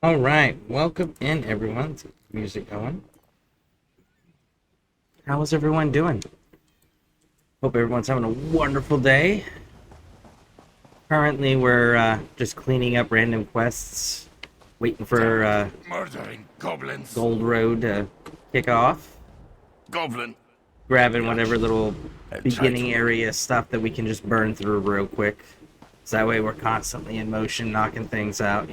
All right, welcome in everyone to Music Going. How is everyone doing? Hope everyone's having a wonderful day. Currently, we're just cleaning up random quests, waiting for Murdering goblins. Gold Road to kick off, Goblin. grabbing whatever little Try beginning to. area stuff that we can just burn through real quick. So that way we're constantly in motion, knocking things out.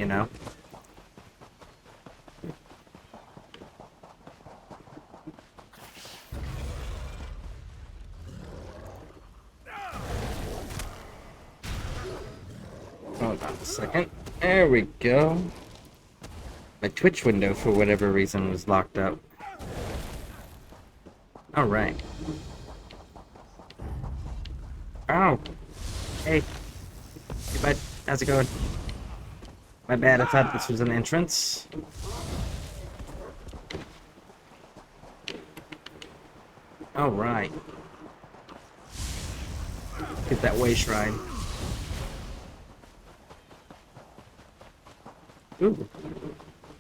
Hold on a second. There we go. My Twitch window, for whatever reason, was locked up. Alright. Oh! Hey. Hey, bud. How's it going? My bad, I thought this was an entrance. Alright. Get that way shrine. Ooh.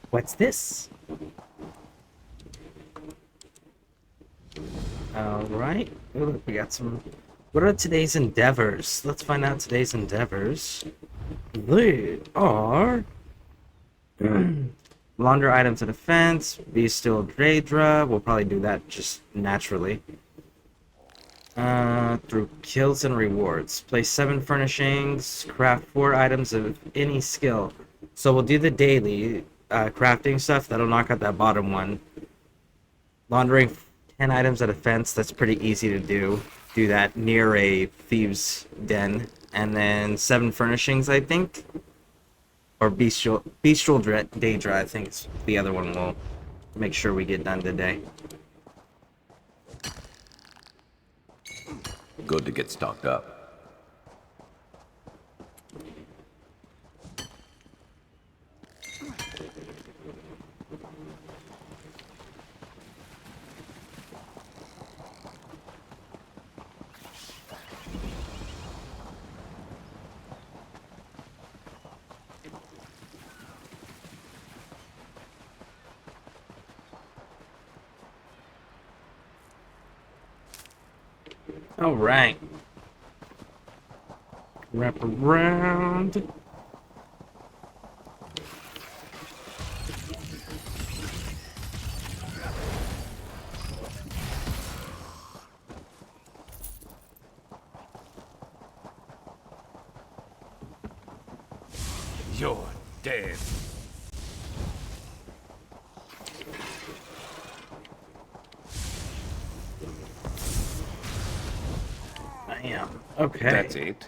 What's this? Alright. Ooh, we got some... What are today's endeavors? Let's find out today's endeavors. They are... Launder items of defense, be still Daedra. We'll probably do that just naturally. Through kills and rewards. Place 7 furnishings, craft 4 items of any skill. So we'll do the daily crafting stuff. That'll knock out that bottom one. Laundering 10 items of defense. That's pretty easy to do. Do that near a thieves' den. And then 7 furnishings, I think. Or bestial Daedra, I think is the other one we'll make sure we get done today. Good to get stocked up. All right. Wrap around. You're dead. I am. Okay. That's it.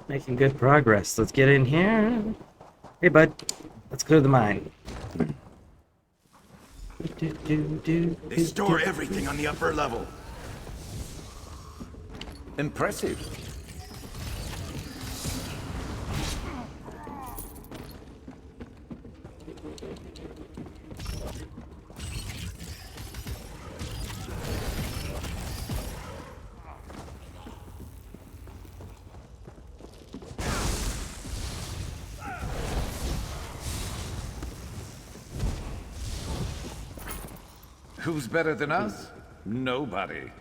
Making good progress. Let's get in here. Hey, bud. Let's clear the mine. They store everything on the upper level. Impressive. Who's better than us? Nobody.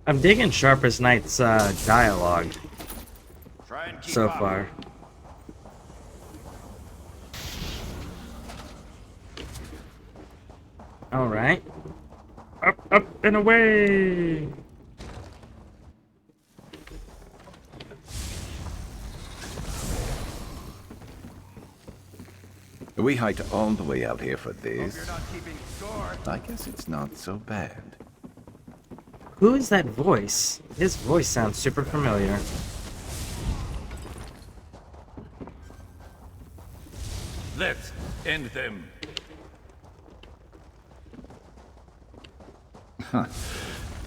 I'm digging Sharpest Knight's dialogue Try and keep so up. far. All right. Up, up, and away! We hiked all the way out here for Hope you're this. not keeping score. I guess it's not so bad. Who is that voice? His voice sounds super familiar. Let's end them.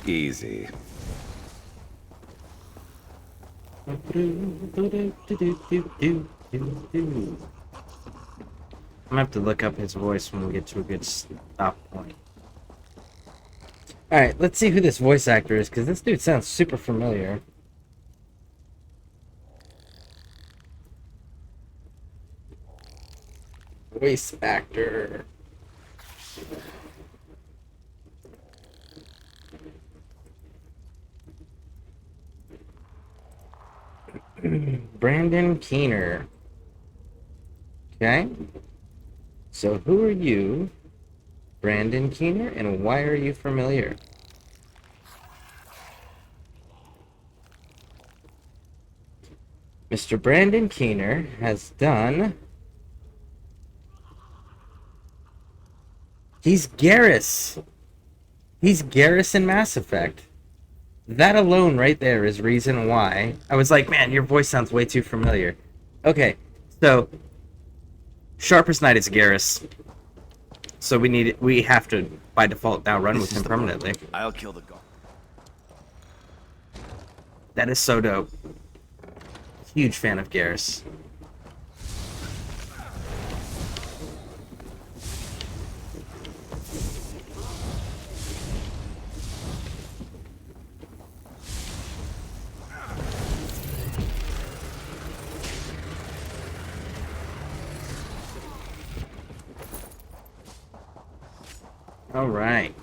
Easy. I'm gonna have to look up his voice when we get to a good stop point. Alright, let's see who this voice actor is, because this dude sounds super familiar. Voice actor. Brandon Keener. Okay. So who are you, Brandon Keener, and why are you familiar? Mr. Brandon Keener has done... He's Garrus. He's Garrus in Mass Effect. That alone right there is reason why. I was like, man, your voice sounds way too familiar. Okay, so Sharpest Knight is Garrus. So we have to, by default, now run with him permanently. I'll kill the guard. That is so dope. Huge fan of Garrus. All right.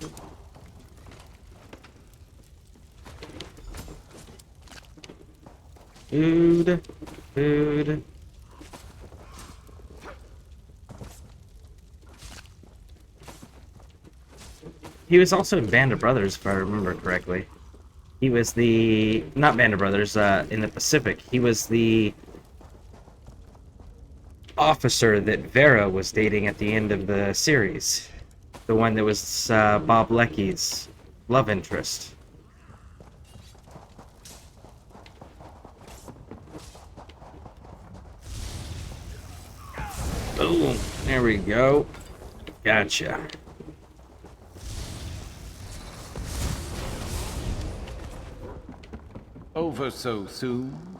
Food. Food. He was also in Band of Brothers, if I remember correctly. He was the... Not Band of Brothers, in the Pacific. He was the officer that Vera was dating at the end of the series. The one that was Bob Lecky's love interest. Boom. There we go. Gotcha. Over so soon?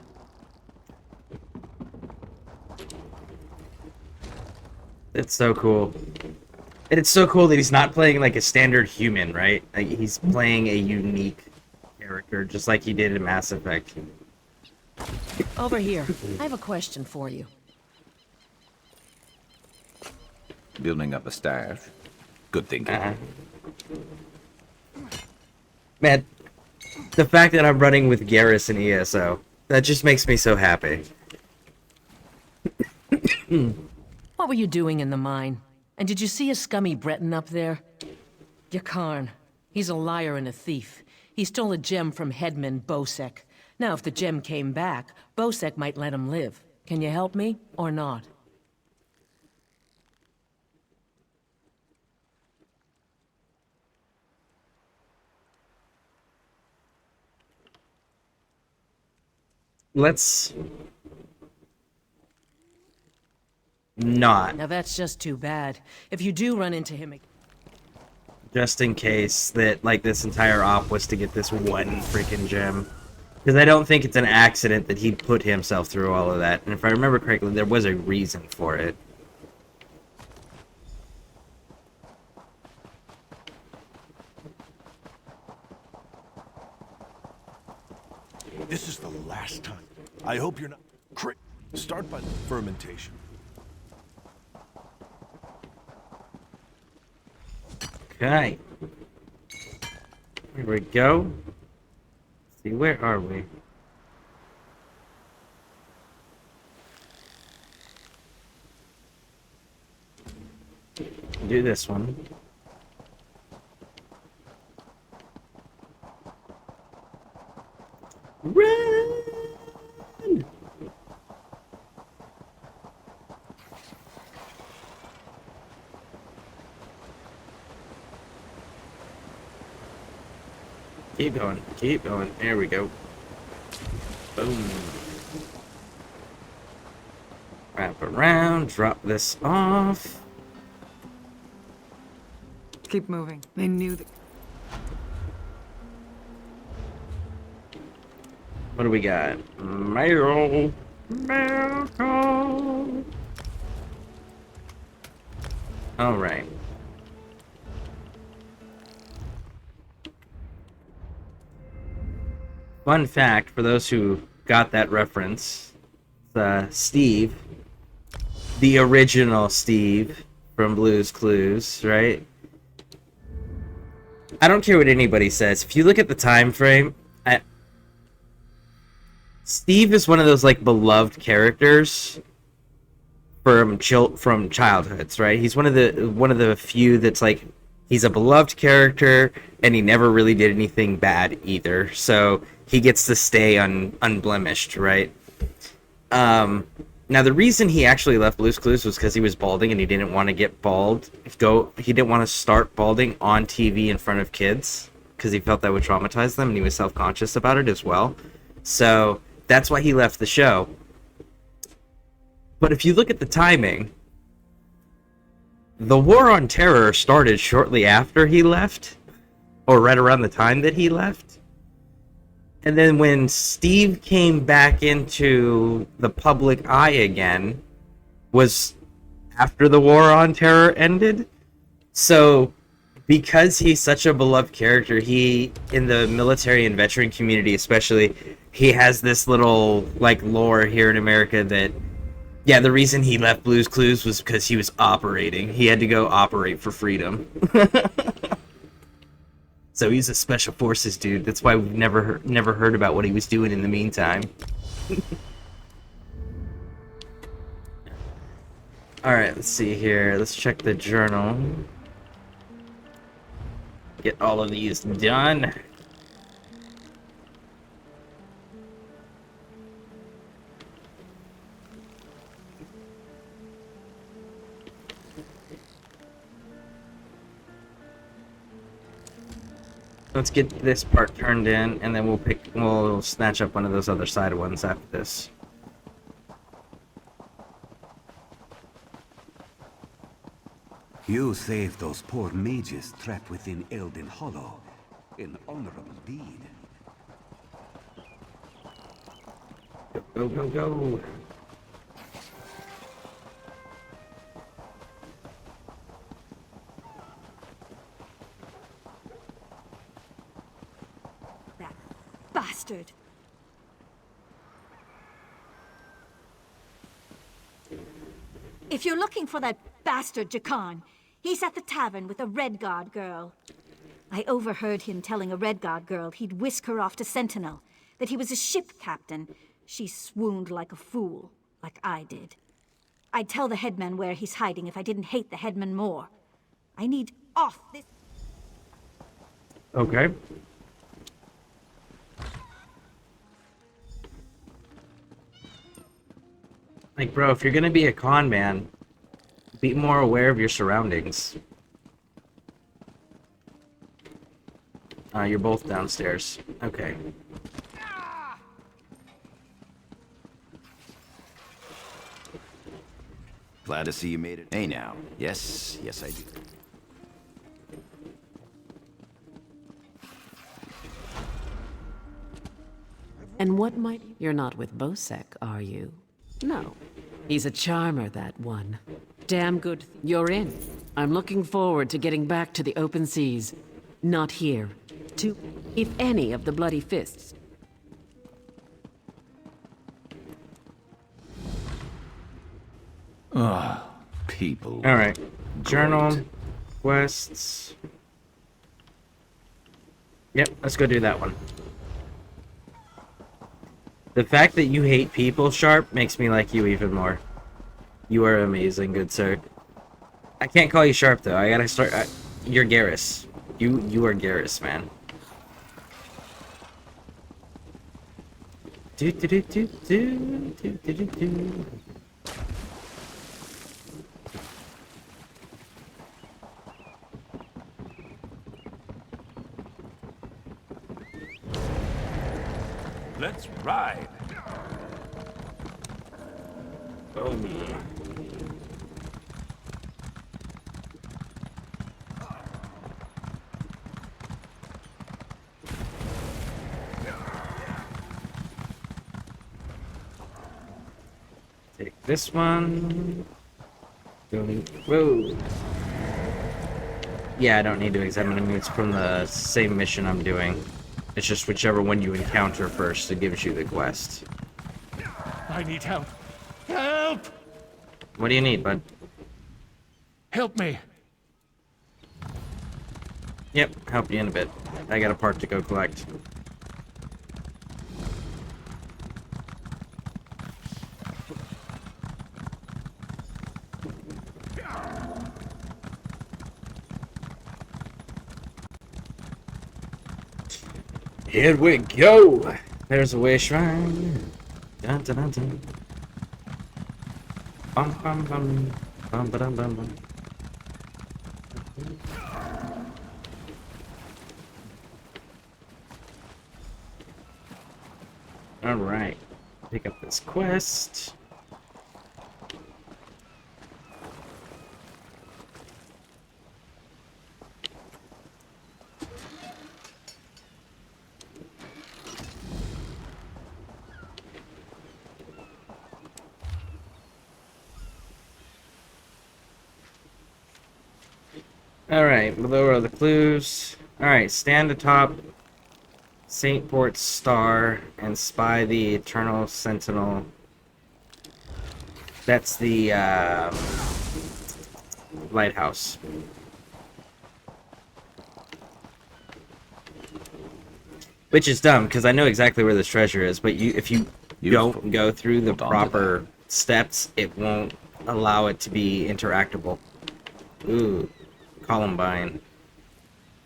It's so cool. And it's so cool that he's not playing like a standard human, right? Like, he's playing a unique character, just like he did in Mass Effect. Over here. I have a question for you. Building up a stash. Good thinking. Man, the fact that I'm running with Garrus and ESO, that just makes me so happy. What were you doing in the mine? And did you see a scummy Breton up there? Yakarn. He's a liar and a thief. He stole a gem from headman Bosek. Now, if the gem came back, Bosek might let him live. Can you help me, or not? Let's not. Now that's just too bad. If you do run into him again... Just in case that, like, this entire op was to get this one freaking gem. Because I don't think it's an accident that he put himself through all of that. And if I remember correctly, there was a reason for it. This is the last time. I hope you're not... Start by fermentation. Okay. Here we go. Let's see, where are we? Do this one. Run! Keep going, keep going. There we go. Boom. Wrap around, drop this off. Keep moving. They knew that. What do we got? Mail. Mail call. All right. Fun fact for those who got that reference: Steve, the original Steve from Blue's Clues, right? I don't care what anybody says. If you look at the time frame, Steve is one of those like beloved characters from childhoods, right? He's one of the few that's like he's a beloved character and he never really did anything bad either. So he gets to stay unblemished, right? Now the reason he actually left Blue's Clues was because he was balding and he didn't want to get bald. He didn't want to start balding on TV in front of kids because he felt that would traumatize them and he was self-conscious about it as well. So that's why he left the show. But if you look at the timing, the War on Terror started shortly after he left, or right around the time that he left. And then when Steve came back into the public eye again, was after the War on Terror ended. So, because he's such a beloved character, he, in the military and veteran community especially, he has this little, like, lore here in America that, yeah, the reason he left Blue's Clues was because he was operating. He had to go operate for freedom. So he's a special forces dude. That's why we've never heard about what he was doing in the meantime. Alright, let's see here. Let's check the journal. Get all of these done. Let's get this part turned in, and then we'll snatch up one of those other side ones after this. You saved those poor mages trapped within Elden Hollow. An honorable deed. Go, go, go. That bastard. If you're looking for that bastard Jakan, he's at the tavern with a Redguard girl. I overheard him telling a Redguard girl he'd whisk her off to Sentinel, that he was a ship captain. She swooned like a fool, like I did. I'd tell the headman where he's hiding if I didn't hate the headman more. I need off this... Okay. Like, bro, if you're gonna be a con man, be more aware of your surroundings. You're both downstairs. Okay. Glad to see you made it. Hey now. Yes, yes I do. And what might... You're not with Bosek, are you? No. He's a charmer, that one. Damn good. You're in. I'm looking forward to getting back to the open seas. Not here. To, if any, of the bloody fists. People. Alright. Journal. Quests. Yep, let's go do that one. The fact that you hate people, Sharp, makes me like you even more. You are amazing, good sir. I can't call you Sharp, though. I gotta start... you're Garrus. You are Garrus, man. Do do do do do do do do do. Let's ride. Oh yeah. Take this one. Whoa. Yeah, I don't need to examine them. It's from the same mission I'm doing. It's just whichever one you encounter first that gives you the quest. I need help. Help! What do you need, bud? Help me. Yep, help you in a bit. I got a part to go collect. Here we go! There's a way shrine. Dun, dun, dun, dun. Bum, bum, bum. Bum, ba-dum, bum, bum. Alright. Pick up this quest. Alright, below are the clues. Alright, stand atop St. Port's Star and spy the Eternal Sentinel. That's the lighthouse. Which is dumb, because I know exactly where this treasure is, but if you don't go through the proper steps, it won't allow it to be interactable. Ooh, Columbine.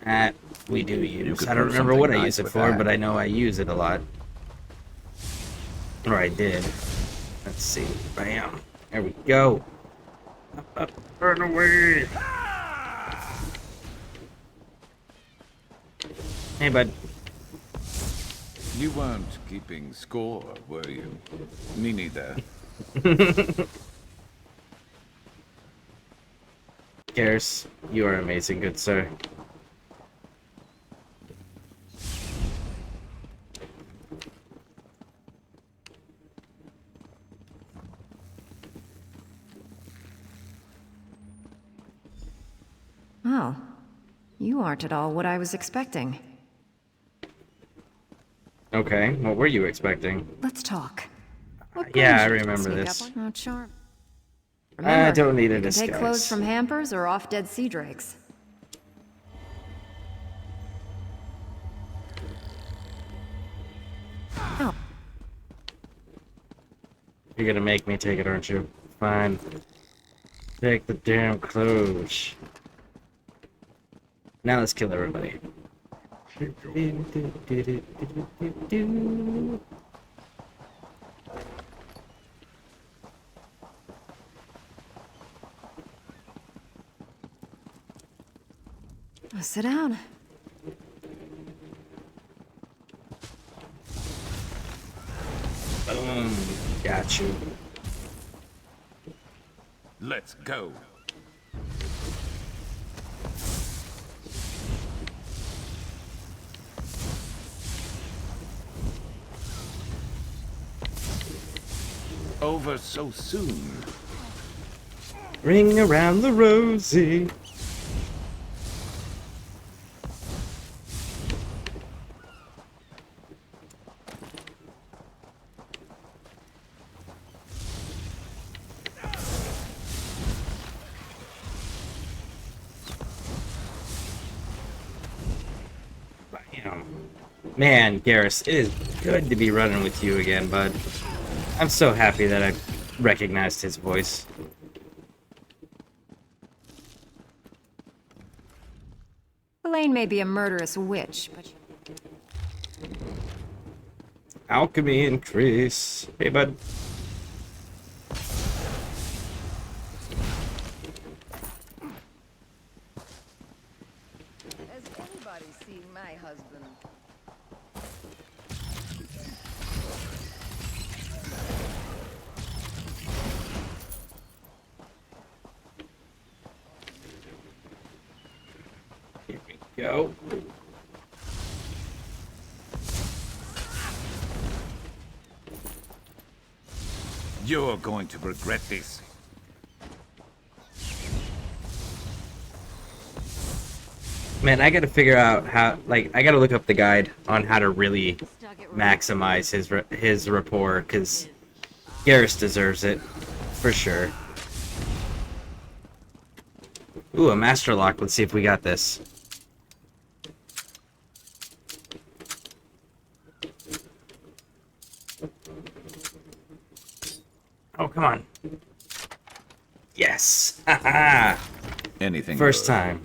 That we do use. I don't remember what I use it for, but I know I use it a lot. Or I did. Let's see. Bam. There we go. Up, up, burn away. Hey, bud. You weren't keeping score, were you? Me neither. Garrus, you are amazing, good sir. Oh, you aren't at all what I was expecting. Okay, what were you expecting? Let's talk. Yeah, I remember this. Oh, charm. I don't need a you can disguise. take clothes from hampers or off dead sea drakes. Oh. You're gonna make me take it, aren't you? Fine. Take the damn clothes. Now let's kill everybody. Sit down. Boom. Got you. Let's go. Over so soon. Ring around the rosy. Man, Garrus, it is good to be running with you again, bud. I'm so happy that I recognized his voice. Elaine may be a murderous witch, but... Alchemy increase. Hey, bud. Has anybody seen my husband? Here we go. You're going to regret this. Man, I gotta figure out how. Like, I gotta look up the guide on how to really maximize his rapport, because Garrus deserves it for sure. Ooh, a master lock. Let's see if we got this. Oh, come on. Yes. Haha. Anything First good? time.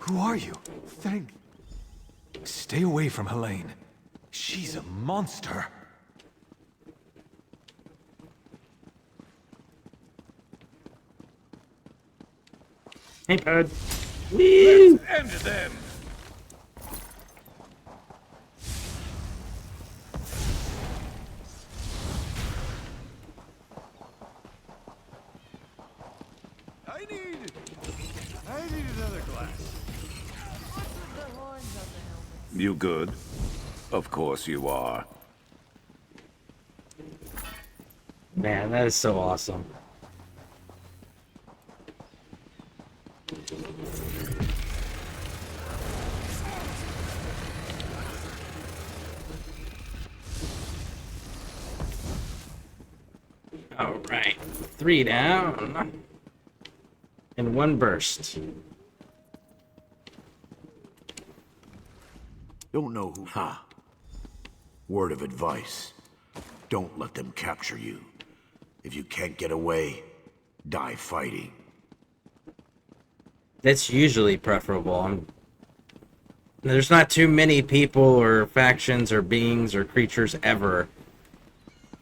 Who are you? Thank... Stay away from Helene. She's a monster. Hey, bud. Woo! Let's end them. I need another glass. You good? Of course you are. Man, that is so awesome. All right, 3 down. In one burst. Don't know who... Ha! Word of advice. Don't let them capture you. If you can't get away, die fighting. That's usually preferable. There's not too many people or factions or beings or creatures ever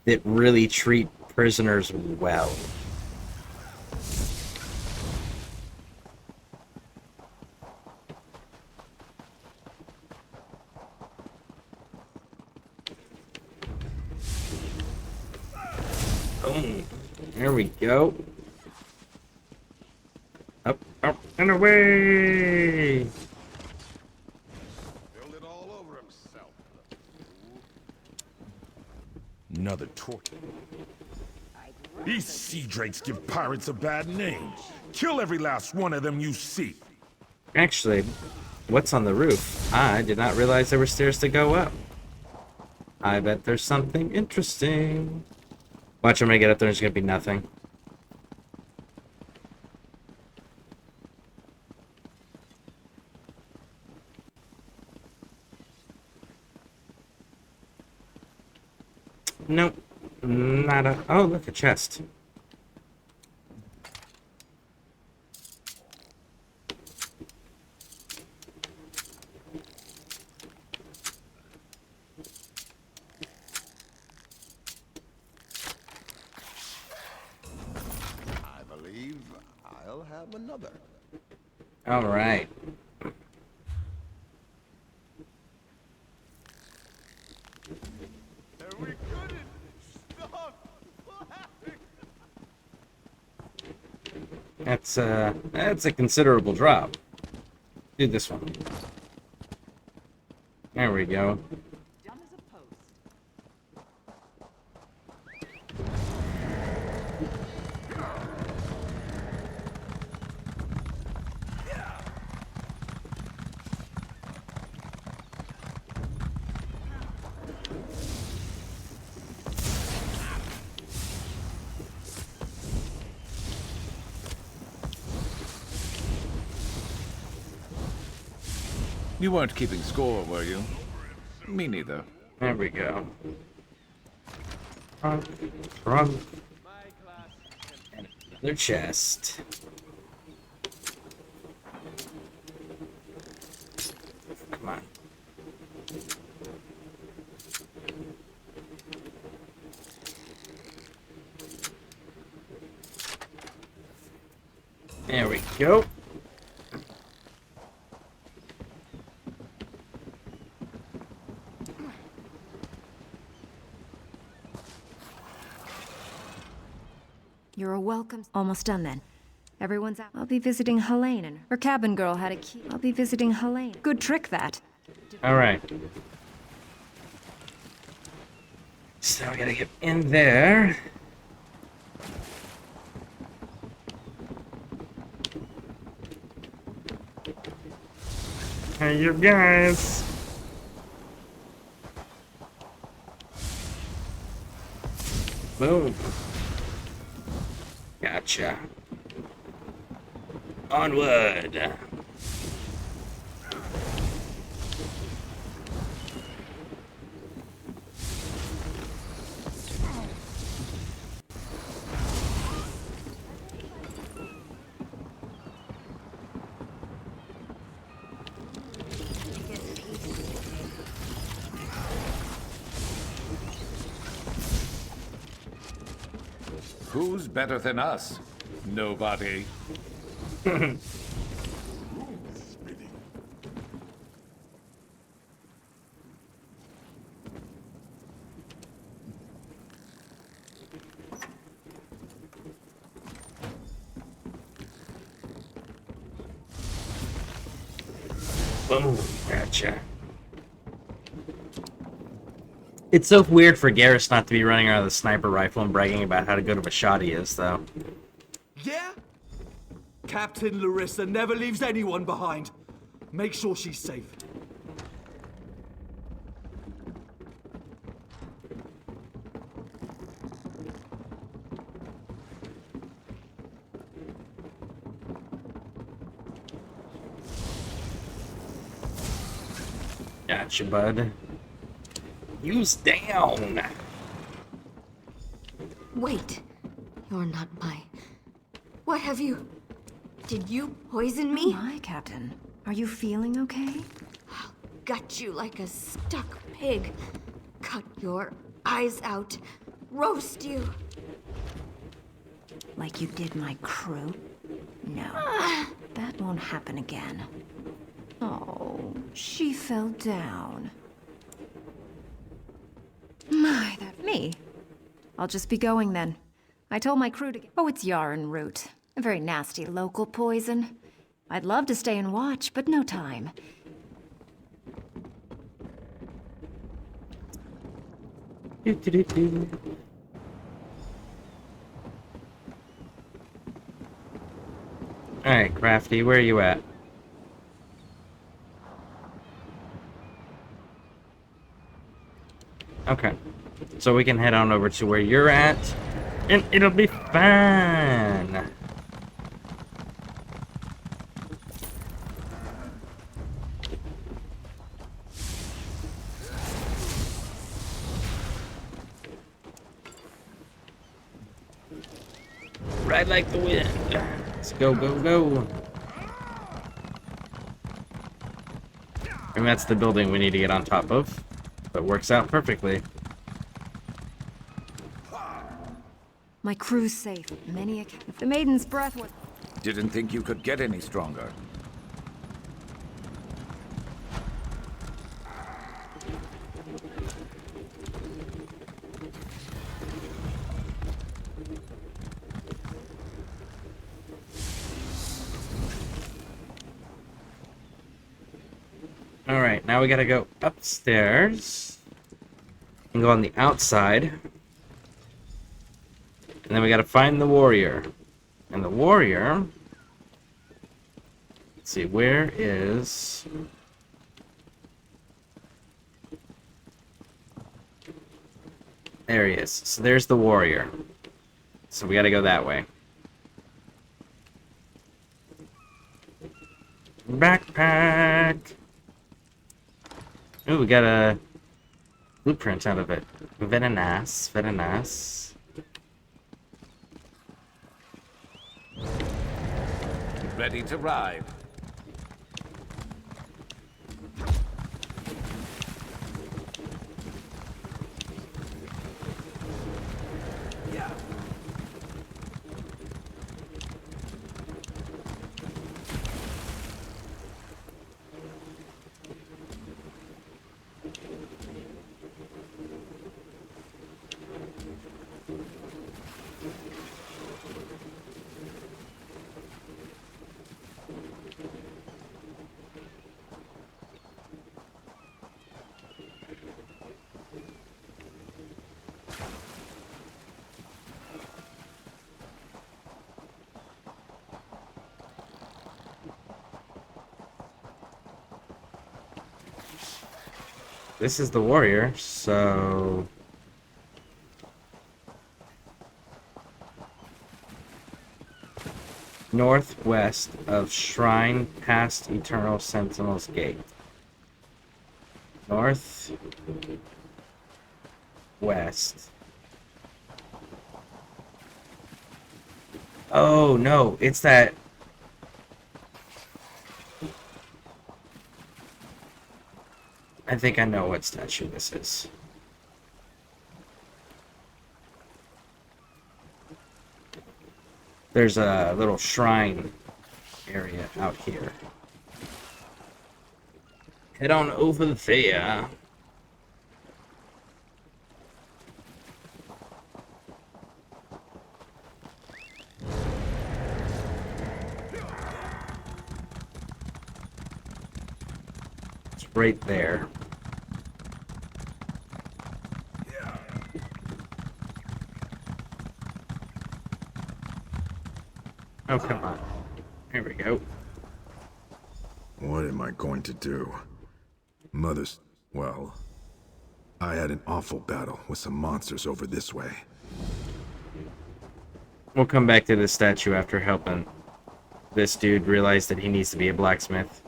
that really treat prisoners well. Boom. There we go. Up, up, and away! Build it all over himself. Another torch. These sea drakes give pirates a bad name. Kill every last one of them you see. Actually, what's on the roof? I did not realize there were stairs to go up. I bet there's something interesting. Watch, I'm gonna get up there and there's gonna be nothing. Nope. Not a... Oh, look, a chest. I believe I'll have another. All right. And we couldn't stop laughing. That's a considerable drop. Do this one. There we go. You weren't keeping score, were you? Me neither. There we go. Trunk. And another chest. Come on. There we go. You're a welcome. Almost done then. Everyone's out. I'll be visiting Helene and her cabin girl had a key. I'll be visiting Helene. Good trick, that. All right. So we gotta get in there. Hey, you guys. Boom. Gotcha. Onward. Who's better than us? Nobody. Boom. Gotcha. It's so weird for Garrus not to be running around with a sniper rifle and bragging about how good of a shot he is, though. Yeah? Captain Larissa never leaves anyone behind. Make sure she's safe. Gotcha, bud. Use down. Wait. You're not my... What have you... Did you poison me? My Captain. Are you feeling okay? I'll gut you like a stuck pig. Cut your eyes out. Roast you. Like you did my crew? No. That won't happen again. Oh, she fell down. My, that me. I'll just be going then. I told my crew to get... Oh, it's yarn root. A very nasty local poison. I'd love to stay and watch, but no time. Alright, Crafty, where are you at? Okay. So we can head on over to where you're at, and it'll be fine. Ride like the wind. Let's go, go, go. And that's the building we need to get on top of. That works out perfectly. My crew's safe. Many a... If the maiden's breath was... Didn't think you could get any stronger. Alright, now we gotta go upstairs and go on the outside. And then we gotta find the warrior. And the warrior... Let's see, where is... There he is. So there's the warrior. So we gotta go that way. Backpack! Ooh, we got a blueprint out of it. Very nice, very nice. Ready to ride. This is the warrior, so... northwest of Shrine past Eternal Sentinel's Gate. North... west. Oh, no, it's that... I think I know what statue this is. There's a little shrine area out here. Head on over there. It's right there. Oh, come on. Here we go. What am I going to do? Mother's... well... I had an awful battle with some monsters over this way. We'll come back to this statue after helping this dude realize that he needs to be a blacksmith.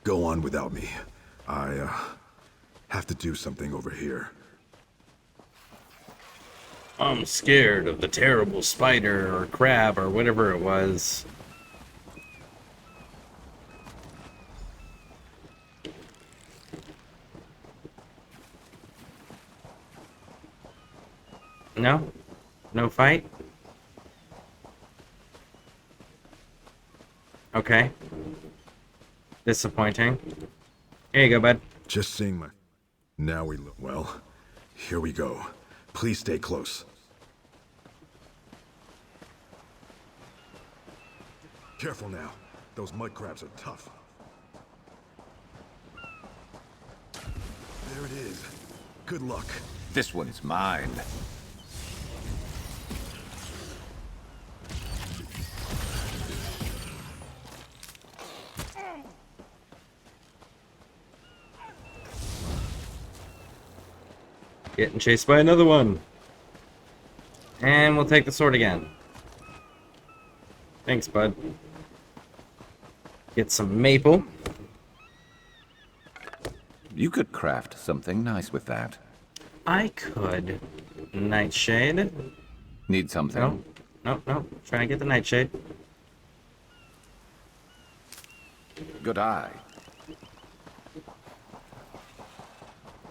Go on without me. I, have to do something over here. I'm scared of the terrible spider or crab or whatever it was. No? No fight? Okay. Disappointing. Here you go, bud. Just seeing my... Now we look... well, here we go. Please stay close. Careful now. Those mud crabs are tough. There it is. Good luck. This one's mine. Getting chased by another one. And we'll take the sword again. Thanks, bud. Get some maple. You could craft something nice with that. I could. Nightshade. Need something? No. Trying to get the nightshade. Good eye.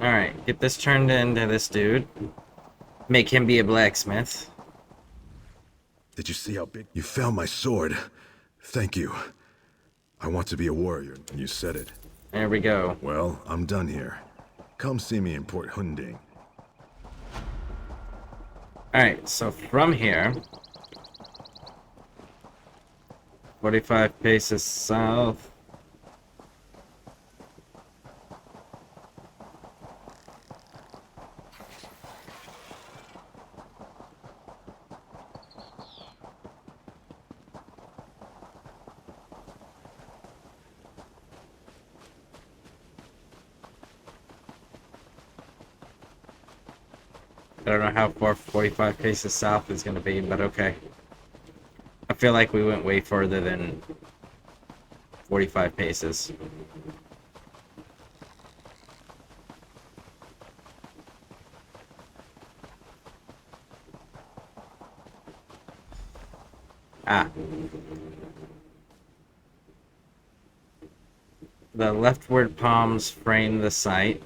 Alright, get this turned into this dude. Make him be a blacksmith. Did you see how big... You found my sword. Thank you. I want to be a warrior, and you said it. There we go. Well, I'm done here. Come see me in Port Hunding. Alright, so from here... 45 paces south. I don't know how far 45 paces south is going to be, but okay. I feel like we went way further than 45 paces. Ah. The leftward palms frame the sight.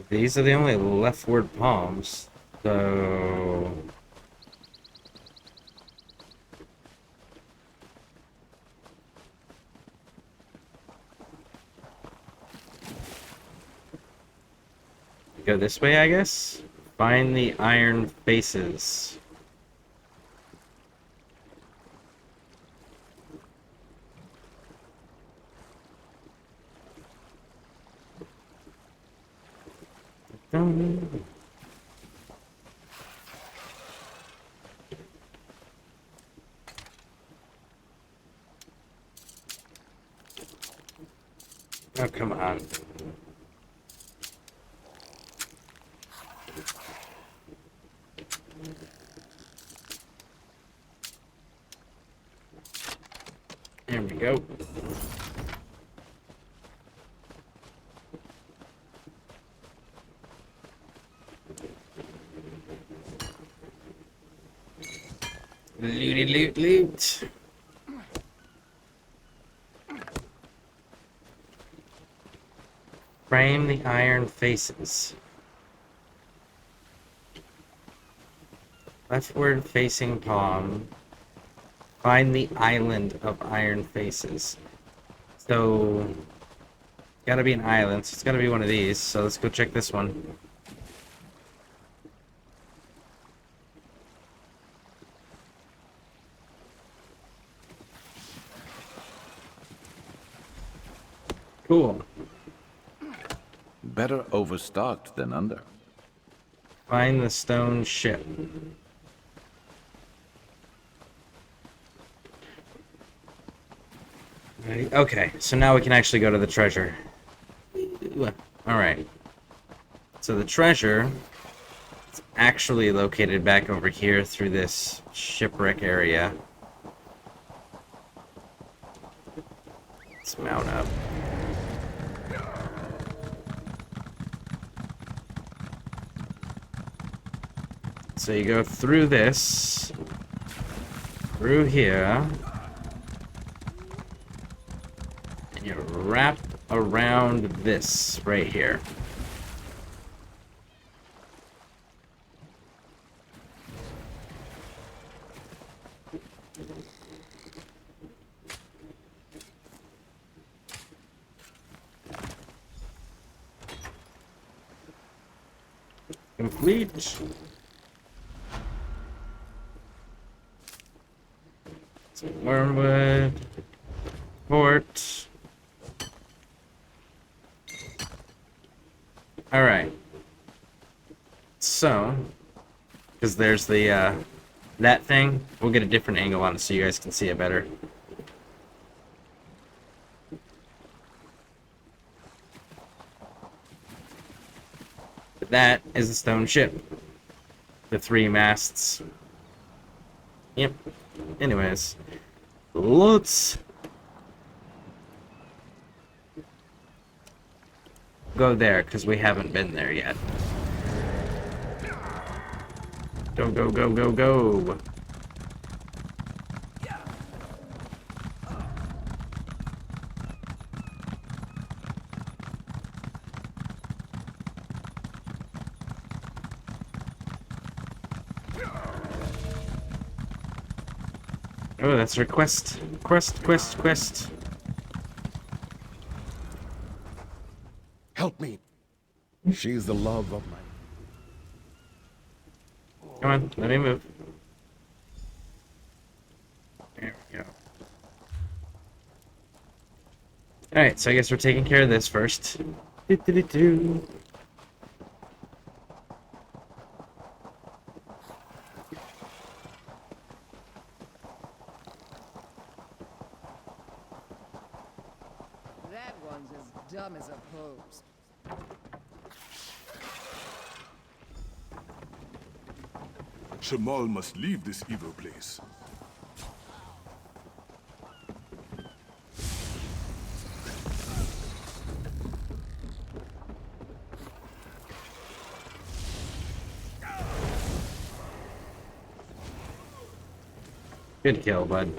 These are the only leftward palms, so... Go this way, I guess? Find the iron faces. Oh, come on. There we go. Looty loot loot. Frame the iron faces. Leftward facing palm. Find the island of iron faces. So, gotta be an island. So it's gotta be one of these. So let's go check this one. Cool. Better overstocked than under. Find the stone ship. Right, okay, so now we can actually go to the treasure. Alright. So the treasure is actually located back over here through this shipwreck area. Let's mount up. So you go through this, through here, and you wrap around this right here. Complete. Wormwood. Port. Alright. So, because there's the, that thing, we'll get a different angle on it so you guys can see it better. But that is a stone ship. The 3 masts. Yep. Anyways, let's go there, because we haven't been there yet. Go, go, go, go, go. Oh, that's her quest. Quest. Help me. She's the love of my... Come on, let me move. There we go. Alright, so I guess we're taking care of this first. Do-do-do-do. That one's as dumb as a hose. Shamal must leave this evil place. Good kill, bud.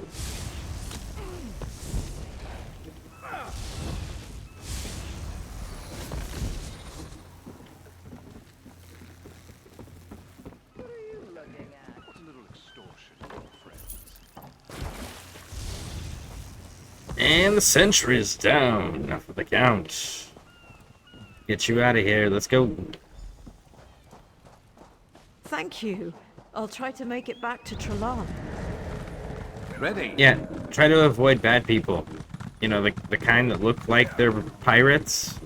And the sentry is down. Enough of the count. Get you out of here. Let's go. Thank you. I'll try to make it back to Trelon. Ready? Yeah, try to avoid bad people. You know, the kind that look like they're pirates.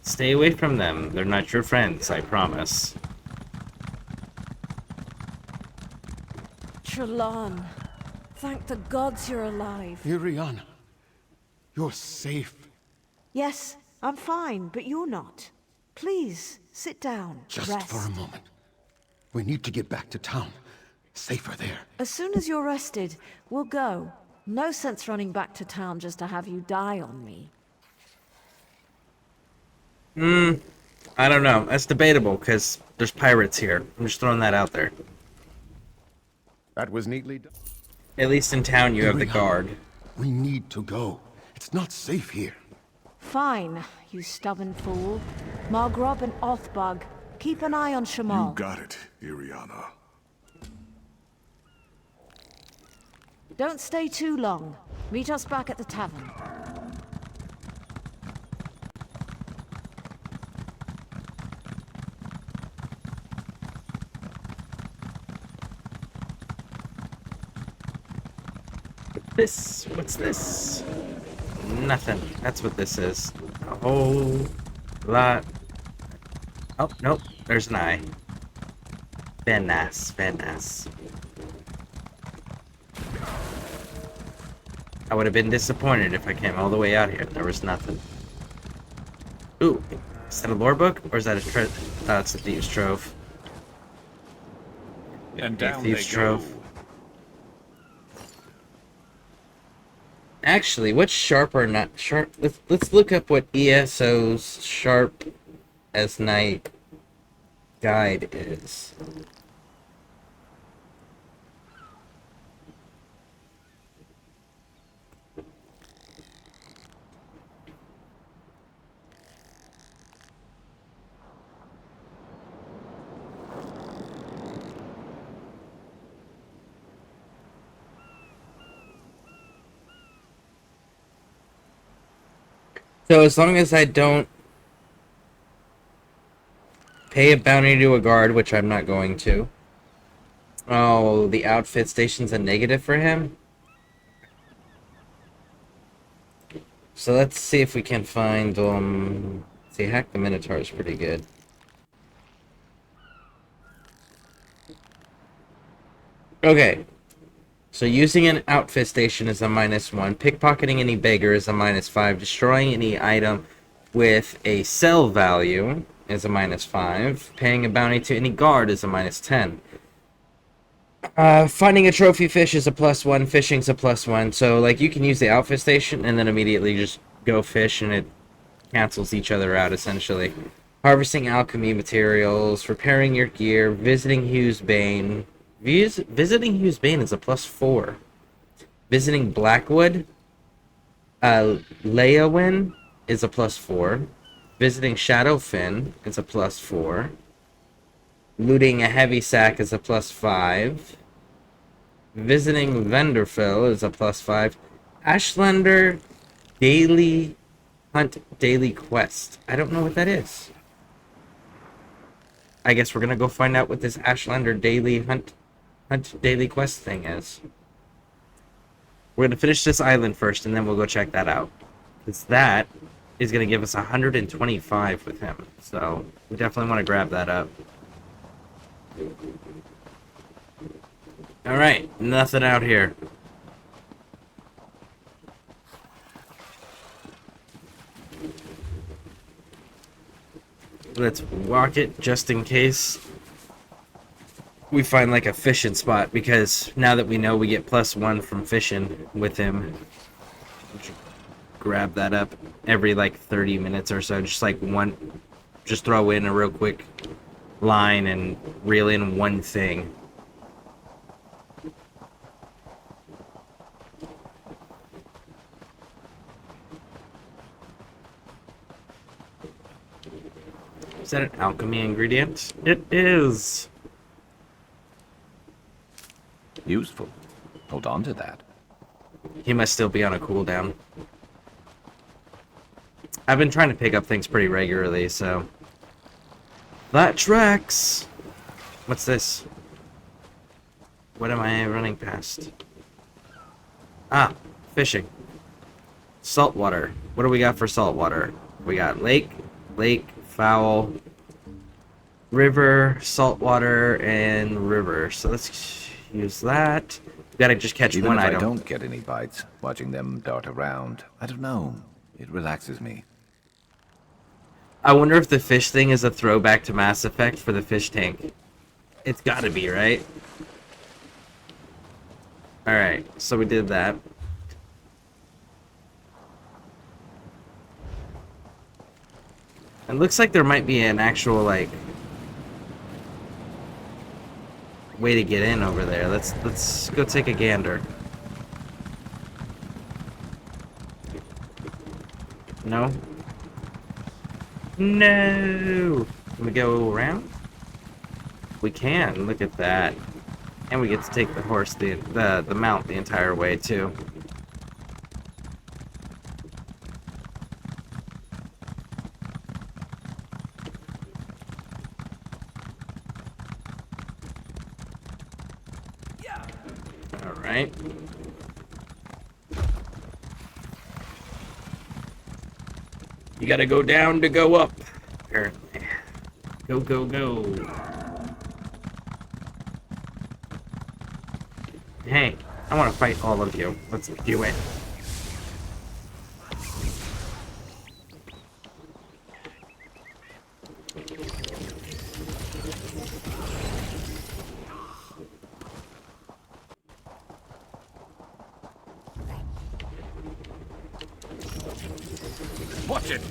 Stay away from them. They're not your friends, I promise. Trelon. Thank the gods you're alive. Iriana, you're safe. Yes, I'm fine, but you're not. Please, sit down. Just rest. for a moment. We need to get back to town. Safer there. As soon as you're rested, we'll go. No sense running back to town just to have you die on me. I don't know. That's debatable, because there's pirates here. I'm just throwing that out there. That was neatly done. At least in town, you have the guard. We need to go. It's not safe here. Fine, you stubborn fool. Margrob and Othbug, keep an eye on Shamal. You got it, Iriana. Don't stay too long. Meet us back at the tavern. What's this? Nothing. That's what this is. A whole lot. Oh, nope. There's an eye. Very nice. Very nice. I would have been disappointed if I came all the way out here and there was nothing. Ooh. Is that a lore book? Or is that a it's a Thieves' Trove. And Yeah, down Thieves' they Trove. go. Actually, what's sharp or not sharp? Let's look up what ESO's sharp as night guide is. So as long as I don't pay a bounty to a guard, which I'm not going to. Oh, the outfit station's a negative for him? So let's see if we can find, see, Hack the Minotaur is pretty good. Okay. So using an outfit station is a -1. Pickpocketing any beggar is a -5. Destroying any item with a sell value is a -5. Paying a bounty to any guard is a -10. Finding a trophy fish is a +1. Fishing's a +1. So, like, you can use the outfit station and then immediately just go fish and it cancels each other out, essentially. Harvesting alchemy materials, repairing your gear, visiting Hugh's Bane. Visiting Hugh's Bane is a +4. Visiting Blackwood, Leowin is a +4. Visiting Shadowfin is a +4. Looting a heavy sack is a +5. Visiting Venderfell is a +5. Ashlander Daily Hunt Daily Quest. I don't know what that is. I guess we're gonna go find out what this Ashlander Daily Hunt Daily Quest thing is. We're gonna finish this island first, and then we'll go check that out. Because that is gonna give us 125 with him. So we definitely want to grab that up. Alright, nothing out here. Let's walk it just in case we find like a fishing spot, because now that we know we get +1 from fishing with him, grab that up every like 30 minutes or so. Just throw in a real quick line and reel in one thing. Is that an alchemy ingredient? It is. Useful. Hold on to that. He must still be on a cooldown. I've been trying to pick up things pretty regularly, so that tracks. What's this? What am I running past? Ah, fishing. Saltwater. What do we got for saltwater? We got lake, foul, river, saltwater, and river. So let's use that. We gotta just catch Even one if item. I don't get any bites, watching them dart around, I don't know. It relaxes me. I wonder if the fish thing is a throwback to Mass Effect for the fish tank. It's gotta be, right? Alright, so we did that. It looks like there might be an actual, like, way to get in over there. Let's go take a gander. No? No! Can we go around? We can. Look at that. And we get to take the horse, the mount the entire way, too. Alright. You gotta go down to go up, apparently. Go, go, go. Hey, I want to fight all of you. Let's do it. Watch it!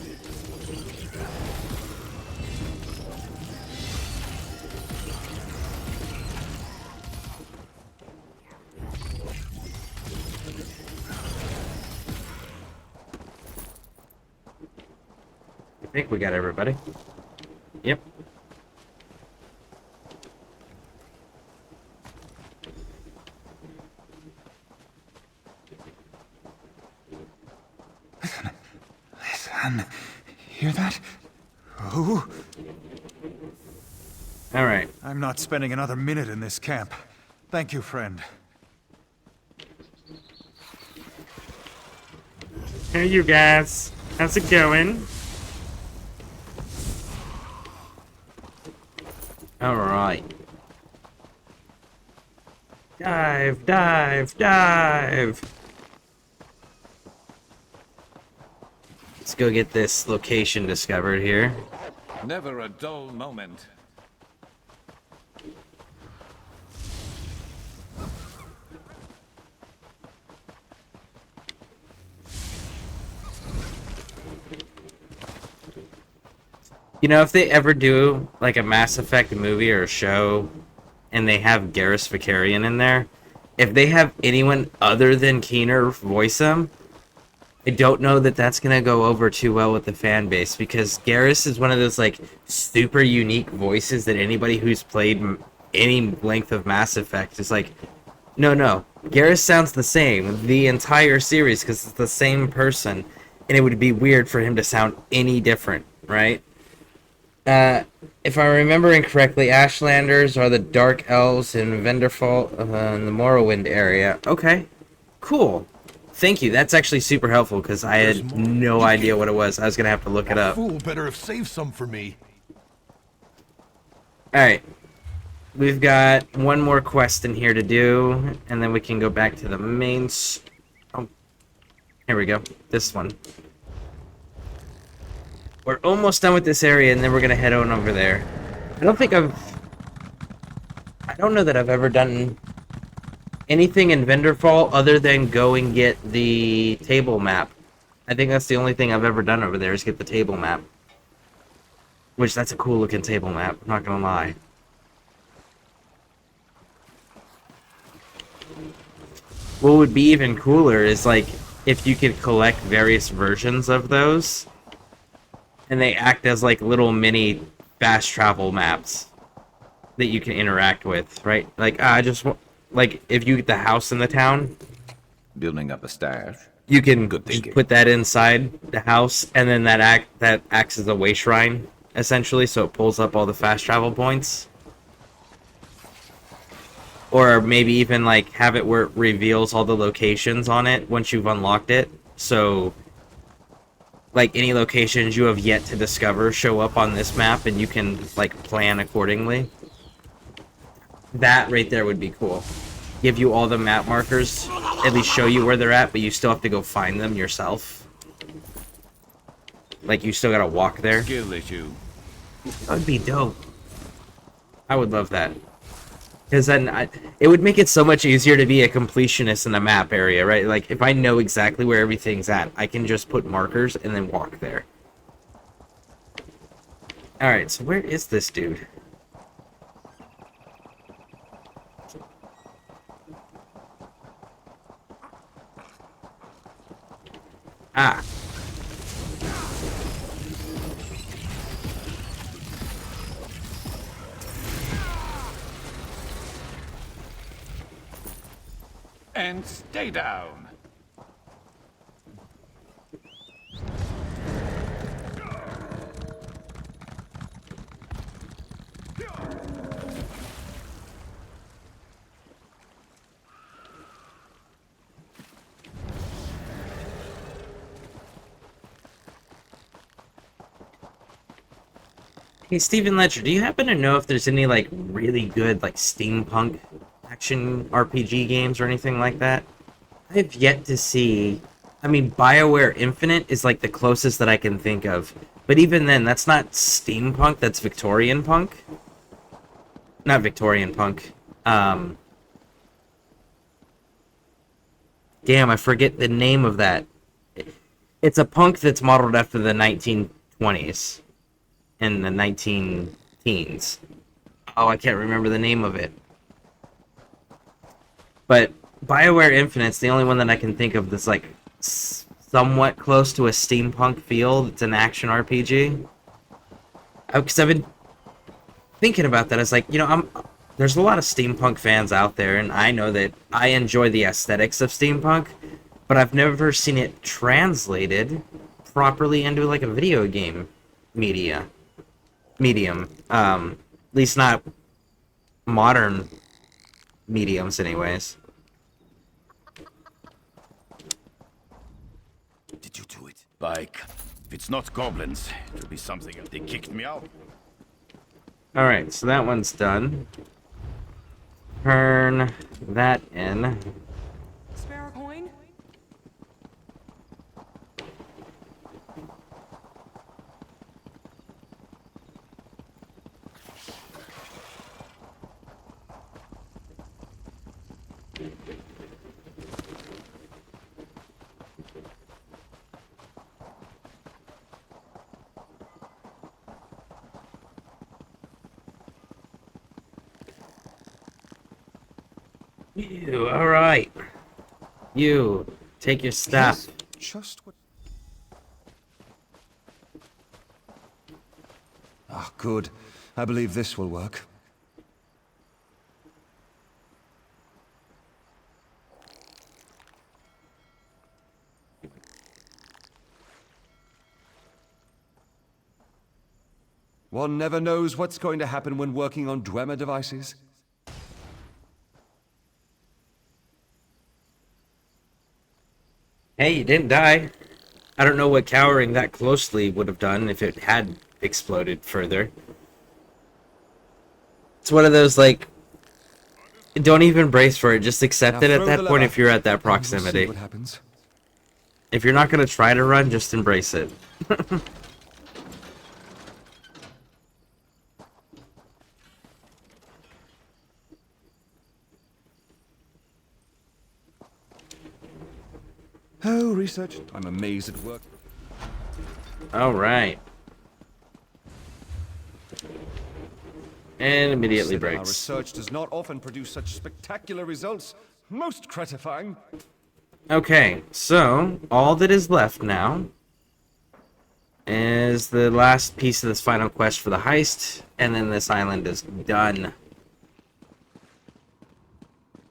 I think we got everybody. Yep. Listen. Hear that? Oh. All right. I'm not spending another minute in this camp. Thank you, friend. Hey, you guys. How's it going? All right. Dive, dive, dive. Let's go get this location discovered here. Never a dull moment. You know, if they ever do like a Mass Effect movie or a show and they have Garrus Vakarian in there, if they have anyone other than Keener voice him, I don't know that that's going to go over too well with the fan base, because Garrus is one of those like super unique voices that anybody who's played any length of Mass Effect is like, no, Garrus sounds the same the entire series because it's the same person, and it would be weird for him to sound any different, right? If I'm remembering correctly, Ashlanders are the Dark Elves in Venderfall, in the Morrowind area. Okay, cool. Thank you. That's actually super helpful because I had no idea what it was. I was gonna have to look it up. Fool better have saved some for me. All right, we've got one more quest in here to do, and then we can go back to the main. Oh, here we go. This one. We're almost done with this area, and then we're gonna head on over there. I don't know that I've ever done anything in Venderfall other than go and get the table map. I think that's the only thing I've ever done over there is get the table map. Which, that's a cool looking table map, I'm not gonna lie. What would be even cooler is like if you could collect various versions of those, and they act as like little mini fast travel maps that you can interact with, right? Like, like if you get the house in the town, Building up a stash. you can Good just thinking. put that inside the house, and then that acts as a way shrine essentially, so it pulls up all the fast travel points. Or maybe even like have it where it reveals all the locations on it once you've unlocked it. So like any locations you have yet to discover show up on this map and you can like plan accordingly. That right there would be cool. Give you all the map markers, at least show you where they're at, but you still have to go find them yourself. Like you still gotta walk there. Skill issue. That would be dope. I would love that. Because then it would make it so much easier to be a completionist in the map area, right? Like, if I know exactly where everything's at, I can just put markers and then walk there. Alright, so where is this dude? Ah. And stay down. Hey, Stephen Ledger, do you happen to know if there's any, like, really good, like, steampunk action RPG games or anything like that? I've yet to see... I mean, BioWare Infinite is, like, the closest that I can think of. But even then, that's not steampunk, that's Victorian punk. Not Victorian punk. Damn, I forget the name of that. It's a punk that's modeled after the 1920s. In the 19 teens. Oh, I can't remember the name of it. But BioWare Infinite's the only one that I can think of that's like somewhat close to a steampunk feel. It's an action RPG. Because I've been thinking about that. It's like, you know, there's a lot of steampunk fans out there, and I know that I enjoy the aesthetics of steampunk, but I've never seen it translated properly into like a video game medium. At least not modern mediums anyways. Did you do it? If it's not goblins, it'll be something else. They kicked me out. Alright, so that one's done. Turn that in. Spare a coin? You, alright. You, take your stuff. Just what... Ah, good. I believe this will work. One never knows what's going to happen when working on Dwemer devices. Hey, you didn't die. I don't know what cowering that closely would have done if it had exploded further. It's one of those, like, don't even brace for it, just accept it at that point if you're at that proximity. What happens. If you're not going to try to run, just embrace it. Oh, research. I'm amazed at work. Alright. And immediately Our breaks. research does not often produce such spectacular results. Most gratifying. Okay, so all that is left now is the last piece of this final quest for the heist, and then this island is done.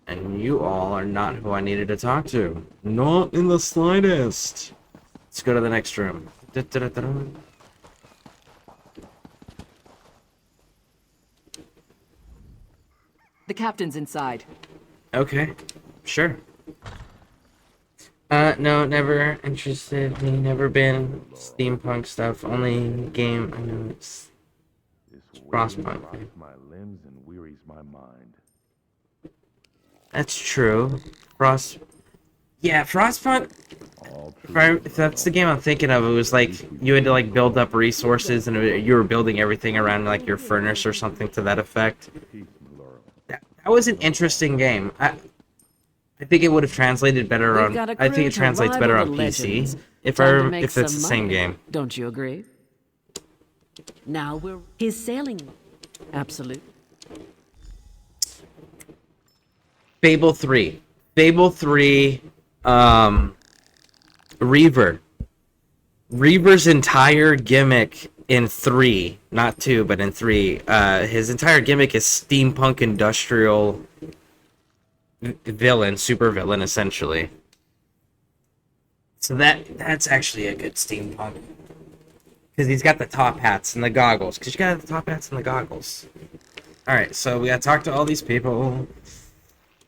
And you all are not who I needed to talk to. Not in the slightest. Let's go to the next room. The captain's inside. Okay, sure. No, never interested me, never been steampunk stuff. Only game I know it's Frostpunk. My limbs and wearies my mind. That's true. Yeah, Frostpunk. If that's the game I'm thinking of, it was like you had to like build up resources, and you were building everything around like your furnace or something to that effect. That was an interesting game. I think it would have translated better on. I think it translates better on PC if it's the same game. Don't you agree? Now we're his sailing. Absolute. Fable 3. Fable 3, Reaver. Reaver's entire gimmick in 3, not 2, but in 3, his entire gimmick is steampunk industrial villain, super villain, essentially. So that's actually a good steampunk. Because he's got the top hats and the goggles. Because you got the top hats and the goggles. Alright, so we gotta talk to all these people.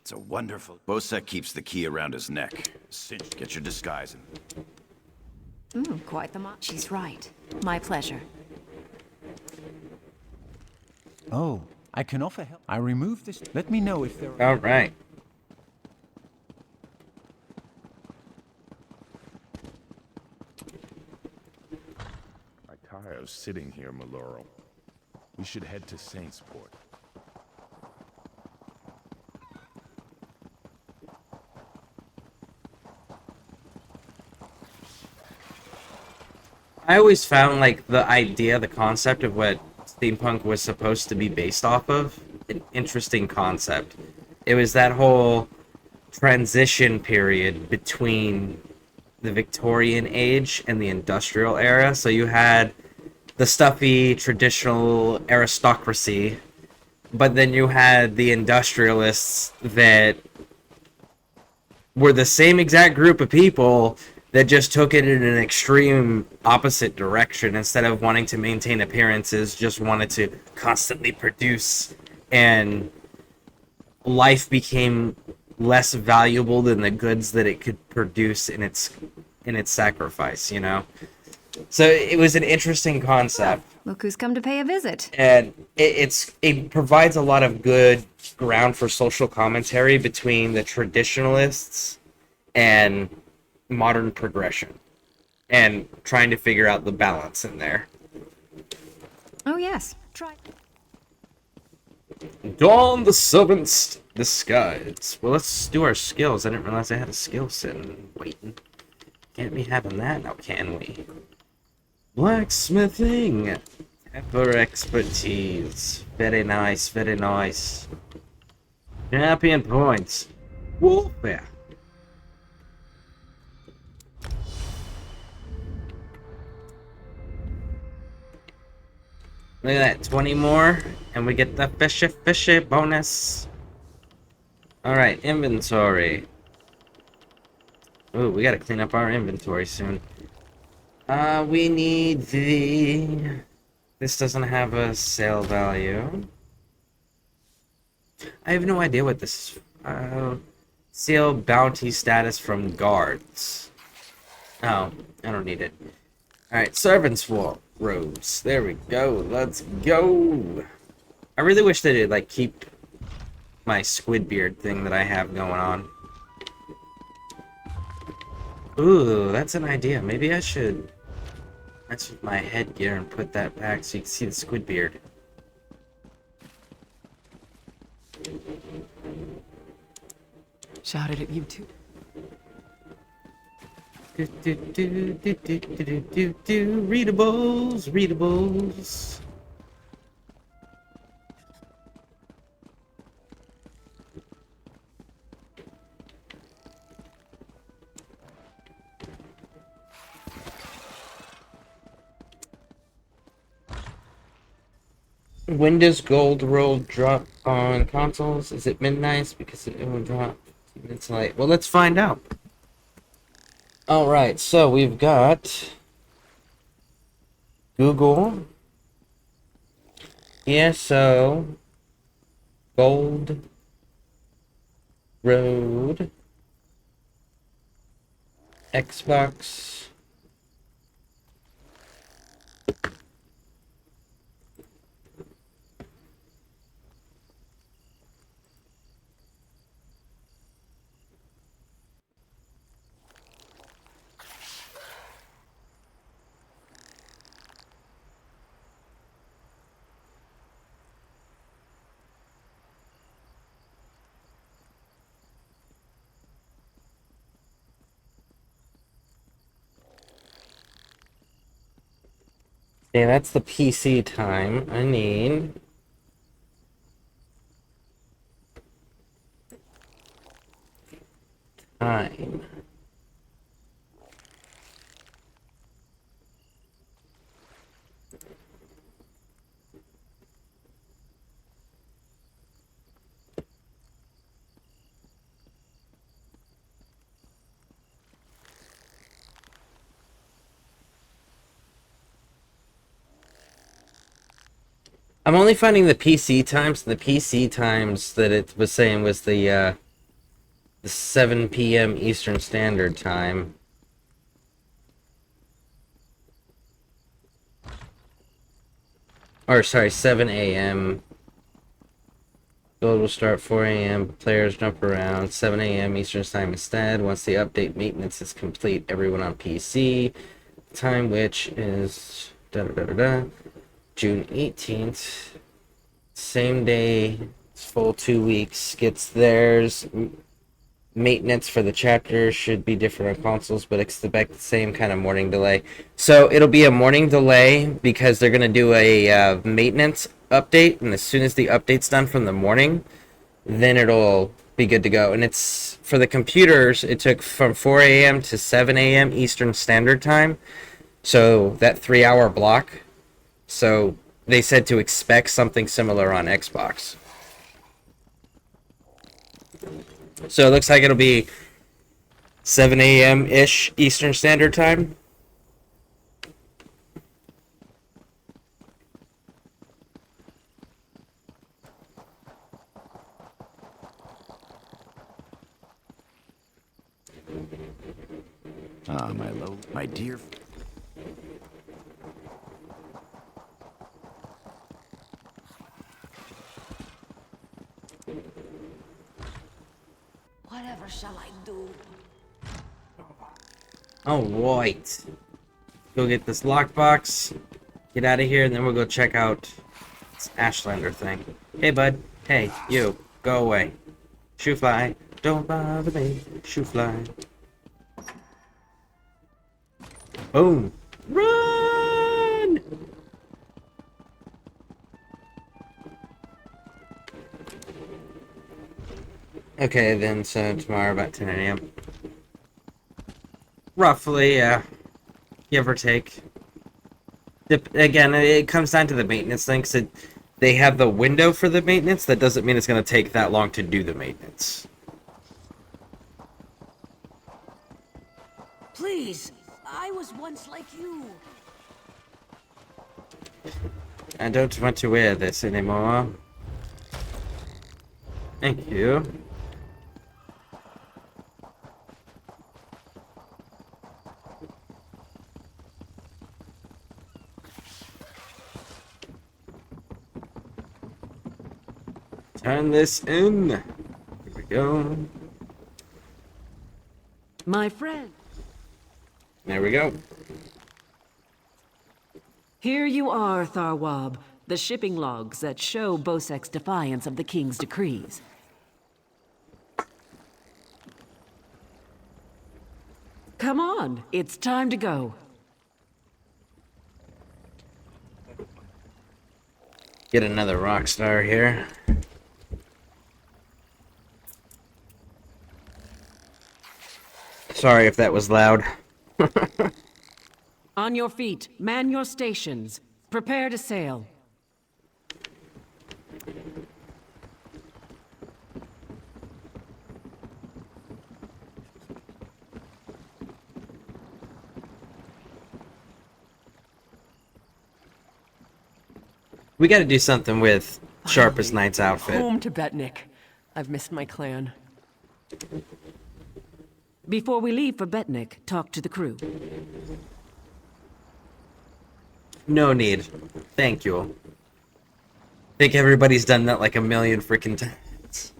It's a wonderful... Bosek keeps the key around his neck. Cinch, get your disguise in. Quite the She's right. My pleasure. Oh, I can offer help. I removed this. Let me know if there are... All right. I tire of sitting here, Maloro. We should head to Saintsport. I always found like the idea, the concept of what steampunk was supposed to be based off of an interesting concept. It was that whole transition period between the Victorian age and the industrial era. So you had the stuffy traditional aristocracy, but then you had the industrialists that were the same exact group of people that just took it in an extreme opposite direction. Instead of wanting to maintain appearances, just wanted to constantly produce, and life became less valuable than the goods that it could produce in its sacrifice, you know? So it was an interesting concept. Look who's come to pay a visit. And it provides a lot of good ground for social commentary between the traditionalists and modern progression, and trying to figure out the balance in there. Oh yes, try. Dawn the seventh disguise. Well, let's do our skills. I didn't realize I had a skill set and waiting. Can't be having that now, can we? Blacksmithing. Pepper expertise. Very nice, very nice. Champion points. Warfare. Look at that, 20 more, and we get the fishy bonus. Alright, inventory. Ooh, we gotta clean up our inventory soon. We need the... This doesn't have a sale value. I have no idea what this is. Seal bounty status from guards. Oh, I don't need it. Alright, servants' robes. There we go. Let's go. I really wish they did like keep my squid beard thing that I have going on. Ooh, that's an idea. Maybe I should mess with my headgear and put that back so you can see the squid beard. Shouted at you too. Readables. When does gold roll drop on consoles? Is it midnight? Because it will drop. It's late. Well, let's find out. Alright, so we've got Google, ESO, gold, Road. Xbox. Okay, that's the PC time. I need time. I'm only finding the PC times. The PC times that it was saying was the 7 p.m. Eastern Standard Time. Or, sorry, 7 a.m. Build will start 4 a.m. Players jump around 7 a.m. Eastern Time instead. Once the update maintenance is complete, everyone on PC. Time which is June 18th. Same day, it's full 2 weeks. Gets theirs. Maintenance for the chapter should be different on consoles, but expect the same kind of morning delay. So it'll be a morning delay because they're going to do a maintenance update, and as soon as the update's done from the morning, then it'll be good to go. And it's for the computers, it took from 4 a.m. to 7 a.m. Eastern Standard Time, so that 3-hour block. So they said to expect something similar on Xbox. So it looks like it'll be 7 a.m.-ish Eastern Standard Time. Ah, my dear. Whatever shall I do? Alright. Go get this lockbox. Get out of here, and then we'll go check out this Ashlander thing. Hey, bud. Hey, you. Go away. Shoe fly. Don't bother me. Shoe fly. Boom. Run! Okay, then, so tomorrow about 10 a.m. Roughly, give or take. Again, it comes down to the maintenance thing, because they have the window for the maintenance. That doesn't mean it's going to take that long to do the maintenance. Please, I was once like you. I don't want to wear this anymore. Thank you. Turn this in. Here we go. My friend. There we go. Here you are, Tharwab. The shipping logs that show Bosek's defiance of the king's decrees. Come on, it's time to go. Get another rock star here. Sorry if that was loud. On your feet, man your stations. Prepare to sail. We gotta do something with Sharpest Knight's outfit. Home to Betnik. I've missed my clan. Before we leave for Betnik, talk to the crew. No need. Thank you. I think everybody's done that like a million freaking times.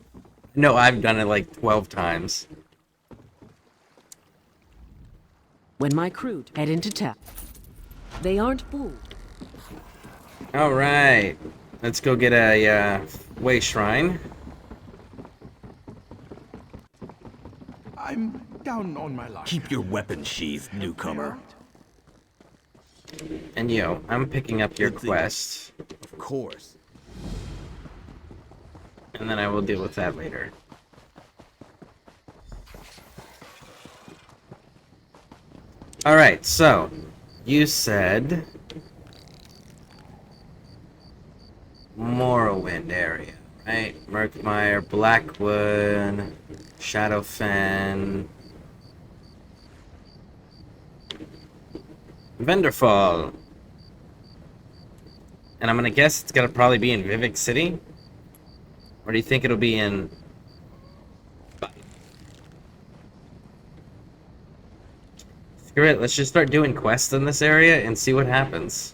No, I've done it like 12 times. When my crew head into town, they aren't fooled. Alright. Let's go get a way shrine. I'm down on my luck. Keep your weapon sheathed, newcomer. And yo, I'm picking up your quest. Of course. And then I will deal with that later. Alright, so you said Morrowind area, right? Murkmire, Blackwood, Shadowfen, Venderfall. And I'm gonna guess it's gonna probably be in Vivek City? Or do you think it'll be in... Screw it, let's just start doing quests in this area and see what happens.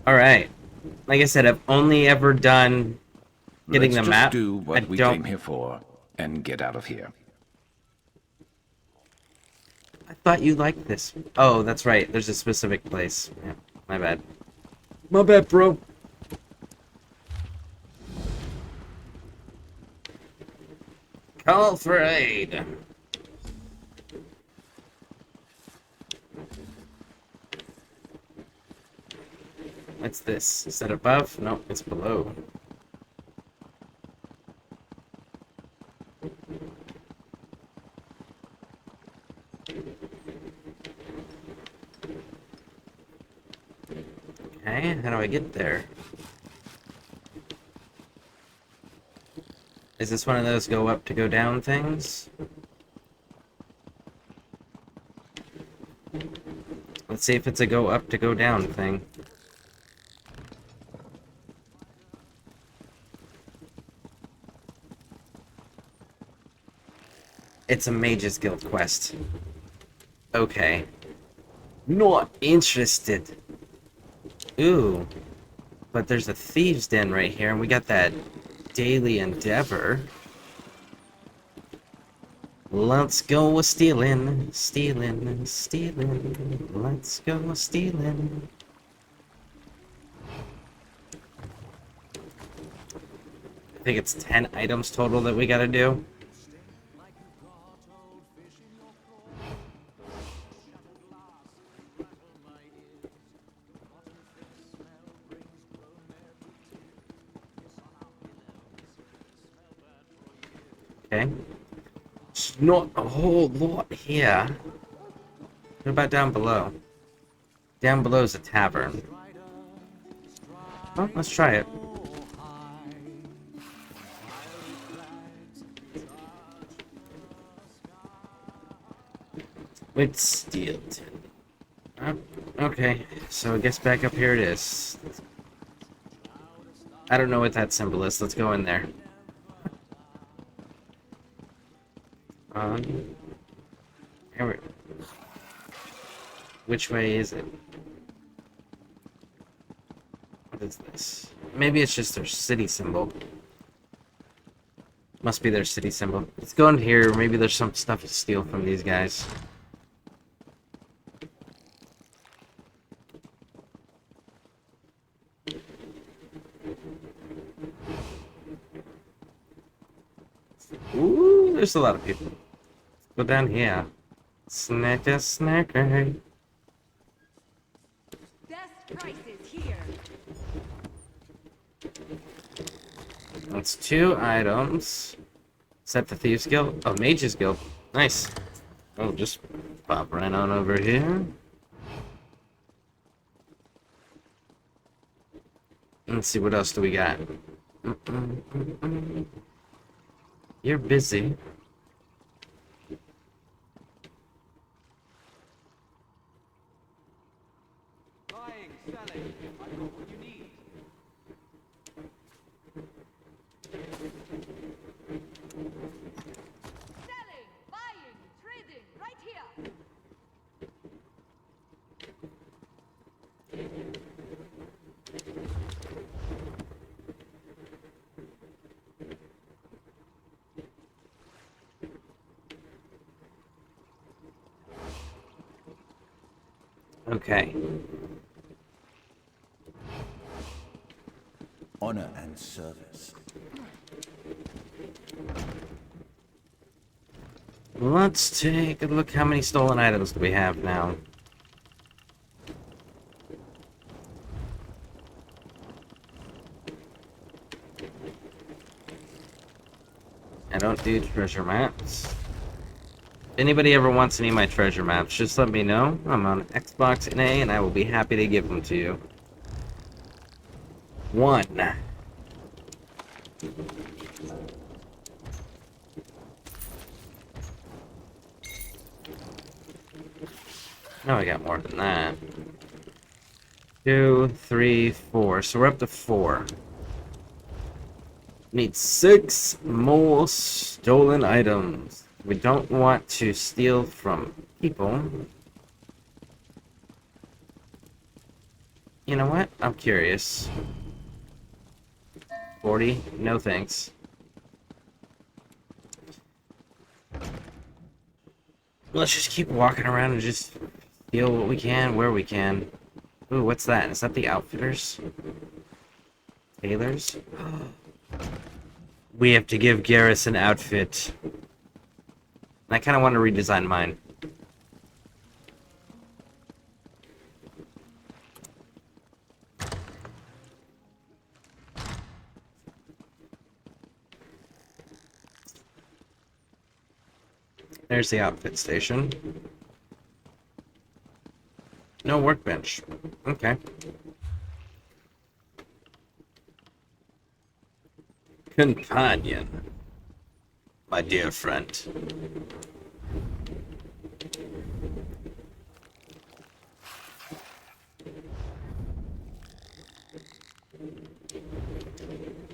Alright. Like I said, I've only ever done getting Let's the map. just do what we don't... came here for and get out of here. I thought you liked this. Oh, that's right. There's a specific place. Yeah, my bad. My bad, bro. Call for aid. What's this? Is that above? No, it's below. Okay, how do I get there? Is this one of those go up to go down things? Let's see if it's a go up to go down thing. It's a Mage's Guild quest. Okay. Not interested. Ooh. But there's a thieves' den right here, and we got that daily endeavor. Let's go stealing, stealing, stealing. Let's go stealing. I think it's 10 items total that we gotta do. Okay. It's not a whole lot here. What about down below? Down below is a tavern. Well, let's try it. With Steelton. Okay, so I guess back up here it is. I don't know what that symbol is. Let's go in there. Which way is it? What is this? Maybe it's just their city symbol. Must be their city symbol. Let's go in here. Maybe there's some stuff to steal from these guys. Ooh, there's a lot of people. Let's go down here. Snacker, snacker. Best prices here. That's 2 items. Is that the Thieves Guild? Oh, Mage's Guild. Nice. Oh, just pop right on over here. Let's see, what else do we got? You're busy. Selling, buying, trading, right here. Okay. Honor and service. Let's take a look. How many stolen items do we have now? I don't do treasure maps. If anybody ever wants any of my treasure maps, just let me know. I'm on Xbox NA and I will be happy to give them to you. 1. No, I got more than that. 2, 3, 4. So we're up to 4. Need 6 more stolen items. We don't want to steal from people. You know what? I'm curious. 40? No thanks. Let's just keep walking around and just steal what we can, where we can. Ooh, what's that? Is that the outfitters? Tailors? We have to give Garrus an outfit. And I kind of want to redesign mine. There's the outfit station. No workbench. Okay. Companion. My dear friend.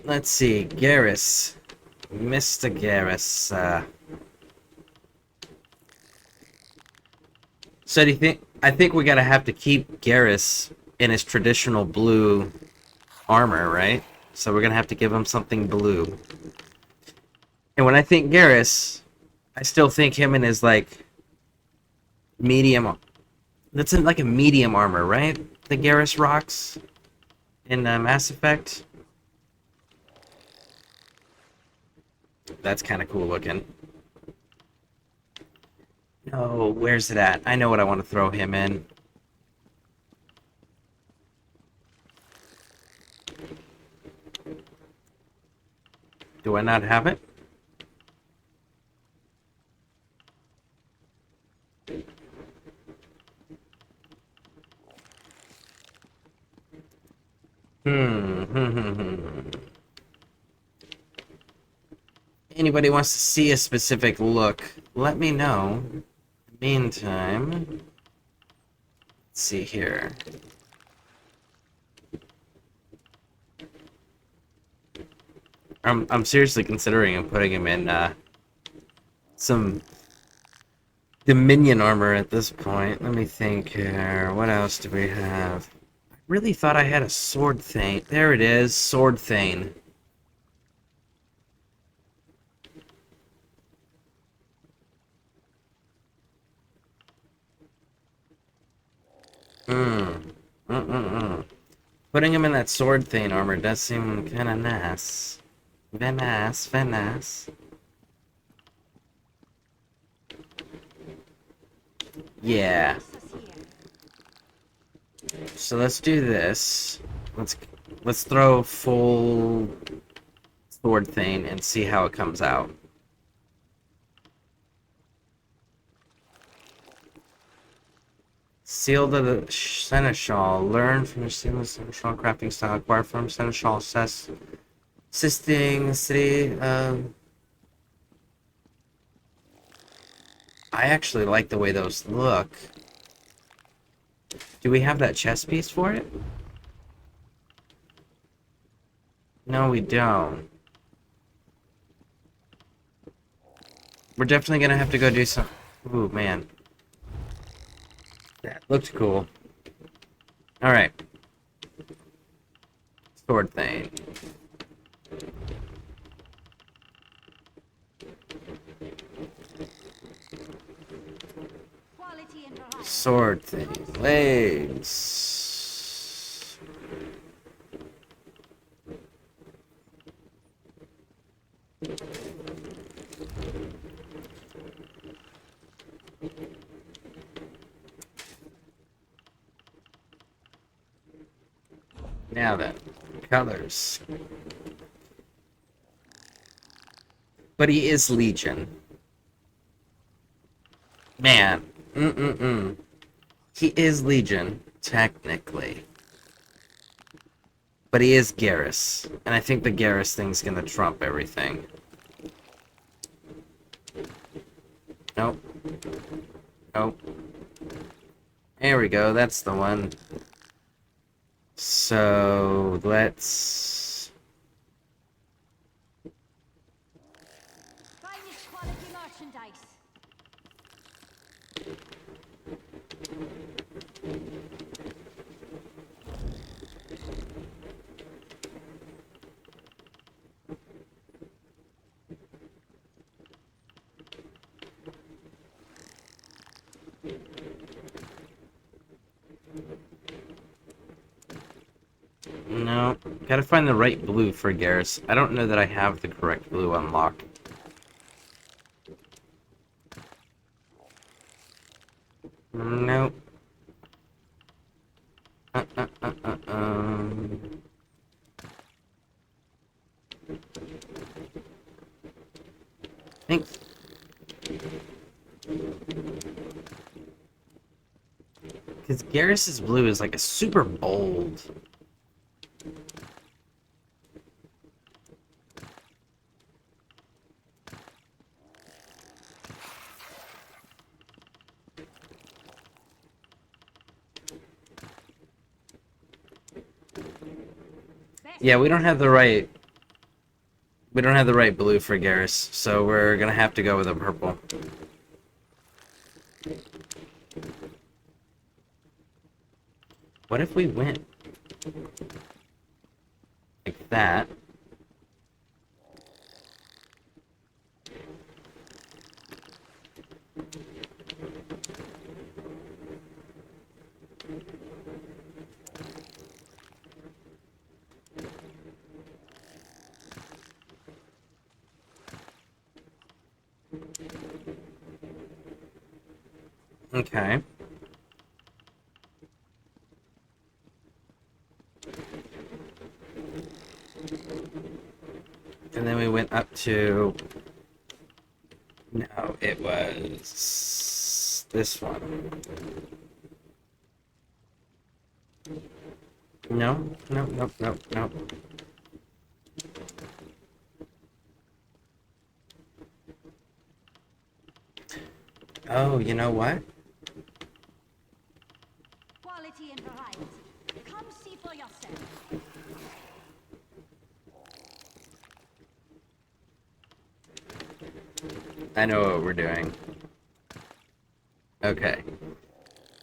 Let's see, Garrus. Mr. Garrus, So do you think... I think we gotta have to keep Garrus in his traditional blue armor, right? So we're gonna have to give him something blue. And when I think Garrus, I still think him in his, like, medium... That's in, like, a medium armor, right? The Garrus rocks in Mass Effect. That's kind of cool looking. No, where's it at? I know what I want to throw him in. Do I not have it? Anybody wants to see a specific look, let me know. Meantime, let's see here. I'm seriously considering putting him in some Dominion armor at this point. Let me think here. What else do we have? I really thought I had a sword thane. There it is, sword thane. Putting him in that sword thane armor does seem kind of nice. Very nice, very nice. Yeah. So let's do this. Let's throw full sword thane and see how it comes out. Seal to the Seneschal. Learn from the Seal of the Seneschal crafting style. Acquire from Seneschal assisting city. I actually like the way those look. Do we have that chest piece for it? No, we don't. We're definitely gonna have to go do some... Ooh, man. That looked cool. Alright. Sword thing. Sword thing. Legs. Now then, colors. But he is Legion. Man. He is Legion, technically. But he is Garrus. And I think the Garrus thing's gonna trump everything. Nope. Nope. There we go, that's the one. So, let's... Finest quality merchandise. No, gotta find the right blue for Garrus. I don't know that I have the correct blue unlocked. Nope. Thanks. Because Garrus's blue is like a super bold. Yeah, we don't have the right... We don't have the right blue for Garrus, so we're gonna have to go with a purple. What if we went like that? Okay. And then we went up to... No, it was... this one. No, no, nope, nope, nope. Oh, you know what? Quality and variety. Come see for yourself. I know what we're doing. Okay.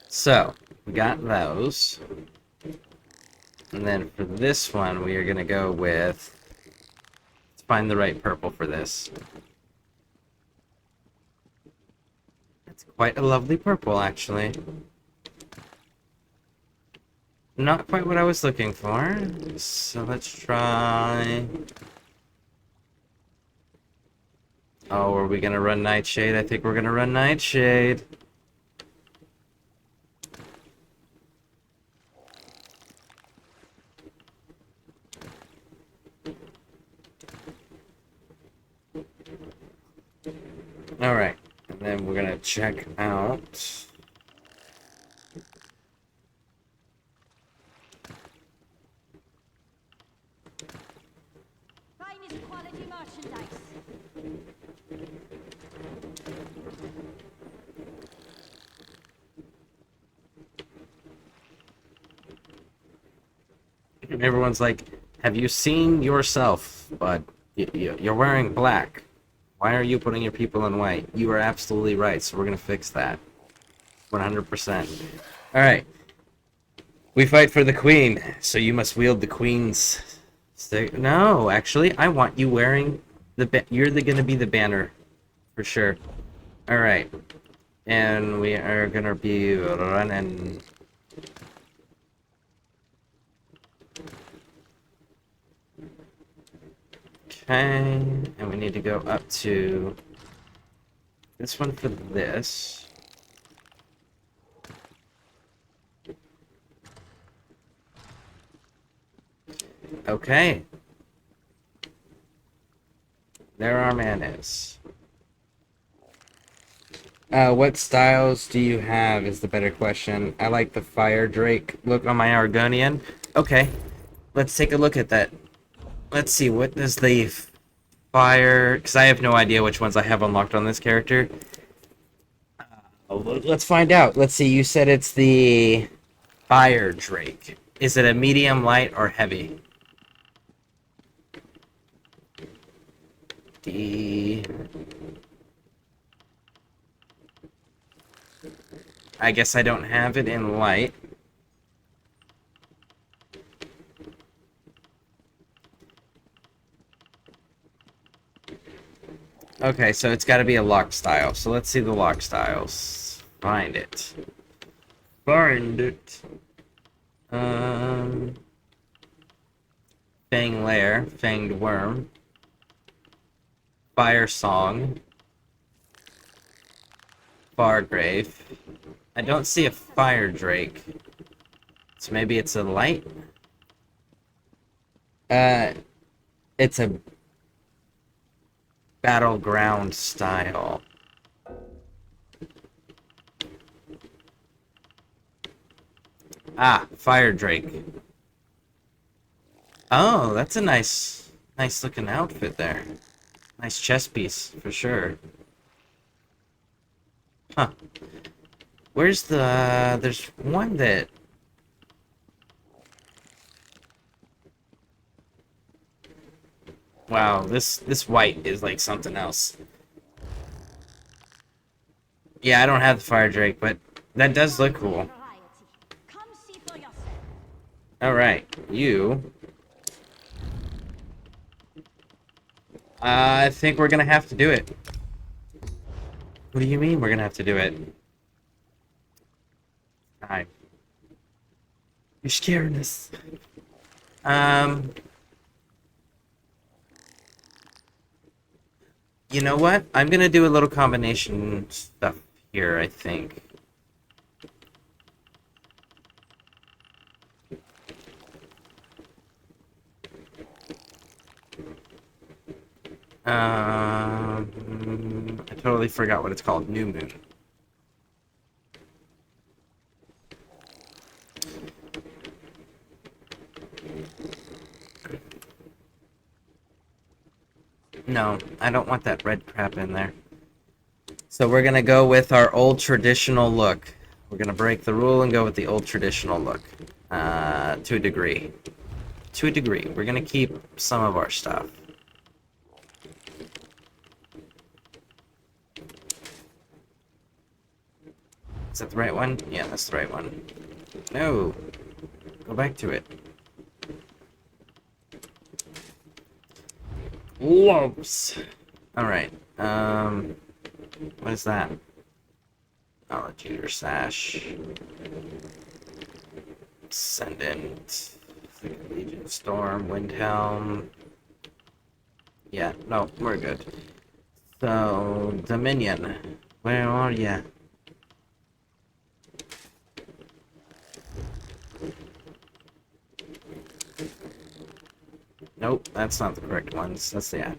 So, we got those. And then for this one, we are going to go with... Let's find the right purple for this. It's quite a lovely purple, actually. Not quite what I was looking for. So let's try... Oh, are we going to run Nightshade? I think we're going to run Nightshade. Alright, and then we're gonna check out... Finest quality merchandise. And everyone's like, have you seen yourself, bud? You're wearing black. Why are you putting your people in white? You are absolutely right, so we're gonna fix that. 100%. Alright. We fight for the queen, so you must wield the queen's stick. No, actually, I want you wearing you're gonna be the banner. For sure. Alright. And we are gonna be running. Okay, and we need to go up to this one for this. Okay. There our man is. What styles do you have is the better question. I like the Fire Drake look on my Argonian. Okay, let's take a look at that. Let's see, what does the fire... Because I have no idea which ones I have unlocked on this character. Let's find out. Let's see, you said it's the Fire Drake. Is it a medium, light, or heavy? I guess I don't have it in light. Okay, so it's got to be a lock style. So let's see the lock styles. Find it. Find it. Fang Lair, Fanged Worm, Fire Song, Fargrave. I don't see a Fire Drake. So maybe it's a light? It's a battleground style. Ah, Fire Drake. Oh, that's a nice looking outfit there. Nice chest piece, for sure. Huh. Where's the... There's one that... Wow, this white is like something else. Yeah, I don't have the Fire Drake, but that does look cool. Alright, you... I think we're gonna have to do it. What do you mean we're gonna have to do it? Hi. You're scaring us. You know what? I'm gonna do a little combination stuff here, I think. I totally forgot what it's called. New Moon. No, I don't want that red crap in there. So we're gonna go with our old traditional look. We're gonna break the rule and go with the old traditional look. To a degree. To a degree. We're gonna keep some of our stuff. Is that the right one? Yeah, that's the right one. No! Go back to it. Whoops! Alright, what is that? Alligator Sash. Ascendant. Legion Storm, Windhelm. Yeah, no, we're good. So, Dominion. Where are ya? Nope, that's not the correct ones. That's the app.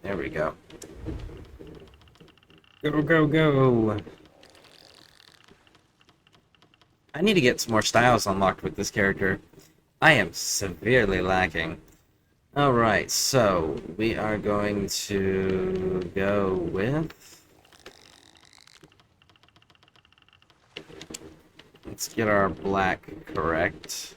There we go. Go, go, go! I need to get some more styles unlocked with this character. I am severely lacking. Alright, so we are going to go with... Let's get our black correct.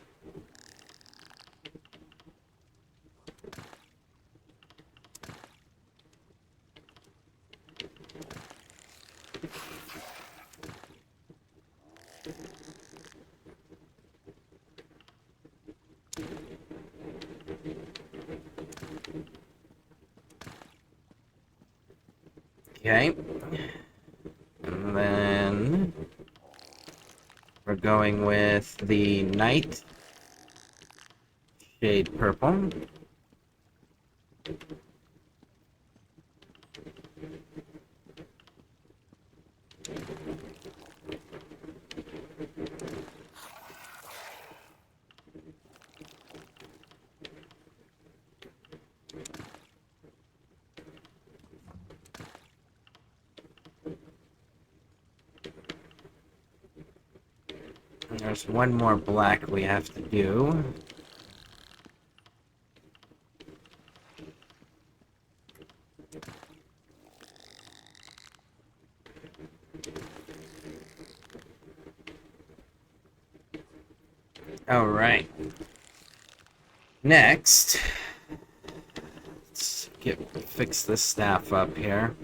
Okay. And then we're going with the Night Shade Purple. And there's one more black we have to do. All right. Next, let's fix this staff up here.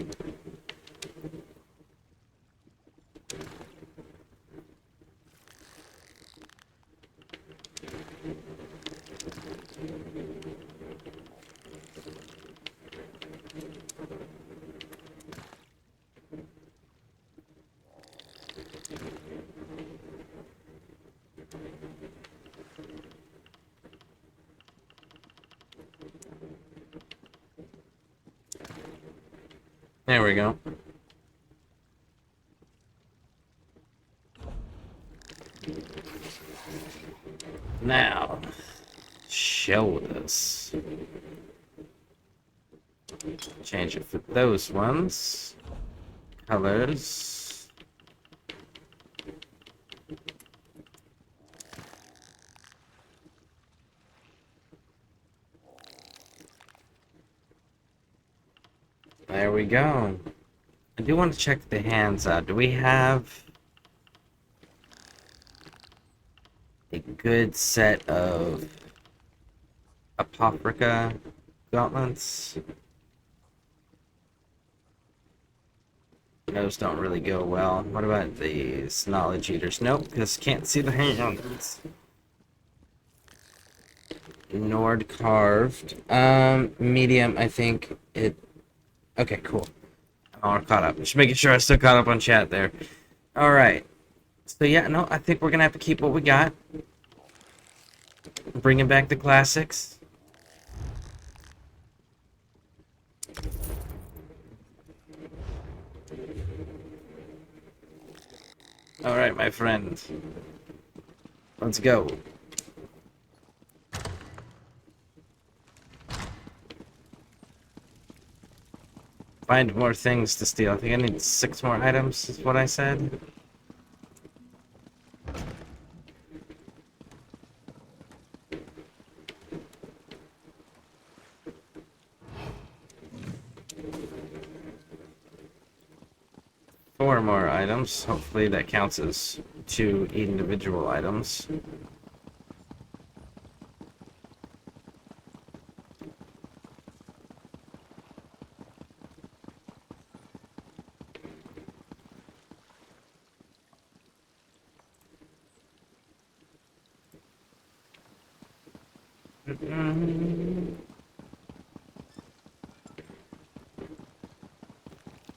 There we go. Now, shoulders. Change it for those ones. Colors. There we go. I do want to check the hands out. Do we have a good set of Apocrypha gauntlets? Those don't really go well. What about these knowledge eaters? Nope, because can't see the hands. Nord carved. Medium, I think it. Okay, cool. I'm all caught up. Just making sure I still caught up on chat there. All right. So yeah, no, I think we're gonna have to keep what we got. Bringing back the classics. All right, my friend. Let's go. Find more things to steal. I think I need 6 more items, is what I said. Four more items. Hopefully that counts as 2 individual items.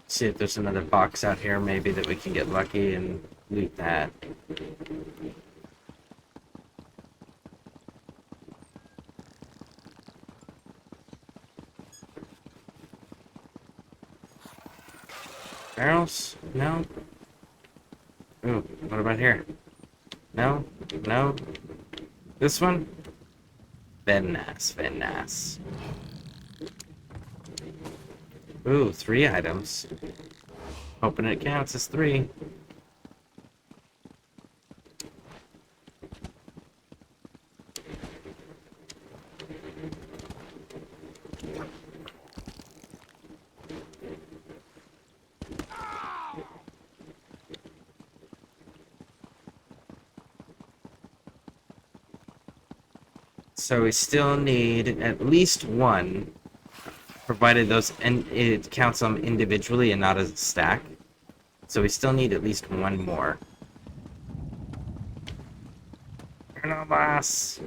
See if there's another box out here, maybe, that we can get lucky and loot that. Barrels? No? Ooh, what about here? No? No? This one? Very nice, very nice. Ooh, 3 items. Hoping it counts as 3. So we still need at least 1, provided those, and it counts them individually and not as a stack. So we still need at least 1 more. Hello, boss.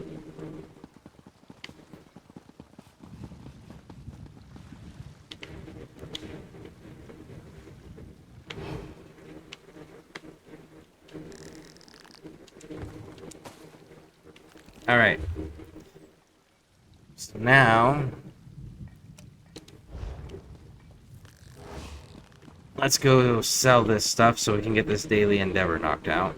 Alright. So now... let's go sell this stuff so we can get this daily endeavor knocked out.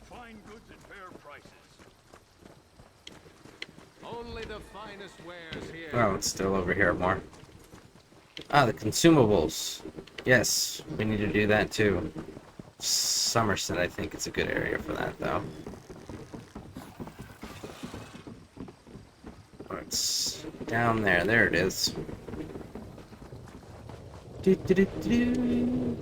Fine goods at fair prices. Only the finest wares here. Oh, it's still over here more. Ah, the consumables. Yes, we need to do that too. Somerset, I think it's a good area for that, though. It's down there. There it is. Do.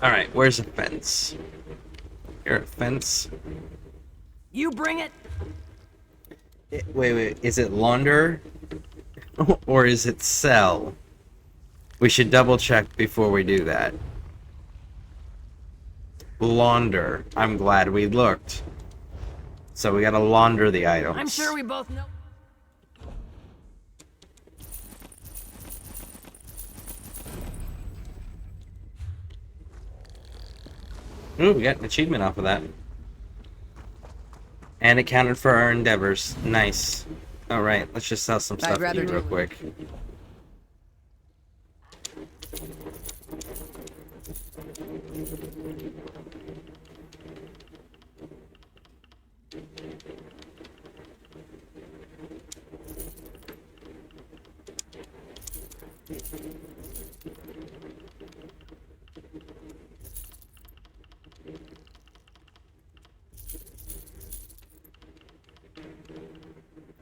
Alright, where's a fence? Here, a fence. You bring it. Wait, is it launder? Or is it sell? We should double check before we do that. Launder. I'm glad we looked. So we gotta launder the items. I'm sure we both know. Ooh, we got an achievement off of that. And it counted for our endeavors. Nice. Alright, let's just sell some stuff to you real quick.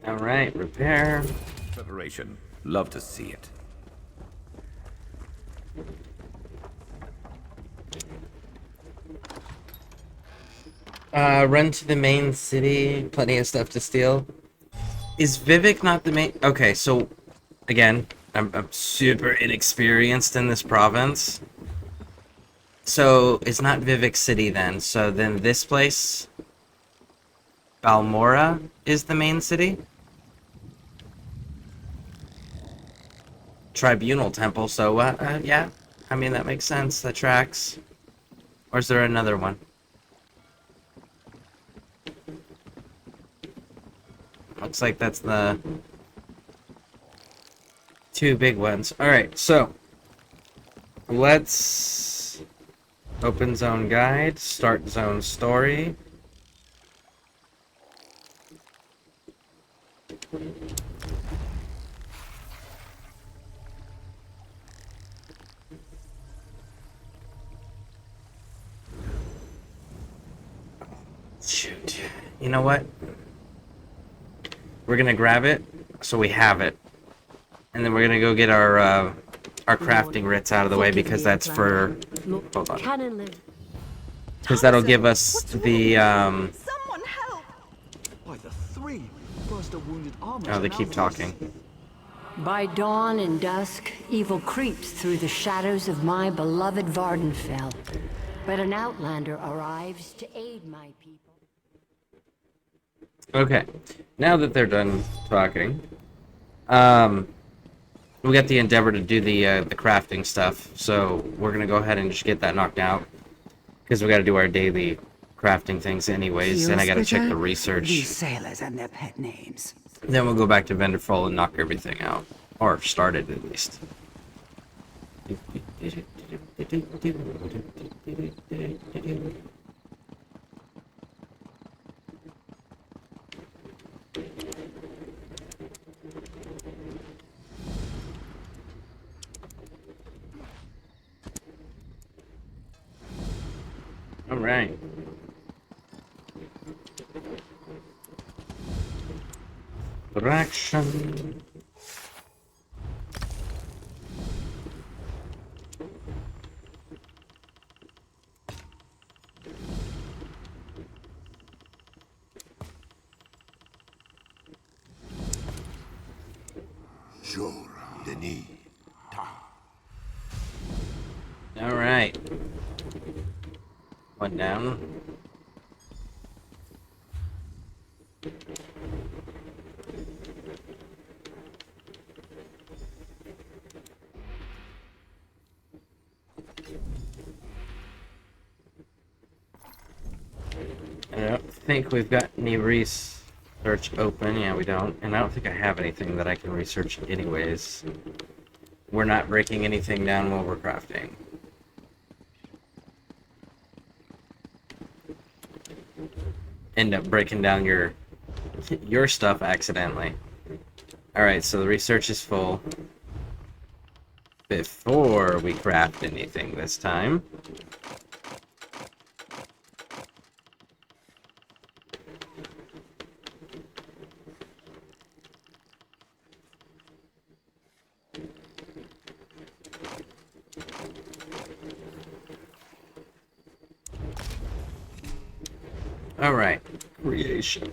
Alright, repair. Preparation. Love to see it. Run to the main city. Plenty of stuff to steal. Is Vivek not the main... Okay, so... Again, I'm super inexperienced in this province. So, it's not Vivek City then. So then this place... Balmora is the main city? Tribunal Temple, so yeah. I mean, that makes sense. That tracks. Or is there another one? Looks like that's the two big ones. Alright, so let's open zone guide, start zone story. Shoot. You know what? We're gonna grab it, so we have it. And then we're gonna go get our crafting writs out of the way, because that's for... Hold on. Because that'll give us the, Someone help! By the three, first a wounded armor. Oh, they keep talking. By dawn and dusk, evil creeps through the shadows of my beloved Vardenfell. But an outlander arrives to aid my people. Okay, now that they're done talking, we got the endeavor to do the crafting stuff, so we're gonna go ahead and just get that knocked out, because we gotta do our daily crafting things anyways, and I gotta check the research. These sailors and their pet names. Then we'll go back to Venderfall and knock everything out, or start it at least. All right. Direction. Bonjour, Denis. All right. One down. I don't think we've got any research open. Yeah, we don't. And I don't think I have anything that I can research anyways. We're not breaking anything down while we're crafting. End up breaking down your stuff accidentally. Alright, so the research is full. Before we craft anything this time. Alright, creation.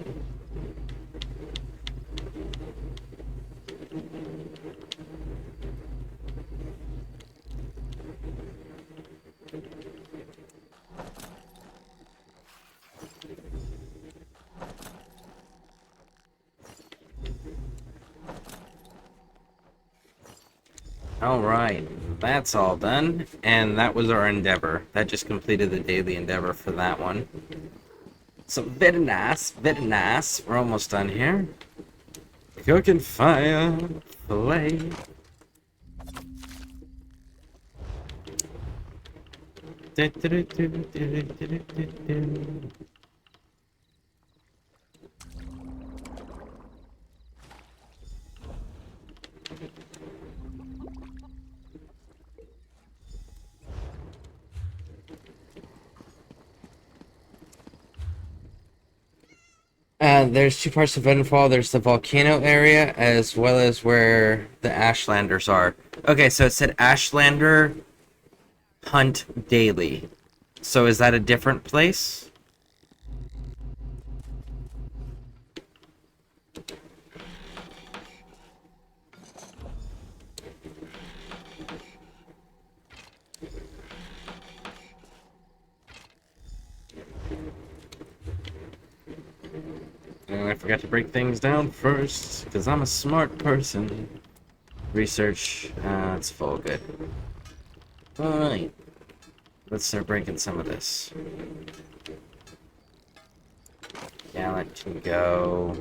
Alright, that's all done, and that was our endeavor. That just completed the daily endeavor for that one. So very nice, very nice. We're almost done here. Cooking fire, fillet. There's two parts of Vennfall. There's the volcano area, as well as where the Ashlanders are. Okay, so it said Ashlander hunt daily. So is that a different place? And I forgot to break things down first, because I'm a smart person. Research, it's full, good. Alright. Let's start breaking some of this. Gallant can go.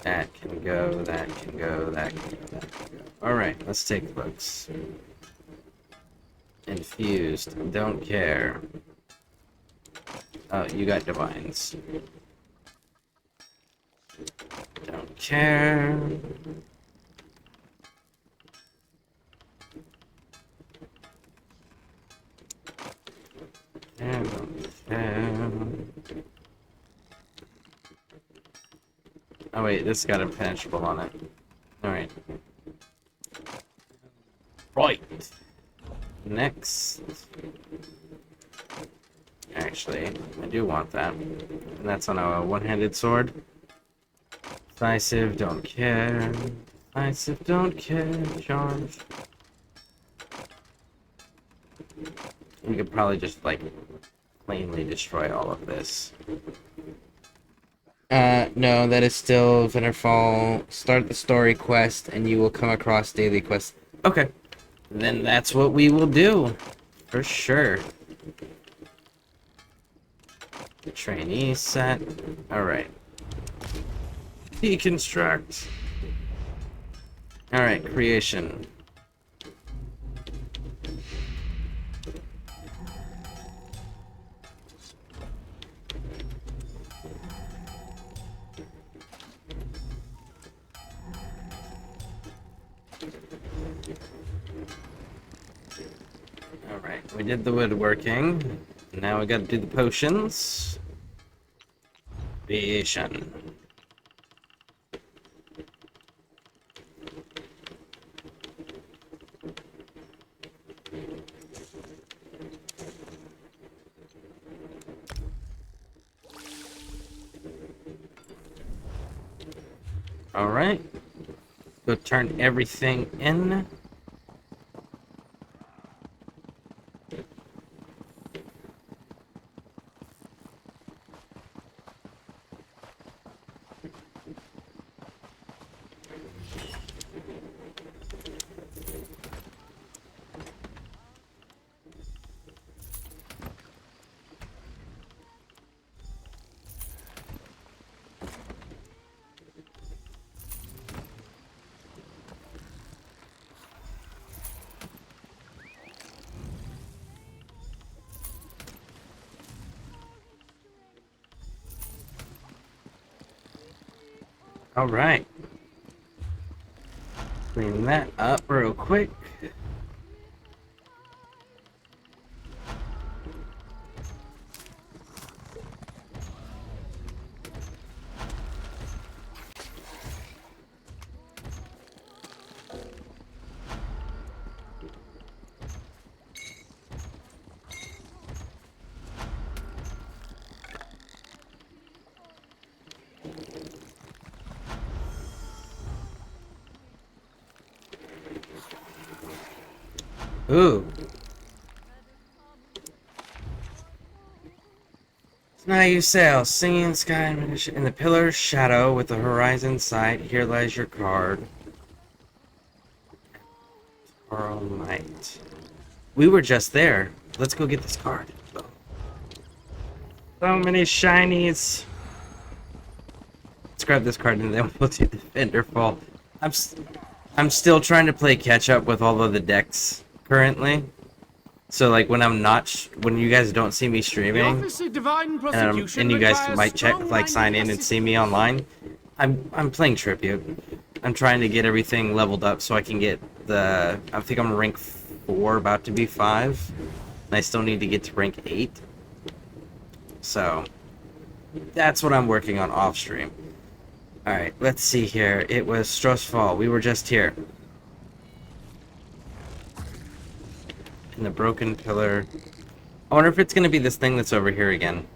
That can go, that can go, that can go, that can go. Alright, let's take looks. Infused, don't care. Oh, you got divines. Don't care. Don't care. Oh wait, this got impenetrable on it. Alright. Right. Next. Actually, I do want that. And that's on a one-handed sword. Decisive, don't care. Decisive, don't care. Charge. We could probably just, like, plainly destroy all of this. No, that is still Vennfall. Start the story quest, and you will come across daily quests. Okay. Then that's what we will do. For sure. Trainee set. Alright. Deconstruct. Alright, creation. Alright, we did the woodworking. Now we gotta do the potions. Creation. Alright. Go turn everything in. All right. Clean that up real quick. Ooh. Now you sail, singing sky in the pillar's shadow with the horizon sight. Here lies your card. Tomorrow night. We were just there. Let's go get this card. So many shinies. Let's grab this card and then we'll do Defender Fall. I'm still trying to play catch up with all of the decks currently. So like when I'm not, when you guys don't see me streaming, and you guys might check, like sign in and see me online, I'm playing Tribute. I'm trying to get everything leveled up so I can get the, I think I'm rank 4, about to be 5, and I still need to get to rank 8. So that's what I'm working on off stream. All right, let's see here. It was Stross Fall. We were just here. In the broken pillar. I wonder if it's going to be this thing that's over here again.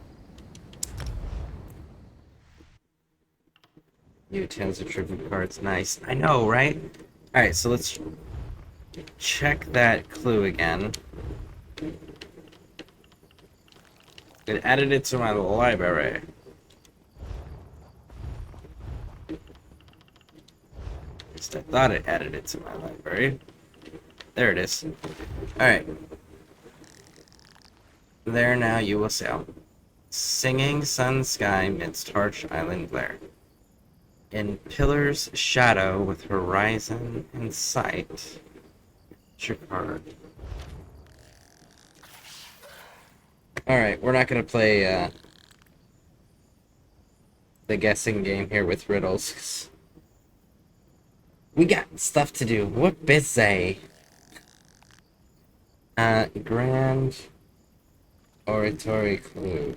New tens of tribute cards. Nice. I know, right? Alright, so let's check that clue again. It added it to my library. At least I thought it added it to my library. There it is. Alright. There now you will sail. Singing sun sky midst harsh island glare. In pillar's shadow with horizon in sight. Your card. Alright, we're not gonna play the guessing game here with riddles. We got stuff to do. What busy? Grand oratory clue.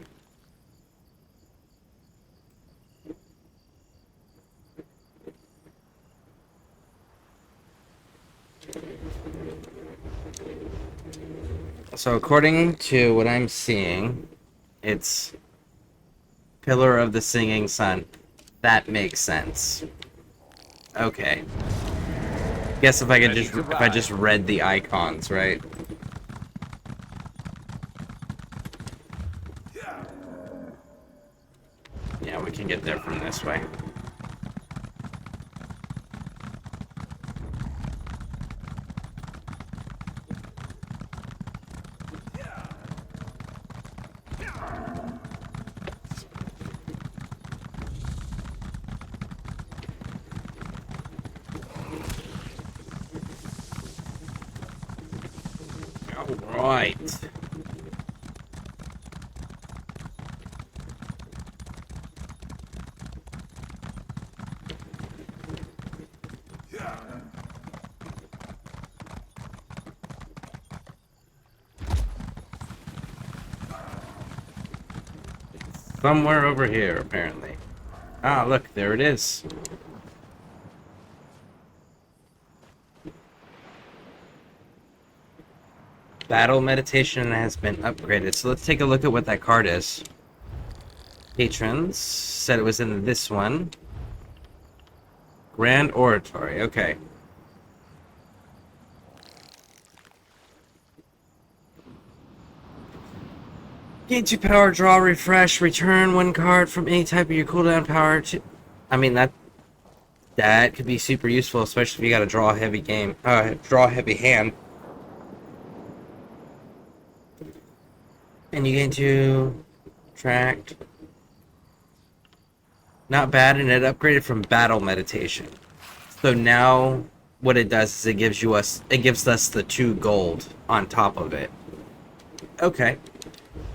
So according to what I'm seeing, it's Pillar of the Singing Sun. That makes sense. Okay. Guess if I could just, if I just read the icons, right? Yeah, we can get there from this way. Right. Somewhere over here, apparently. Ah, look, there it is. Battle meditation has been upgraded. So let's take a look at what that card is. Patrons said it was in this one. Grand Oratory, okay. Gain 2 power, draw, refresh, return 1 card from any type of your cooldown power to... I mean, that could be super useful, especially if you got a draw heavy game. Draw heavy hand. And you gain 2... Tracked. Not bad, and it upgraded from battle meditation. So now what it does is it gives us the 2 gold on top of it. Okay.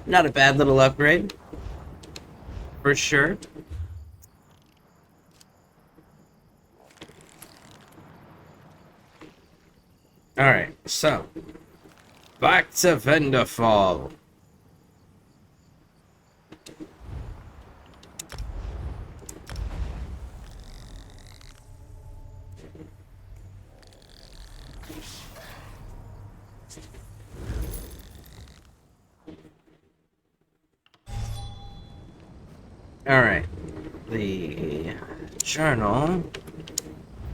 Not a bad little upgrade. For sure. Alright, so back to Venderfall. Alright, the journal,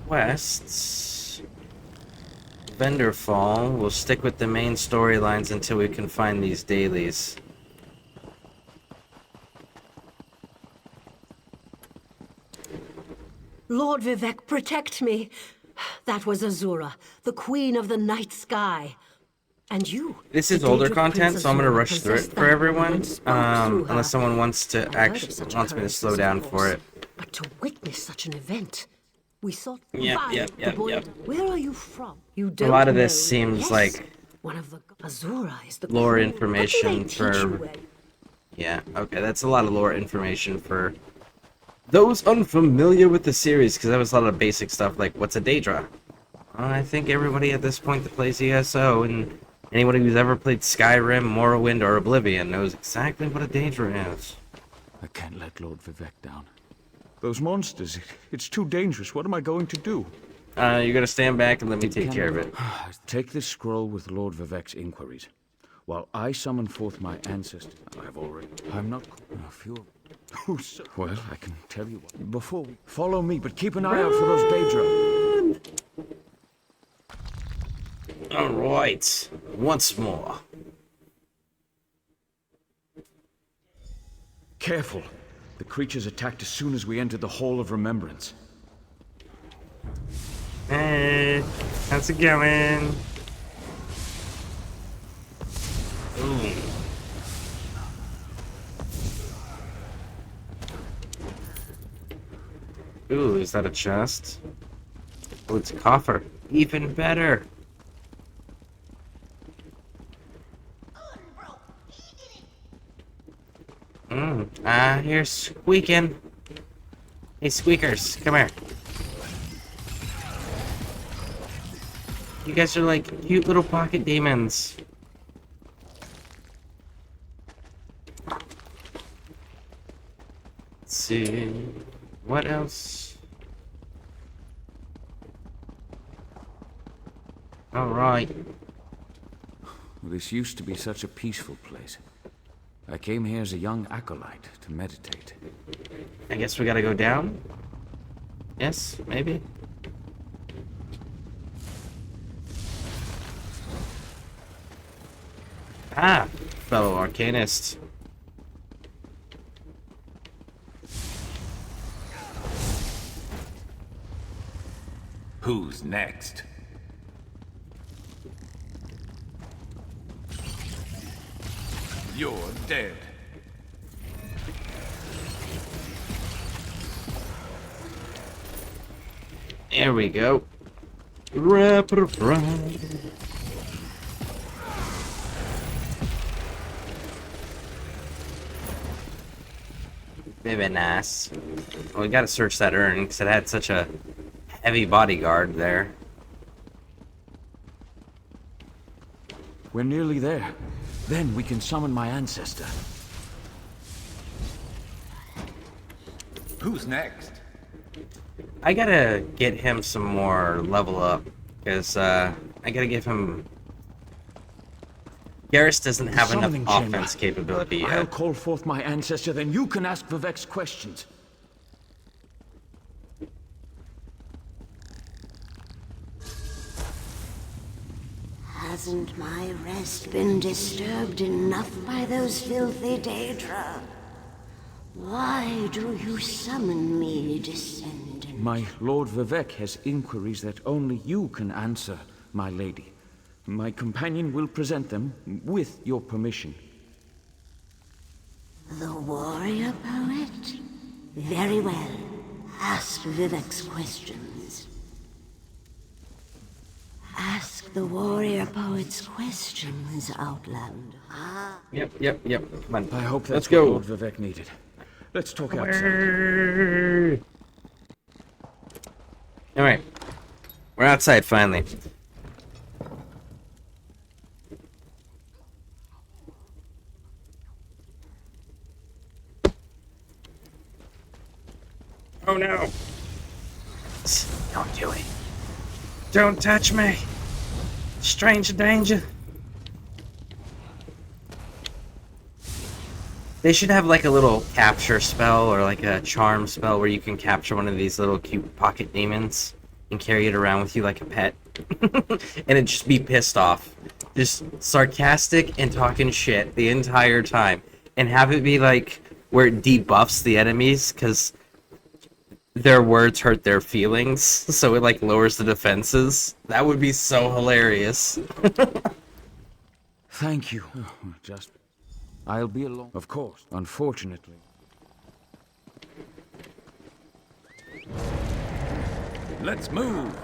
quests, Venderfall. We'll stick with the main storylines until we can find these dailies. Lord Vivek, protect me. That was Azura, the queen of the night sky. And you. This is older content, so I'm gonna rush through it for everyone. Unless someone wants me to slow down for it. But to witness such an event, we thought. Yep. Where are you from? You don't A lot of this know. seems Yes. like One of the Azura is the lore queen. information What do they teach for. you? Yeah, okay, that's a lot of lore information for those unfamiliar with the series, because that was a lot of basic stuff like what's a Daedra. I think everybody at this point that plays ESO and anyone who's ever played Skyrim, Morrowind, or Oblivion knows exactly what a Daedra is. I can't let Lord Vivek down. Those monsters, it's too dangerous. What am I going to do? You gotta stand back and let me take care of it. Take this scroll with Lord Vivek's inquiries. While I summon forth my ancestors, I'm not... A few... Well, I can tell you what. Before... Follow me, but keep an eye out for those Daedra. Alright, once more. Careful. The creatures attacked as soon as we entered the Hall of Remembrance. Hey, how's it going? Ooh. Ooh, is that a chest? Oh, it's a coffer. Even better. Here's squeaking. Hey, squeakers, come here. You guys are like cute little pocket demons. Let's see. What else? Alright. This used to be such a peaceful place. I came here as a young acolyte to meditate. I guess we gotta go down? Yes, maybe? Ah, fellow arcanist. Who's next? You're dead. There we go. Rapid run. Very nice. Well, we gotta search that urn because it had such a heavy bodyguard there. We're nearly there. Then we can summon my ancestor. Who's next? I gotta get him some more level up because I gotta give him. Garrus doesn't have enough Summoning chamber. offense capability yet. I'll call forth my ancestor, then you can ask Vivek's questions. Hasn't my rest been disturbed enough by those filthy Daedra? Why do you summon me, descendant? My Lord Vivek has inquiries that only you can answer, my lady. My companion will present them with your permission. The warrior poet? Very well. Ask Vivek's questions. Ask the warrior poet's questions, Outlander. Yep. Come on. I hope that's Let's go. what Lord Vivek needed. Let's talk outside. Alright. We're outside finally. Oh no! Don't do it. Don't touch me! Stranger danger! They should have like a little capture spell or like a charm spell where you can capture one of these little cute pocket demons and carry it around with you like a pet. And it just be pissed off. Just sarcastic and talking shit the entire time. And have it be like where it debuffs the enemies because their words hurt their feelings, so it like lowers the defenses. That would be so hilarious. Thank you. I'll be alone. Of course, unfortunately. Let's move.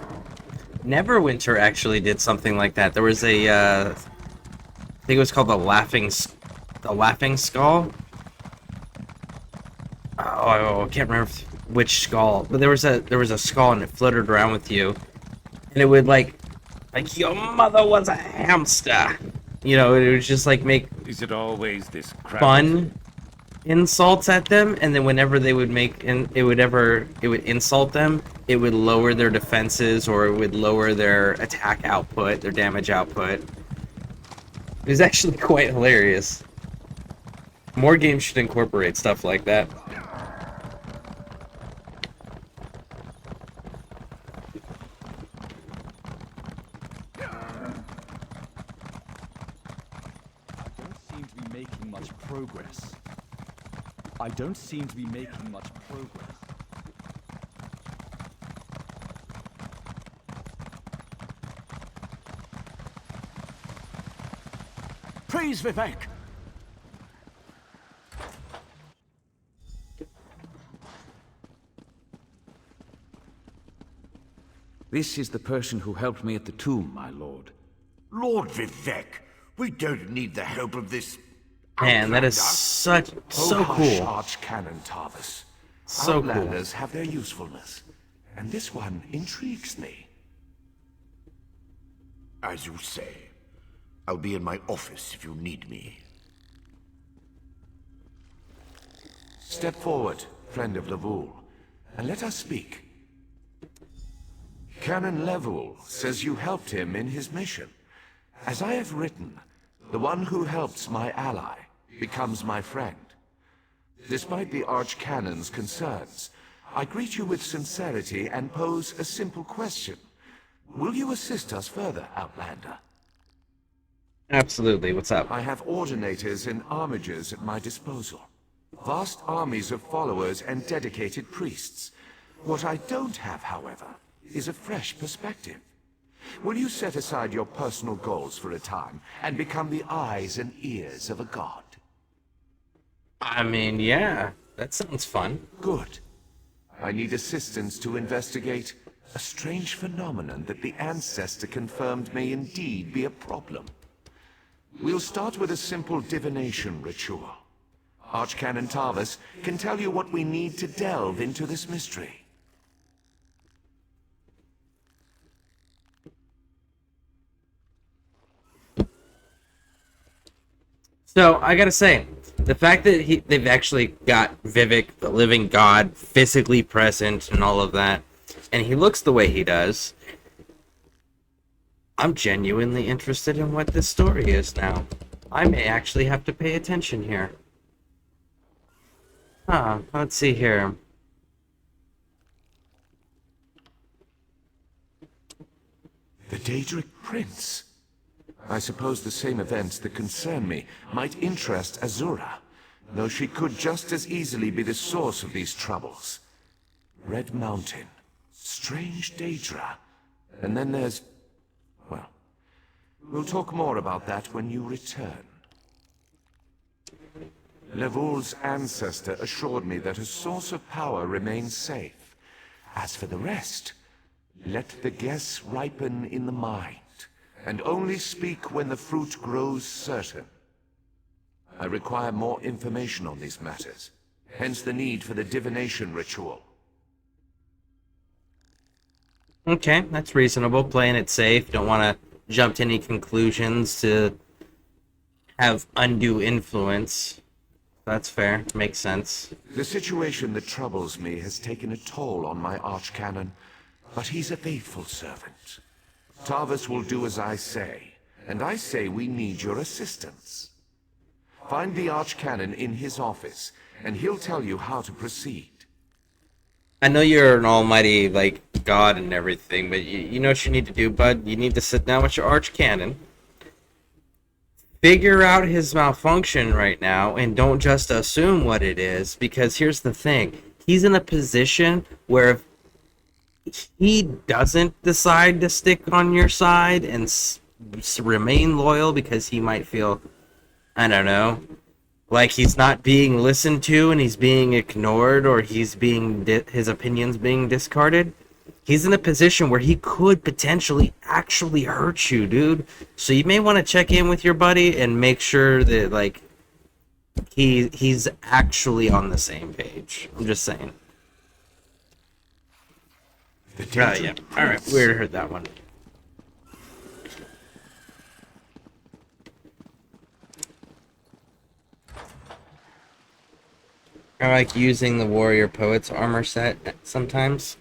Neverwinter actually did something like that. There was a, I think it was called the Laughing Skull. Oh, I can't remember which skull, but there was a skull and it floated around with you, and it would like your mother was a hamster. You know, it would just like make Is it always this fun insults at them, and then whenever they would it would insult them, it would lower their defenses or it would lower their attack output, their damage output. It was actually quite hilarious. More games should incorporate stuff like that. I don't seem to be making much progress. Praise Vivek! This is the person who helped me at the tomb, my lord. Lord Vivek, we don't need the help of this... Man, that is so cool. Arch-Cannon Tarvis. So cool. Outlanders have their usefulness, and this one intrigues me. As you say, I'll be in my office if you need me. Step forward, friend of Levoul, and let us speak. Canon Levoul says you helped him in his mission. As I have written, the one who helps my ally becomes my friend. Despite the Arch-Cannon's concerns, I greet you with sincerity and pose a simple question. Will you assist us further, Outlander? Absolutely. What's up? I have ordinators and armigers at my disposal. Vast armies of followers and dedicated priests. What I don't have, however, is a fresh perspective. Will you set aside your personal goals for a time and become the eyes and ears of a god? I mean, yeah. That sounds fun. Good. I need assistance to investigate a strange phenomenon that the Ancestor confirmed may indeed be a problem. We'll start with a simple divination ritual. Arch-Cannon Tarvis can tell you what we need to delve into this mystery. So, I gotta say, the fact that they've actually got Vivek, the living god, physically present and all of that, and he looks the way he does, I'm genuinely interested in what this story is now. I may actually have to pay attention here. Let's see here. The Daedric Prince. I suppose the same events that concern me might interest Azura, though she could just as easily be the source of these troubles. Red Mountain, strange Daedra, and then there's... well, we'll talk more about that when you return. Levoul's ancestor assured me that a source of power remains safe. As for the rest, let the guess ripen in the mind, and only speak when the fruit grows certain. I require more information on these matters, hence the need for the divination ritual. Okay, that's reasonable. Playing it safe. Don't want to jump to any conclusions to have undue influence. That's fair. Makes sense. The situation that troubles me has taken a toll on my archcanon, but he's a faithful servant. Tarvus will do as I say, and I say we need your assistance. Find the archcanon in his office, and he'll tell you how to proceed. I know you're an almighty, like, god and everything, but you know what you need to do, bud? You need to sit down with your archcanon, figure out his malfunction right now, and don't just assume what it is, because here's the thing. He's in a position where if he doesn't decide to stick on your side and remain loyal because he might feel, I don't know, like he's not being listened to and he's being ignored, or he's being his opinions being discarded, he's in a position where he could potentially actually hurt you, dude. So you may want to check in with your buddy and make sure that, like, he's actually on the same page. I'm just saying. Yeah. All right, we already heard that one. I like using the Warrior Poet's armor set sometimes.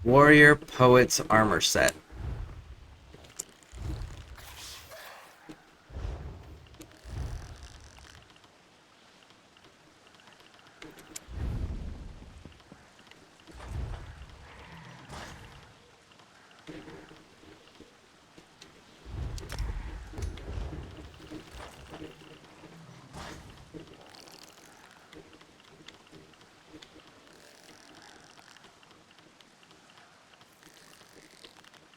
Warrior Poet's armor set.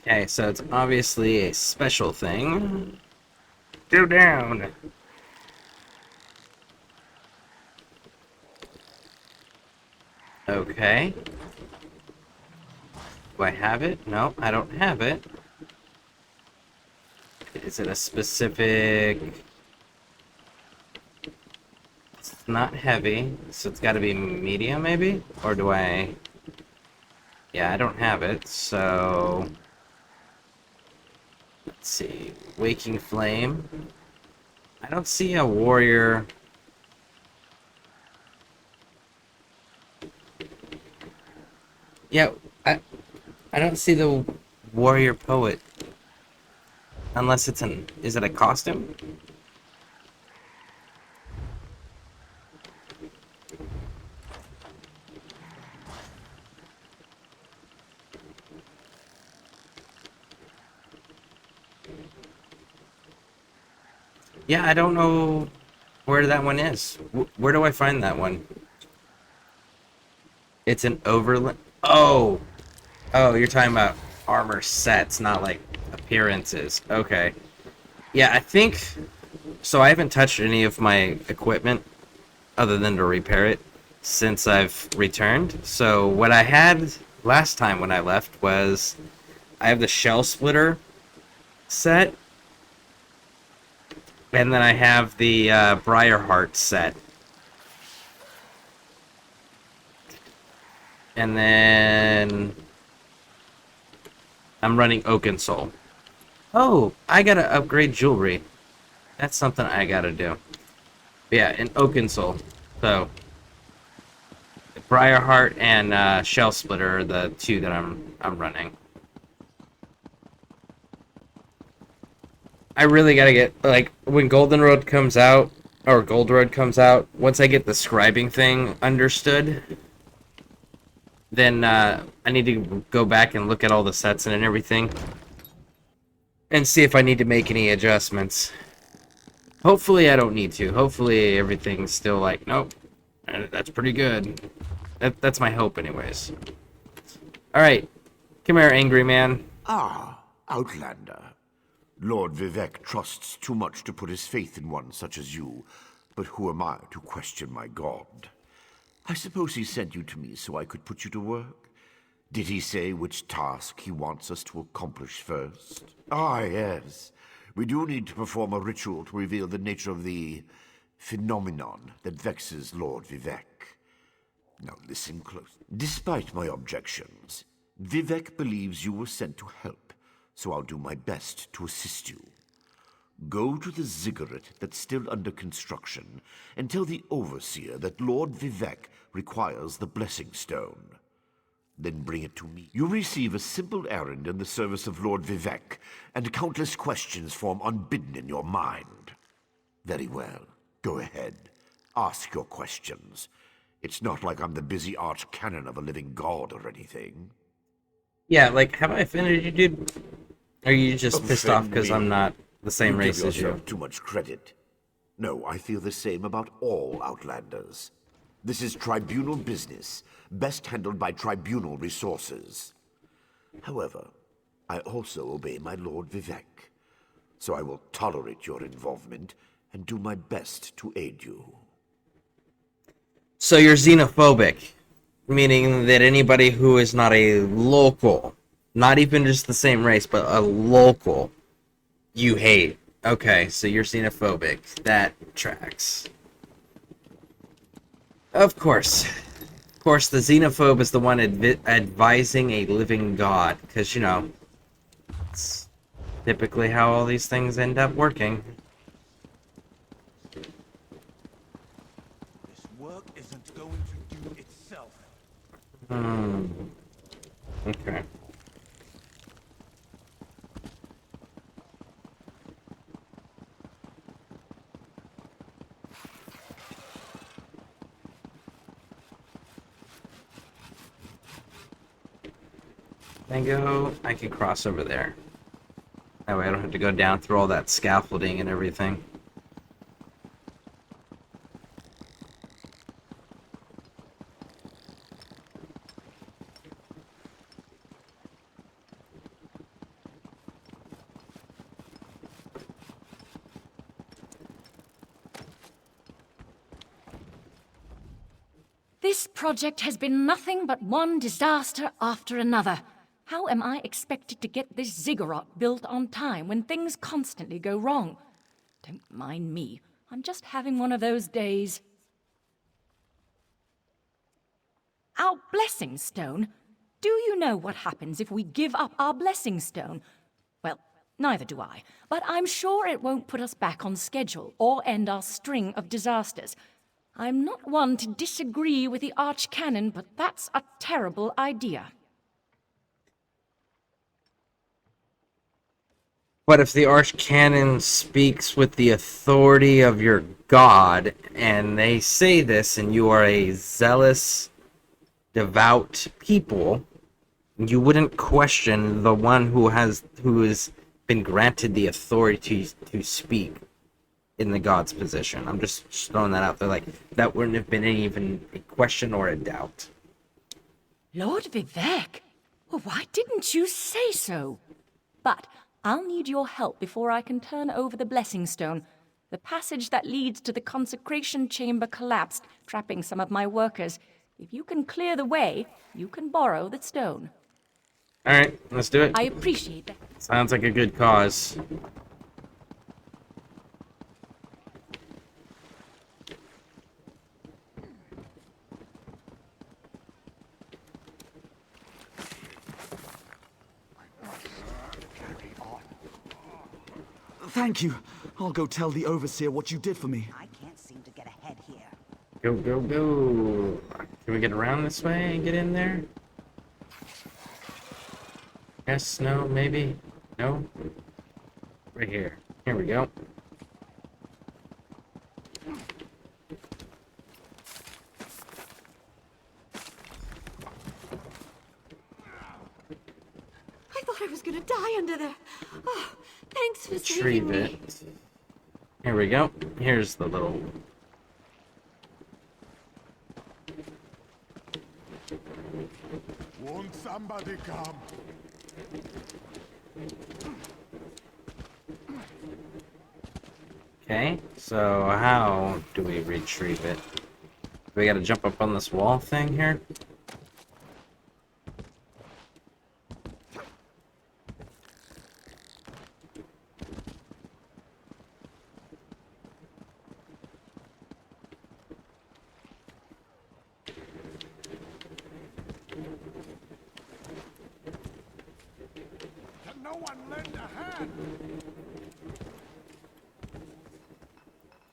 Okay, so it's obviously a special thing. Go down. Okay. Do I have it? No, I don't have it. Is it a specific... It's not heavy, so it's got to be medium, maybe? Or do I... Yeah, I don't have it, so... Let's see. Waking Flame. I don't see a warrior... Yeah, I don't see the warrior poet. Unless it's an... Is it a costume? Yeah, I don't know where that one is. Where do I find that one? It's an overlay. Oh! Oh, you're talking about armor sets, not like appearances. Okay. Yeah, I think... So I haven't touched any of my equipment other than to repair it since I've returned. So what I had last time when I left was... I have the Shell Splitter set. And then I have the Briarheart set. And then I'm running Oaken Soul. Oh, I gotta upgrade jewelry. That's something I gotta do. Yeah, an Oaken Soul. So Briarheart and Shell Splitter are the two that I'm running. I really gotta get, like, when Golden Road comes out, or Gold Road comes out, once I get the scribing thing understood, then I need to go back and look at all the sets and everything. and see if I need to make any adjustments. Hopefully I don't need to. Hopefully everything's still like, nope, that's pretty good. That's my hope anyways. Alright, come here, angry man. Ah, Outlander. Lord Vivek trusts too much to put his faith in one such as you, but who am I to question my god? I suppose he sent you to me so I could put you to work? Did he say which task he wants us to accomplish first? Ah, yes. We do need to perform a ritual to reveal the nature of the phenomenon that vexes Lord Vivek. Now listen close. Despite my objections, Vivek believes you were sent to help, so I'll do my best to assist you. Go to the ziggurat that's still under construction and tell the overseer that Lord Vivek requires the blessing stone. Then bring it to me. You receive a simple errand in the service of Lord Vivek, and countless questions form unbidden in your mind. Very well. Go ahead. Ask your questions. It's not like I'm the busy arch-canon of a living god or anything. Yeah, like, have I offended you, dude? Or are you just pissed off because I'm not the same race as you? Give yourself too much credit. No, I feel the same about all Outlanders. This is tribunal business, best handled by tribunal resources. However, I also obey my Lord Vivek, so I will tolerate your involvement and do my best to aid you. So you're xenophobic, meaning that anybody who is not a local, not even just the same race, but a local, you hate. Okay, so you're xenophobic. That tracks. Of course. Of course, the xenophobe is the one advising a living god, because, you know, it's typically how all these things end up working. This work isn't going to do itself. Okay. Mango, I can cross over there. That way I don't have to go down through all that scaffolding and everything. This project has been nothing but one disaster after another. How am I expected to get this ziggurat built on time when things constantly go wrong? Don't mind me. I'm just having one of those days. Our blessing stone? Do you know what happens if we give up our blessing stone? Well, neither do I, but I'm sure it won't put us back on schedule or end our string of disasters. I'm not one to disagree with the archcanon, but that's a terrible idea. But if the archcanon speaks with the authority of your god, and they say this, and you are a zealous, devout people, you wouldn't question the one who has been granted the authority to speak in the god's position. I'm just throwing that out there. Like, that wouldn't have been even a question or a doubt. Lord Vivek? Well, why didn't you say so? But I'll need your help before I can turn over the blessing stone. The passage that leads to the consecration chamber collapsed, trapping some of my workers. If you can clear the way, you can borrow the stone. Alright, let's do it. I appreciate that. Sounds like a good cause. Thank you. I'll go tell the overseer what you did for me. I can't seem to get ahead here. Go, go, go. Can we get around this way and get in there? Yes, no, maybe? No? Right here. Here we go. I thought thought I was gonna die under there. Oh, thanks for Retrieve saving me. it. Here we go. Here's the little... Won't somebody come? Okay, so how do we retrieve it? We gotta jump up on this wall thing here? Can no one lend a hand?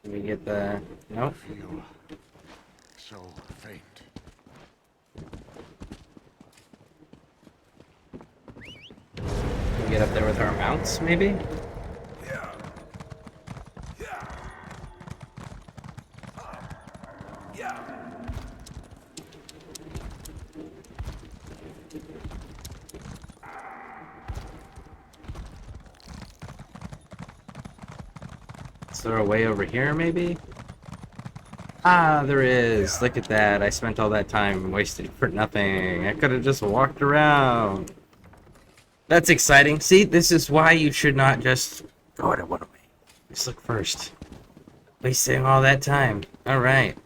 Can we get the... Nope. Feel so faint. Can we get up there with our mounts, maybe? Is there a way over here, maybe? Ah, there is. Look at that. I spent all that time wasted for nothing. I could have just walked around. That's exciting. See, this is why you should not just go to one way. Just look first. Wasting all that time. Alright.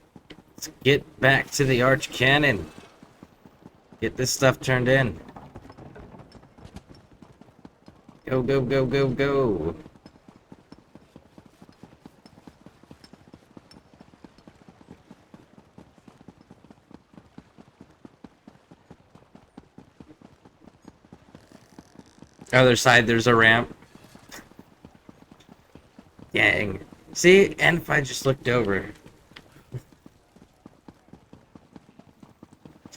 Let's get back to the arch cannon. Get this stuff turned in. Go, go, go, go, go. Other side, there's a ramp. Dang. See, and if I just looked over.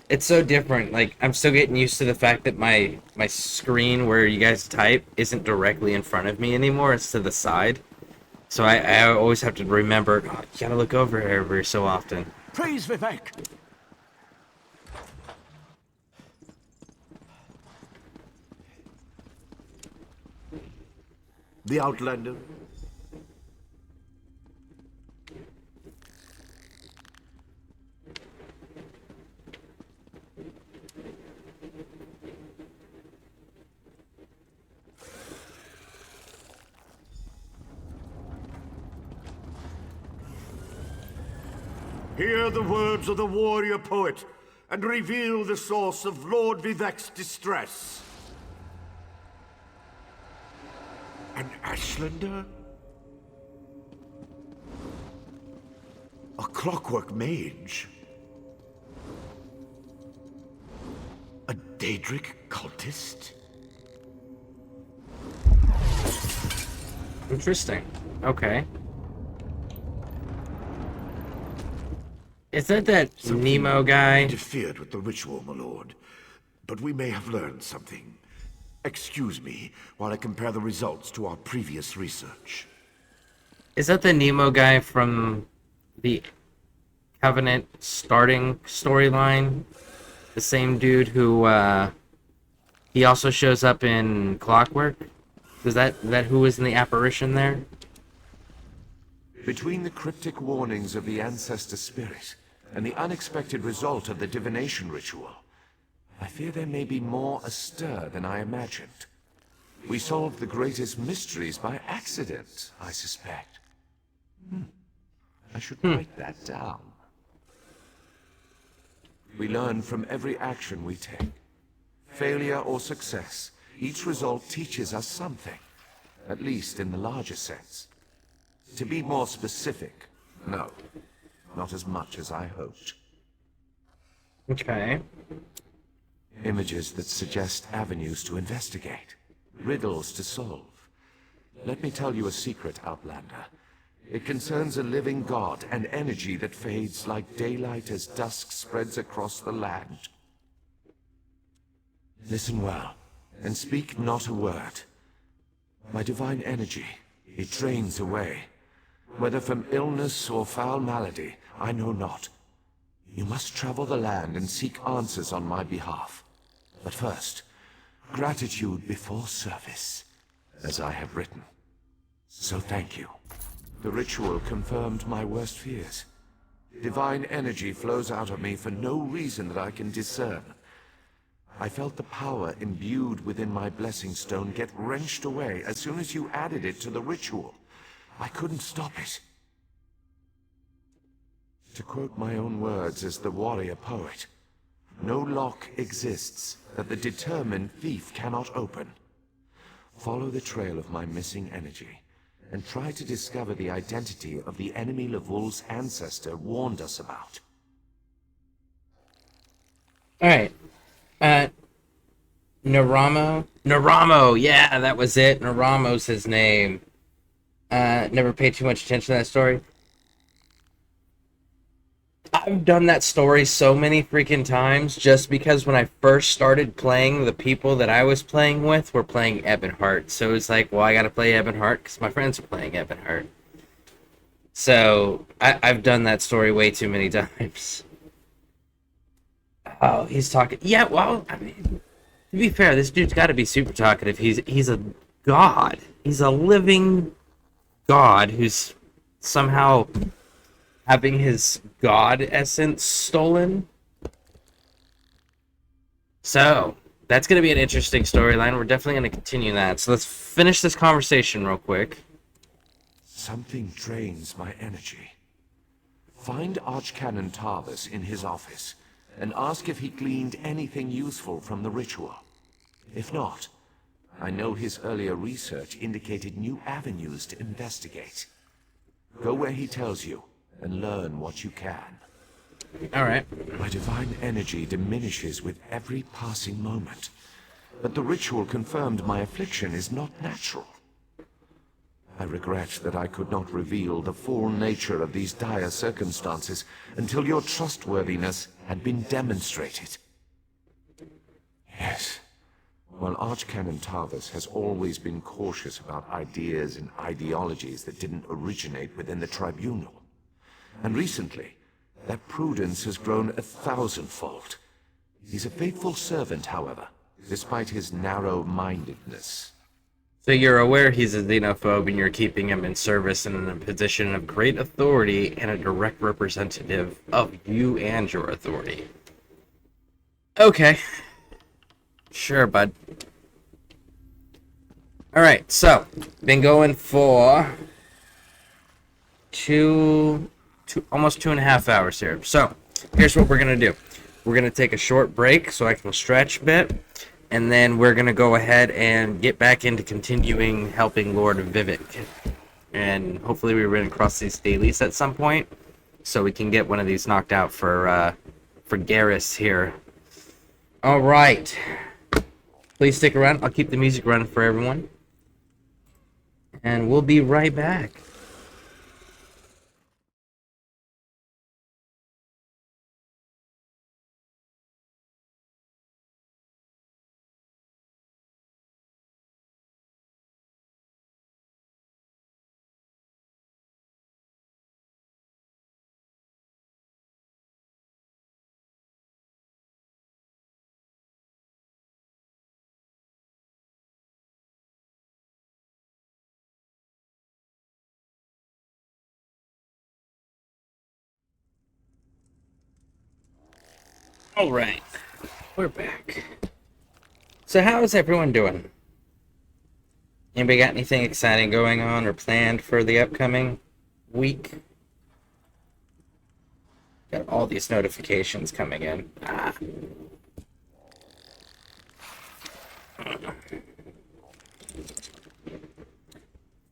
It's so different. Like, I'm still getting used to the fact that my screen where you guys type isn't directly in front of me anymore. It's to the side. So I always have to remember, oh, you gotta look over every so often. Praise Vivek! The Outlander? Hear the words of the warrior poet, and reveal the source of Lord Vivek's distress. An Ashlander? A clockwork mage? A Daedric cultist? Interesting. Okay. Is that Nemo guy? Interfered with the ritual, my lord. But we may have learned something. Excuse me while I compare the results to our previous research. Is that the Nemo guy from the Covenant starting storyline? The same dude who, he also shows up in Clockwork? Is that who was in the apparition there? Between the cryptic warnings of the ancestor spirit and the unexpected result of the divination ritual, I fear there may be more astir than I imagined. We solved the greatest mysteries by accident, I suspect. I should write that down. We learn from every action we take. Failure or success, each result teaches us something, at least in the larger sense. To be more specific, no, not as much as I hoped. Okay. Images that suggest avenues to investigate, riddles to solve. Let me tell you a secret, Outlander. It concerns a living god, an energy that fades like daylight as dusk spreads across the land. Listen well, and speak not a word. My divine energy, it drains away. Whether from illness or foul malady, I know not. You must travel the land and seek answers on my behalf. But first, Gratitude before service, as I have written. So thank you. The ritual confirmed my worst fears. Divine energy flows out of me for no reason that I can discern. I felt the power imbued within my blessing stone get wrenched away as soon as you added it to the ritual. I couldn't stop it. To quote my own words as the warrior poet, no lock exists that the determined thief cannot open. Follow the trail of my missing energy, and try to discover the identity of the enemy Levol's ancestor warned us about. Alright. Naramo? Naramo! Yeah, that was it. Naramo's his name. Never paid too much attention to that story. I've done that story so many freaking times just because when I first started playing, the people that I was playing with were playing Ebonheart. So it's like, well, I gotta play Ebonheart because my friends are playing Ebonheart. So I've done that story way too many times. Oh, he's talking. Yeah, well, I mean, to be fair, this dude's got to be super talkative. He's a god. He's a living god who's somehow having his god essence stolen. So, that's going to be an interesting storyline. We're definitely going to continue that. So let's finish this conversation real quick. Something drains my energy. Find Archcanon Tarvis in his office, and ask if he gleaned anything useful from the ritual. If not, I know his earlier research indicated new avenues to investigate. Go where he tells you, and learn what you can. Alright. My divine energy diminishes with every passing moment, but the ritual confirmed my affliction is not natural. I regret that I could not reveal the full nature of these dire circumstances until your trustworthiness had been demonstrated. Yes, while Archcanon Tarvis has always been cautious about ideas and ideologies that didn't originate within the Tribunal, and recently, that prudence has grown 1,000-fold. He's a faithful servant, however, despite his narrow-mindedness. So you're aware he's a xenophobe and you're keeping him in service and in a position of great authority and a direct representative of you and your authority. Okay. Sure, bud. Alright, so, been going for almost 2.5 hours here. So, here's what we're going to do. We're going to take a short break so I can stretch a bit, and then we're going to go ahead and get back into continuing helping Lord Vivek. And hopefully we run across these dailies at some point, so we can get one of these knocked out for Garrus here. Alright. Please stick around. I'll keep the music running for everyone. And we'll be right back. Alright, we're back. So how is everyone doing? Anybody got anything exciting going on or planned for the upcoming week? Got all these notifications coming in.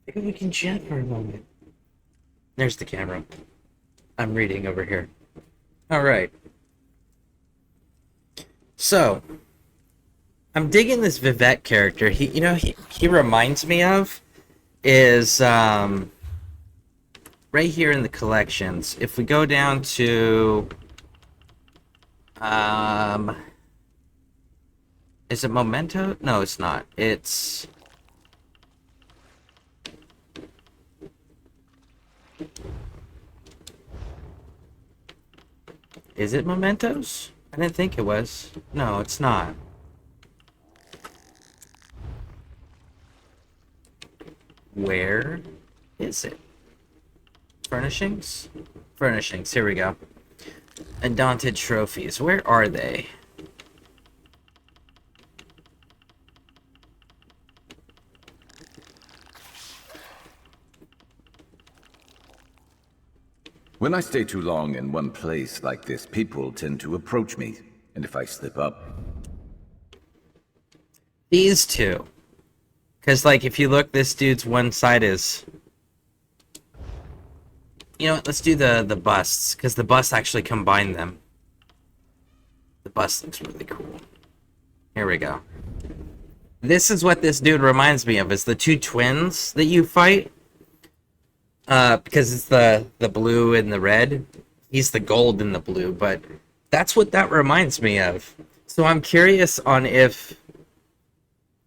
Maybe we can chat for a moment. There's the camera. I'm reading over here. Alright. So, I'm digging this Vivek character. He reminds me of is right here in the collections. If we go down to is it Memento? No, it's not. It's Is it Mementos? I didn't think it was. No, it's not. Where is it? Furnishings? Furnishings, here we go. Undaunted trophies, where are they? When I stay too long in one place like this, people tend to approach me. And if I slip up... These two. Because, like, if you look, this dude's one side is... You know what, let's do the busts, because the busts actually combine them. The bust looks really cool. Here we go. This is what this dude reminds me of, is the two twins that you fight. Because it's the blue and the red. He's the gold and the blue, but that's what that reminds me of. So I'm curious on if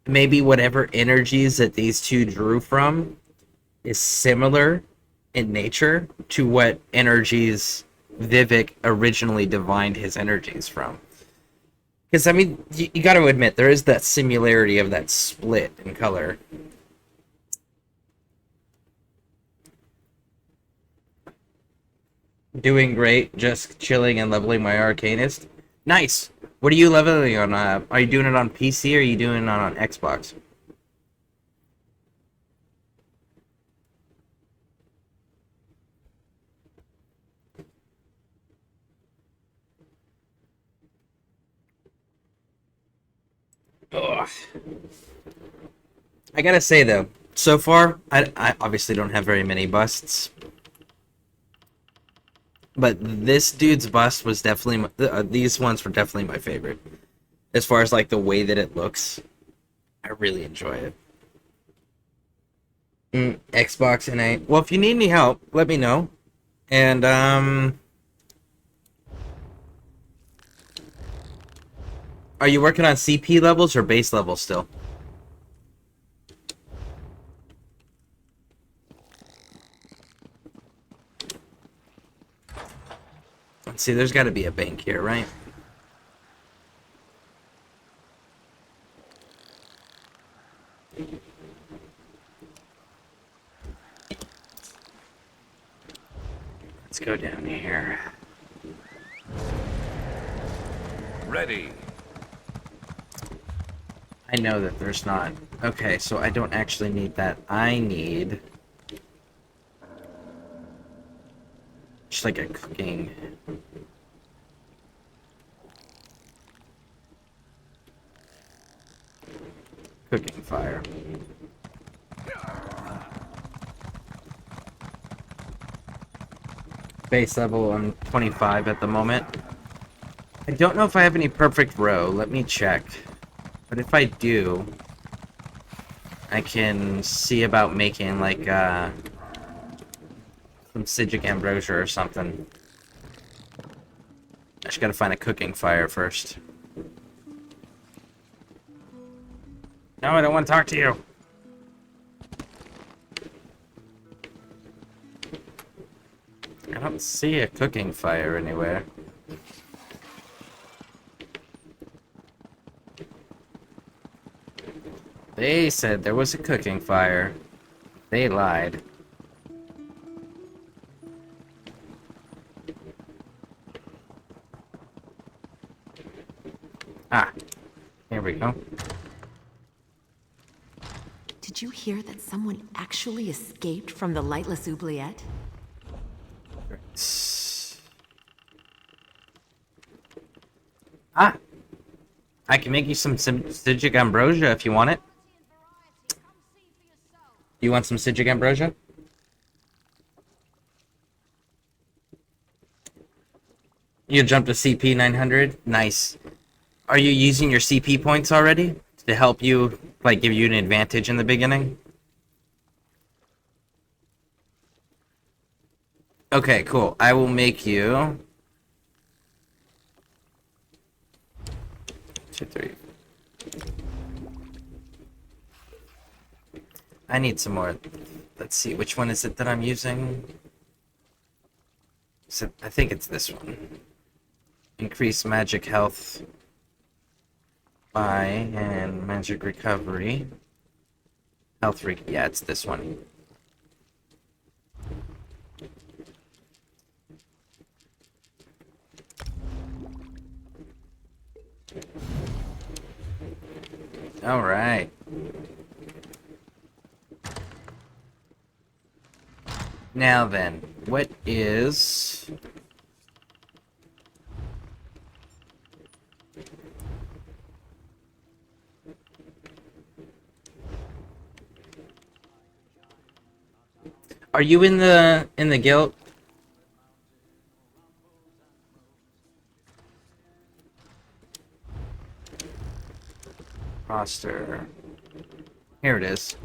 maybe whatever energies that these two drew from is similar in nature to what energies Vivek originally divined his energies from. Because, I mean, you got to admit, there is that similarity of that split in color. Doing great, just chilling and leveling my Arcanist. Nice! What are you leveling on? Are you doing it on PC or are you doing it on Xbox? Ugh. I gotta say though, so far, I obviously don't have very many busts. But this dude's bust was definitely, these ones were definitely my favorite. As far as like the way that it looks, I really enjoy it. Xbox and I, well, if you need any help, let me know. And, are you working on CP levels or base levels still? Let's see, there's got to be a bank here, right? Let's go down here. Ready. I know that there's not. Okay, so I don't actually need that. I need just like a cooking. Cooking fire. Base level, I'm 25 at the moment. I don't know if I have any perfect row. Let me check. But if I do, I can see about making like some Sigic Ambrosia or something. I just gotta find a cooking fire first. No, I don't want to talk to you. I don't see a cooking fire anywhere. They said there was a cooking fire. They lied. Ah, here we go. Did you hear that someone actually escaped from the lightless oubliette? Ah, I can make you some Sigic Ambrosia if you want it. You want some Sigic Ambrosia? You jumped to CP 900? Nice. Are you using your CP points already to help you, like, give you an advantage in the beginning? Okay, cool. I will make you 2, 3. I need some more. Let's see, which one is it that I'm using? So, I think it's this one. Increase magic health by and magic recovery. Health freak. Yeah, it's this one. All right. Now then, what is... Are you in the guild? Roster. Here it is.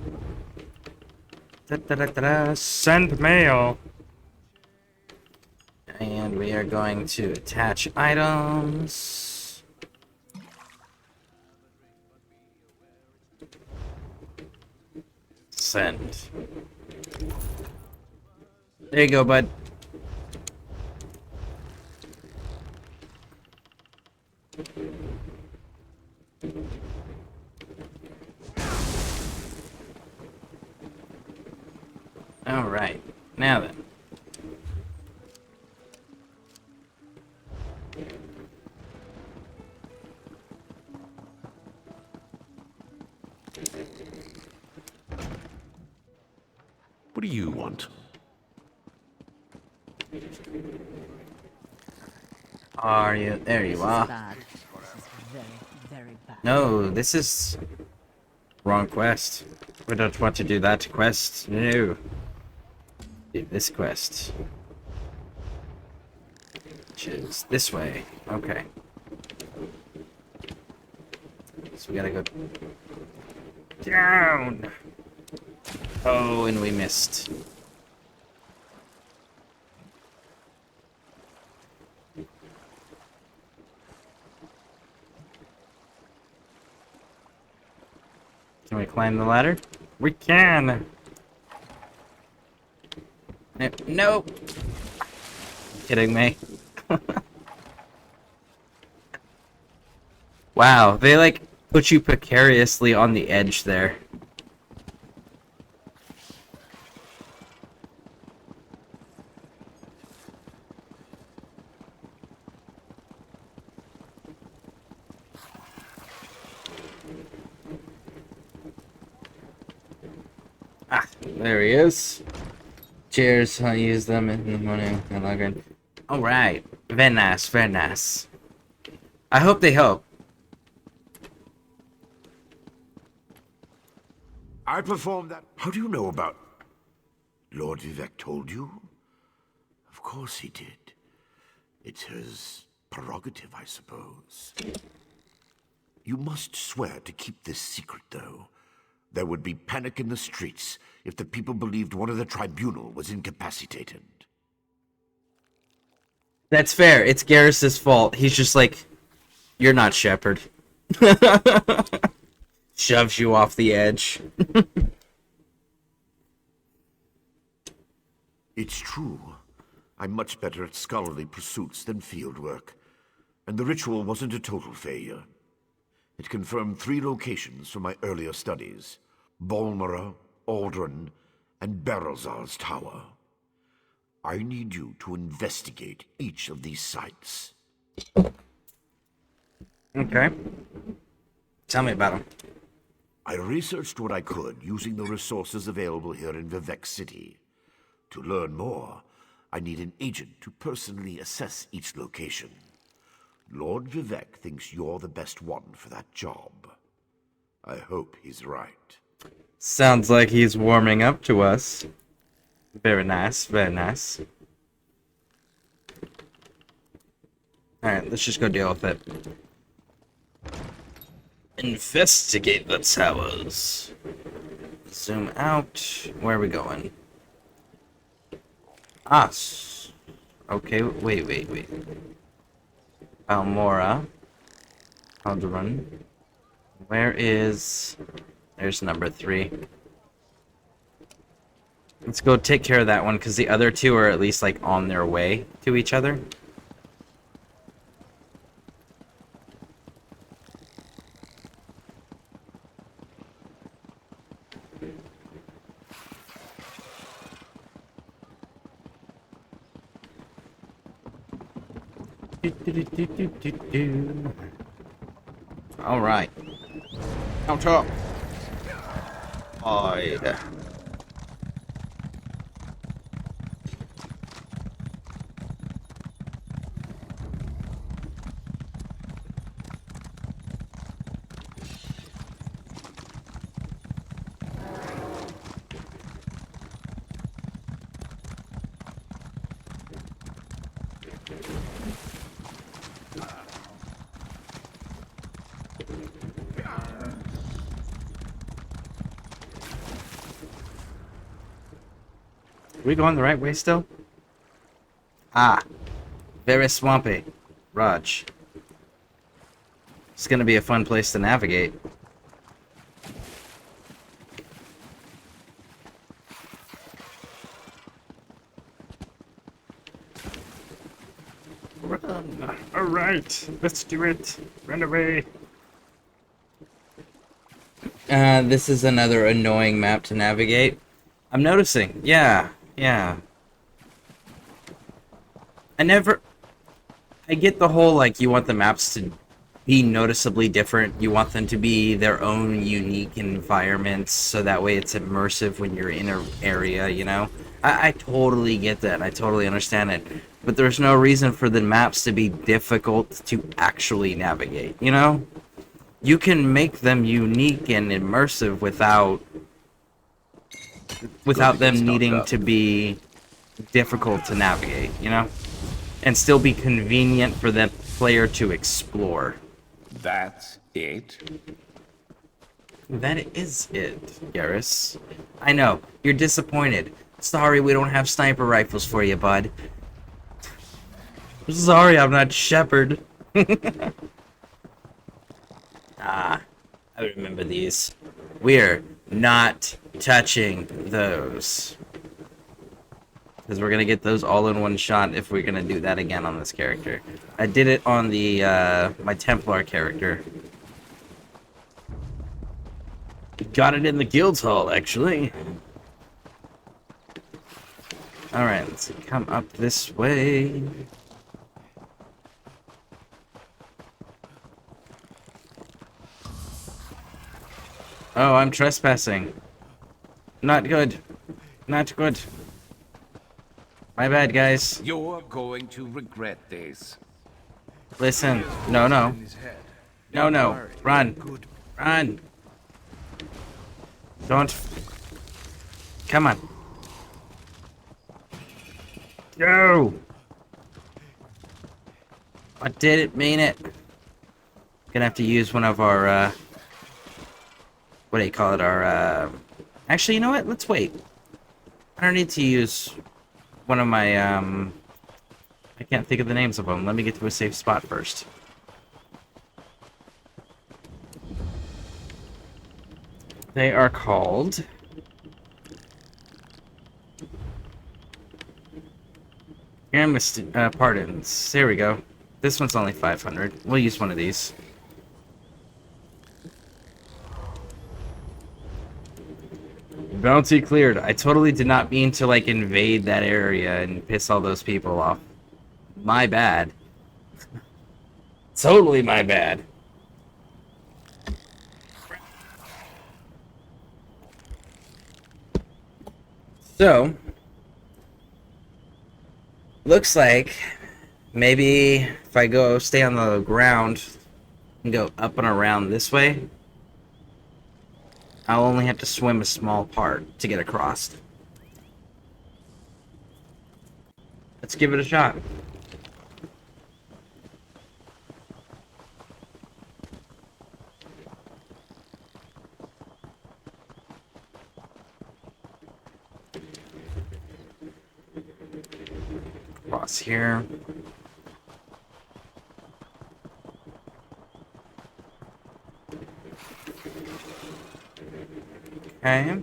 Send mail. And we are going to attach items. Send. There you go, bud. All right. Now then. What do you want? Are you? There you are. Bad. This is very, very bad. No, this is wrong quest. We don't want to do that quest. No. Do this quest. Which is this way. Okay. So we gotta go down. Oh, and we missed. Can we climb the ladder? We can! Nope! Kidding me? Wow, they like put you precariously on the edge there. Ah, there he is. Cheers, I'll use them in the morning and log in. Alright, very nice, very nice. I hope they help. I performed that. How do you know about... Lord Vivek told you? Of course he did. It's his prerogative, I suppose. You must swear to keep this secret, though. There would be panic in the streets if the people believed one of the tribunal was incapacitated. That's fair. It's Garrus's fault. He's just like, you're not Shepard. Shoves you off the edge. It's true. I'm much better at scholarly pursuits than field work. And the ritual wasn't a total failure. It confirmed 3 locations from my earlier studies. Balmora, Aldrin, and Berelzar's tower. I need you to investigate each of these sites. Okay. Tell me about them. I researched what I could using the resources available here in Vivek City. To learn more, I need an agent to personally assess each location. Lord Vivek thinks you're the best one for that job. I hope he's right. Sounds like he's warming up to us. Very nice, very nice. Alright, let's just go deal with it. Investigate the towers. Zoom out. Where are we going? Us. Okay, wait. Balmora. Alderaan. Where is... There's number 3. Let's go take care of that one, because the other 2 are at least, like, on their way to each other. All right. Count up. Hide. Are we going the right way still? Ah, very swampy. Raj. It's gonna be a fun place to navigate. Run. Alright, let's do it. Run away. This is another annoying map to navigate. I'm noticing. Yeah. I get the whole, like, you want the maps to be noticeably different. You want them to be their own unique environments, so that way it's immersive when you're in an area, you know? I totally get that. I totally understand it. But there's no reason for the maps to be difficult to actually navigate, you know? You can make them unique and immersive without them needing to be difficult to navigate, you know? And still be convenient for the player to explore. That's it? That is it, Garrus. I know, you're disappointed. Sorry we don't have sniper rifles for you, bud. Sorry I'm not Shepard. Ah, I remember these. We're not touching those. Because we're going to get those all in one shot if we're going to do that again on this character. I did it on the my Templar character. Got it in the guild hall, actually. Alright, let's come up this way. Oh, I'm trespassing. Not good. Not good. My bad, guys. You're going to regret this. Listen. No. No. Run. Run. Don't. Come on. Go. I didn't mean it. Gonna have to use one of our, what do you call it? Our, actually, you know what? Let's wait. I don't need to use one of my, I can't think of the names of them. Let me get to a safe spot first. They are called... Pardons. There we go. This one's only 500. We'll use one of these. Bounty cleared. I totally did not mean to, like, invade that area and piss all those people off. My bad. Totally my bad. So, looks like maybe if I go stay on the ground and go up and around this way, I'll only have to swim a small part to get across. Let's give it a shot. Cross here. Okay.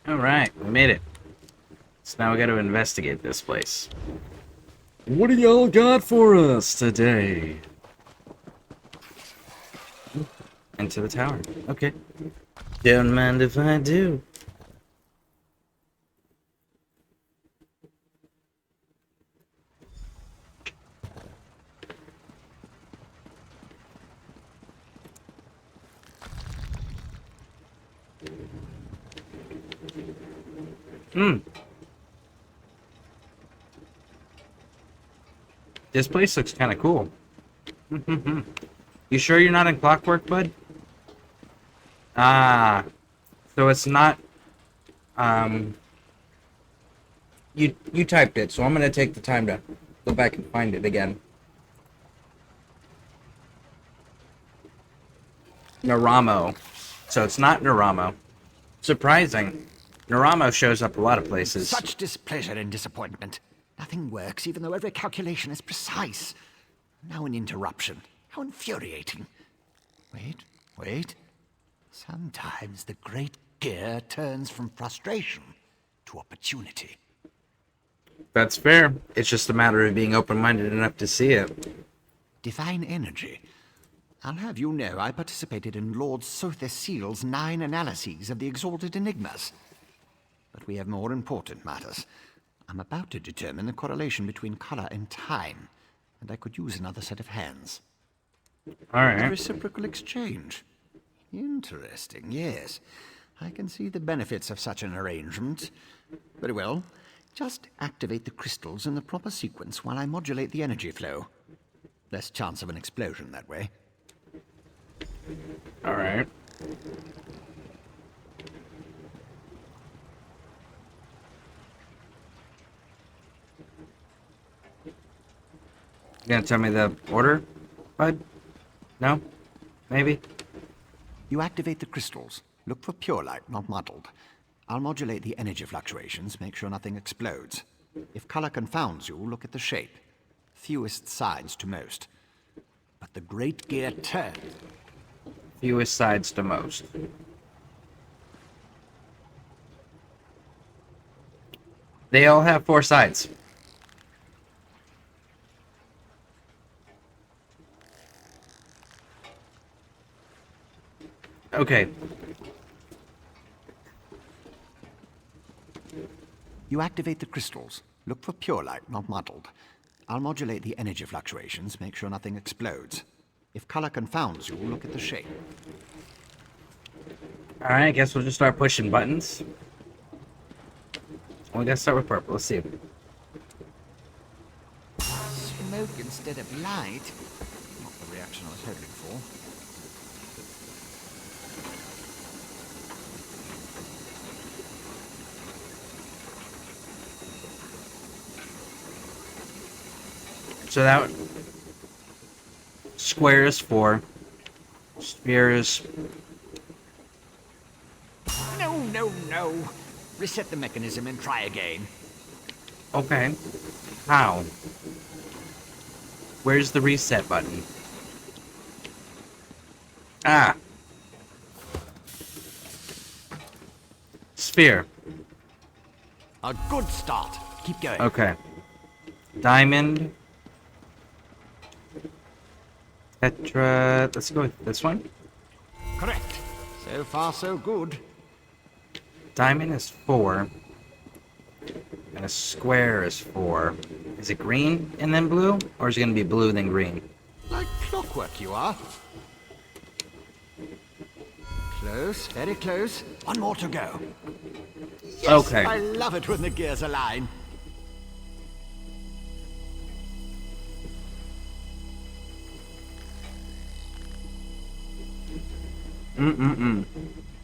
Alright, we made it. So now we gotta investigate this place. What do y'all got for us today? Into the tower. Okay. Don't mind if I do. Hmm. This place looks kind of cool. You sure you're not in Clockwork, bud? Ah. So it's not... You typed it, so I'm gonna take the time to go back and find it again. Naramo. So it's not Naramo. Surprising. Naramo shows up a lot of places. Such displeasure and disappointment. Nothing works, even though every calculation is precise. Now an interruption. How infuriating. Wait. Sometimes the great gear turns from frustration to opportunity. That's fair. It's just a matter of being open-minded enough to see it. Divine energy. I'll have you know I participated in Lord Sother Seal's 9 analyses of the exalted enigmas. But we have more important matters. I'm about to determine the correlation between color and time, and I could use another set of hands. Alright. A reciprocal exchange. Interesting, yes. I can see the benefits of such an arrangement. Very well. Just activate the crystals in the proper sequence while I modulate the energy flow. Less chance of an explosion that way. Alright. You gonna tell me the order, bud? No? Maybe? You activate the crystals. Look for pure light, not muddled. I'll modulate the energy fluctuations, make sure nothing explodes. If color confounds you, look at the shape. Fewest sides to most. But the great gear turns. Fewest sides to most. They all have 4 sides. Okay. You activate the crystals. Look for pure light, not muddled. I'll modulate the energy fluctuations, make sure nothing explodes. If color confounds you, look at the shape. Alright, I guess we'll just start pushing buttons. We gotta start with purple. Let's see. Smoke instead of light. Not the reaction I was hoping for. So that square is 4. Sphere is... No. Reset the mechanism and try again. Okay. How? Where's the reset button? Ah. Sphere. A good start. Keep going. Okay. Diamond. Tetra. Let's go with this one. Correct. So far, so good. Diamond is 4. And a square is 4. Is it green and then blue? Or is it going to be blue then green? Like clockwork you are. Close, very close. One more to go. Yes, okay. I love it when the gears align.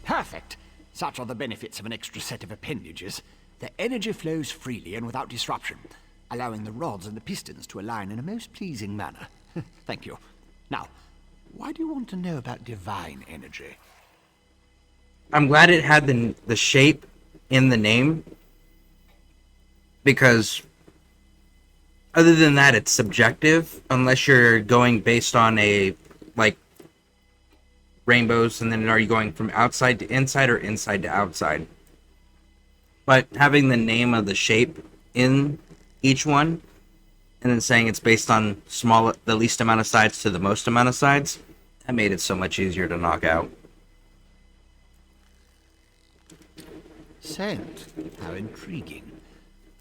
Perfect. Such are the benefits of an extra set of appendages. The energy flows freely and without disruption, allowing the rods and the pistons to align in a most pleasing manner. Thank you. Now, why do you want to know about divine energy? I'm glad it had the shape in the name. Because other than that, it's subjective. Unless you're going based on a, like, rainbows, and then are you going from outside to inside or inside to outside? But having the name of the shape in each one and then saying it's based on the least amount of sides to the most amount of sides. That made it so much easier to knock out. Scent? How intriguing.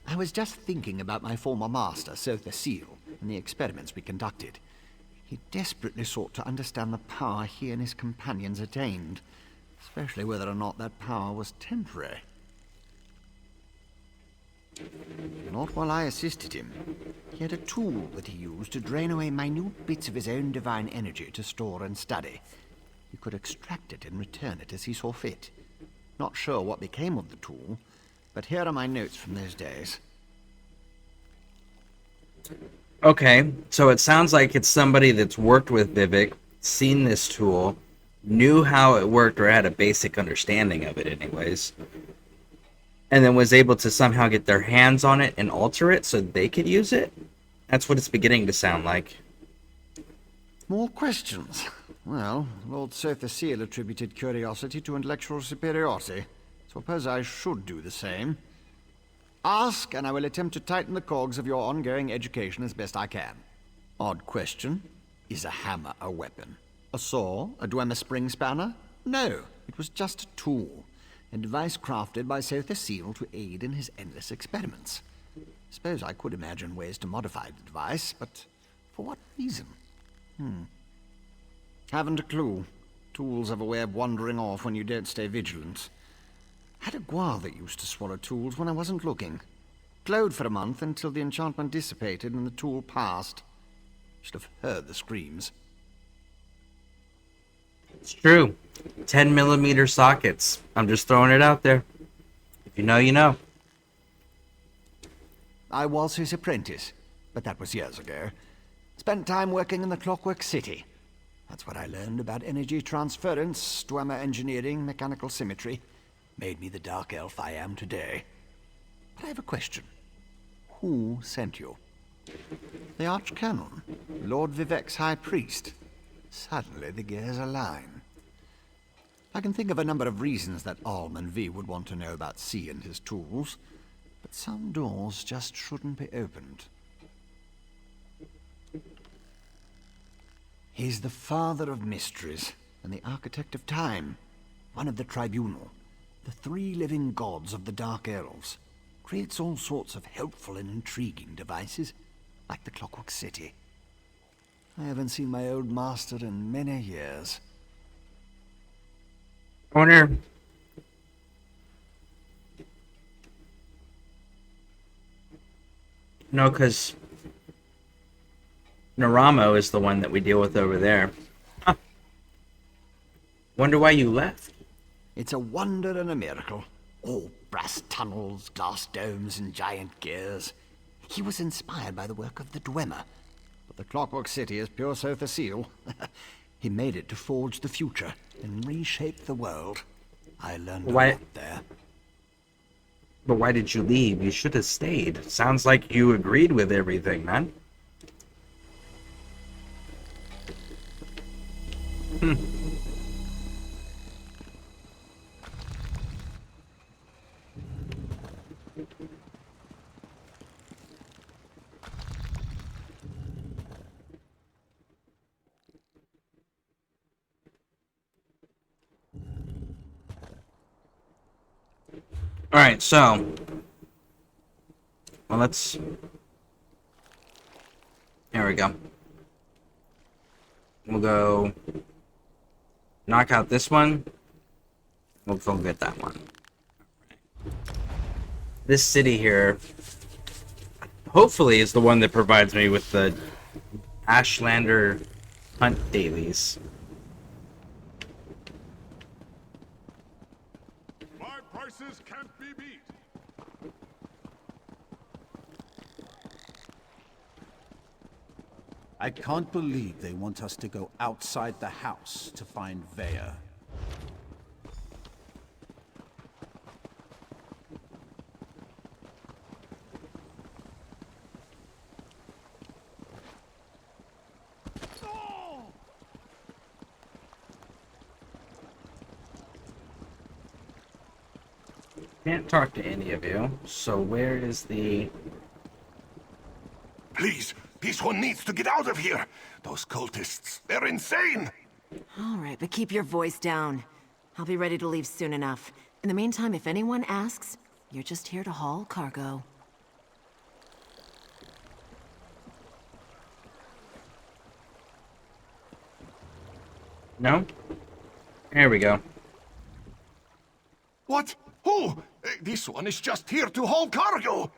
I was just thinking about my former master, Sir Seal, and the experiments we conducted. He desperately sought to understand the power he and his companions attained, especially whether or not that power was temporary. Not while I assisted him. He had a tool that he used to drain away minute bits of his own divine energy to store and study. He could extract it and return it as he saw fit. Not sure what became of the tool, but here are my notes from those days. Okay, so it sounds like it's somebody that's worked with Vivek, seen this tool, knew how it worked or had a basic understanding of it anyways, and then was able to somehow get their hands on it and alter it so they could use it? That's what it's beginning to sound like. More questions? Well, Lord Sir Seal attributed curiosity to intellectual superiority. Suppose I should do the same. Ask, and I will attempt to tighten the cogs of your ongoing education as best I can. Odd question. Is a hammer a weapon? A saw? A Dwemer spring spanner? No, it was just a tool. A device crafted by Sir Seal to aid in his endless experiments. Suppose I could imagine ways to modify the device, but for what reason? Haven't a clue. Tools have a way of wandering off when you don't stay vigilant. Had a guar that used to swallow tools when I wasn't looking. Glowed for a month until the enchantment dissipated and the tool passed. Should have heard the screams. It's true. 10mm sockets. I'm just throwing it out there. If you know, you know. I was his apprentice, but that was years ago. Spent time working in the Clockwork City. That's what I learned about energy transference, Dwemer engineering, mechanical symmetry. Made me the dark elf I am today. But I have a question. Who sent you? The Archcanon, Lord Vivek's High Priest. Suddenly the gears align. I can think of a number of reasons that Alm and V would want to know about C and his tools, but some doors just shouldn't be opened. He's the father of mysteries and the architect of time, one of the tribunal, the three living gods of the Dark Elves. Creates all sorts of helpful and intriguing devices, like the Clockwork City. I haven't seen my old master in many years. Corner. No, because Naramo is the one that we deal with over there. Huh. Wonder why you left. It's a wonder and a miracle. All brass tunnels, glass domes, and giant gears. He was inspired by the work of the Dwemer. But the Clockwork City is pure Sir Seal. He made it to forge the future and reshape the world. I learned a lot there. But why did you leave? You should have stayed. Sounds like you agreed with everything, man. Alright, so well, let's. There we go. We'll go knock out this one. We'll go get that one. This city here, hopefully, is the one that provides me with the Ashlander hunt dailies. My prices can't be beat. I can't believe they want us to go outside the house to find Vea. Can't talk to any of you, so where is the... Please, this one needs to get out of here. Those cultists, they're insane. All right, but keep your voice down. I'll be ready to leave soon enough. In the meantime, if anyone asks, you're just here to haul cargo. No? There we go. What? Who? This one is just here to haul cargo.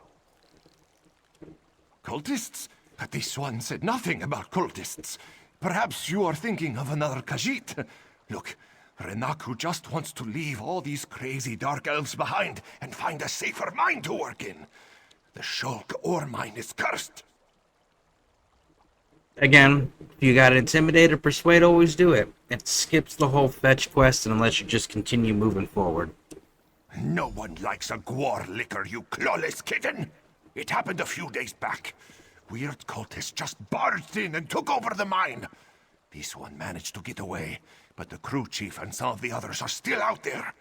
Cultists? This one said nothing about cultists. Perhaps you are thinking of another Khajiit. Look, Renaku just wants to leave all these crazy dark elves behind and find a safer mine to work in. The Shulk ore mine is cursed. Again, if you got intimidate or persuade, always do it. It skips the whole fetch quest and lets you just continue moving forward. No one likes a gwar licker, you clawless kitten. It happened a few days back. Weird cultists just barged in and took over the mine. This one managed to get away, but the crew chief and some of the others are still out there.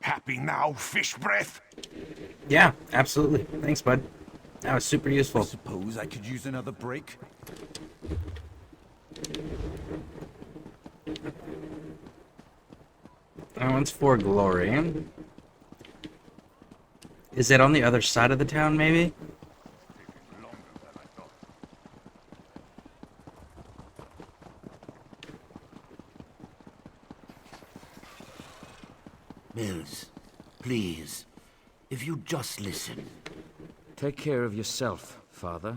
Happy now, fish breath? Yeah, absolutely. Thanks, bud. That was super useful. I suppose I could use another break. That one's for glory. Is it on the other side of the town, maybe? Mills, please, if you just listen. Take care of yourself, Father.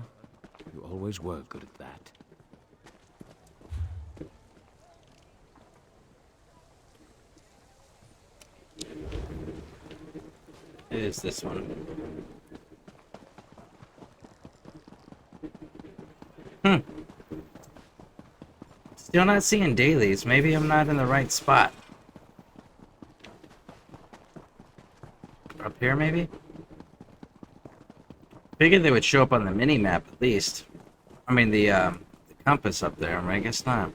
You always were good at that. It is this one. Still not seeing dailies. Maybe I'm not in the right spot. Up here, maybe? Figured they would show up on the mini-map, at least. I mean, the compass up there, I guess not.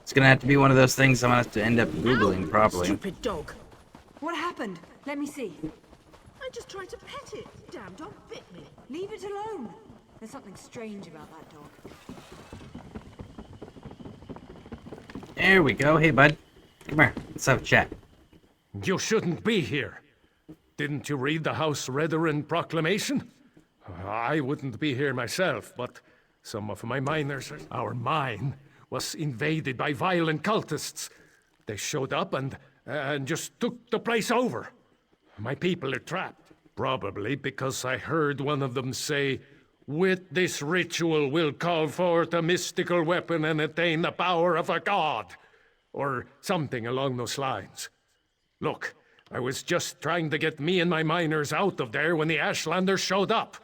It's gonna have to be one of those things I'm gonna have to end up Googling, probably. Stupid dog. What happened? Let me see. I just tried to pet it. Damn dog bit me. Leave it alone. There's something strange about that dog. There we go. Hey, bud. Come here. Let's have a chat. You shouldn't be here. Didn't you read the House Redoran proclamation? I wouldn't be here myself, but some of my miners... Our mine was invaded by violent cultists. They showed up and just took the place over. My people are trapped. Probably because I heard one of them say, "With this ritual we'll call forth a mystical weapon and attain the power of a god." Or something along those lines. Look, I was just trying to get me and my miners out of there when the Ashlanders showed up.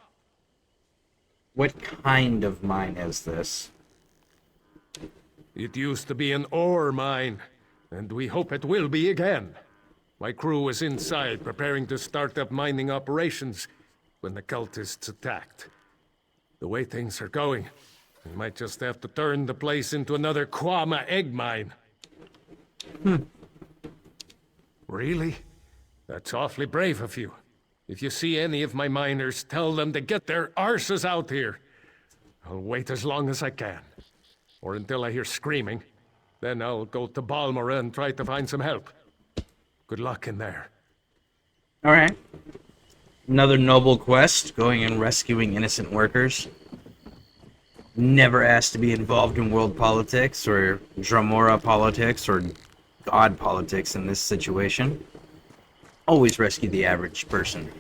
What kind of mine is this? It used to be an ore mine, and we hope it will be again. My crew was inside preparing to start up mining operations when the cultists attacked. The way things are going, we might just have to turn the place into another Kwama egg mine. Really? That's awfully brave of you. If you see any of my miners, tell them to get their arses out here. I'll wait as long as I can. Or until I hear screaming. Then I'll go to Balmora and try to find some help. Good luck in there. Alright. Another noble quest, going and rescuing innocent workers. Never asked to be involved in world politics, or Dramora politics, or God politics in this situation. Always rescue the average person.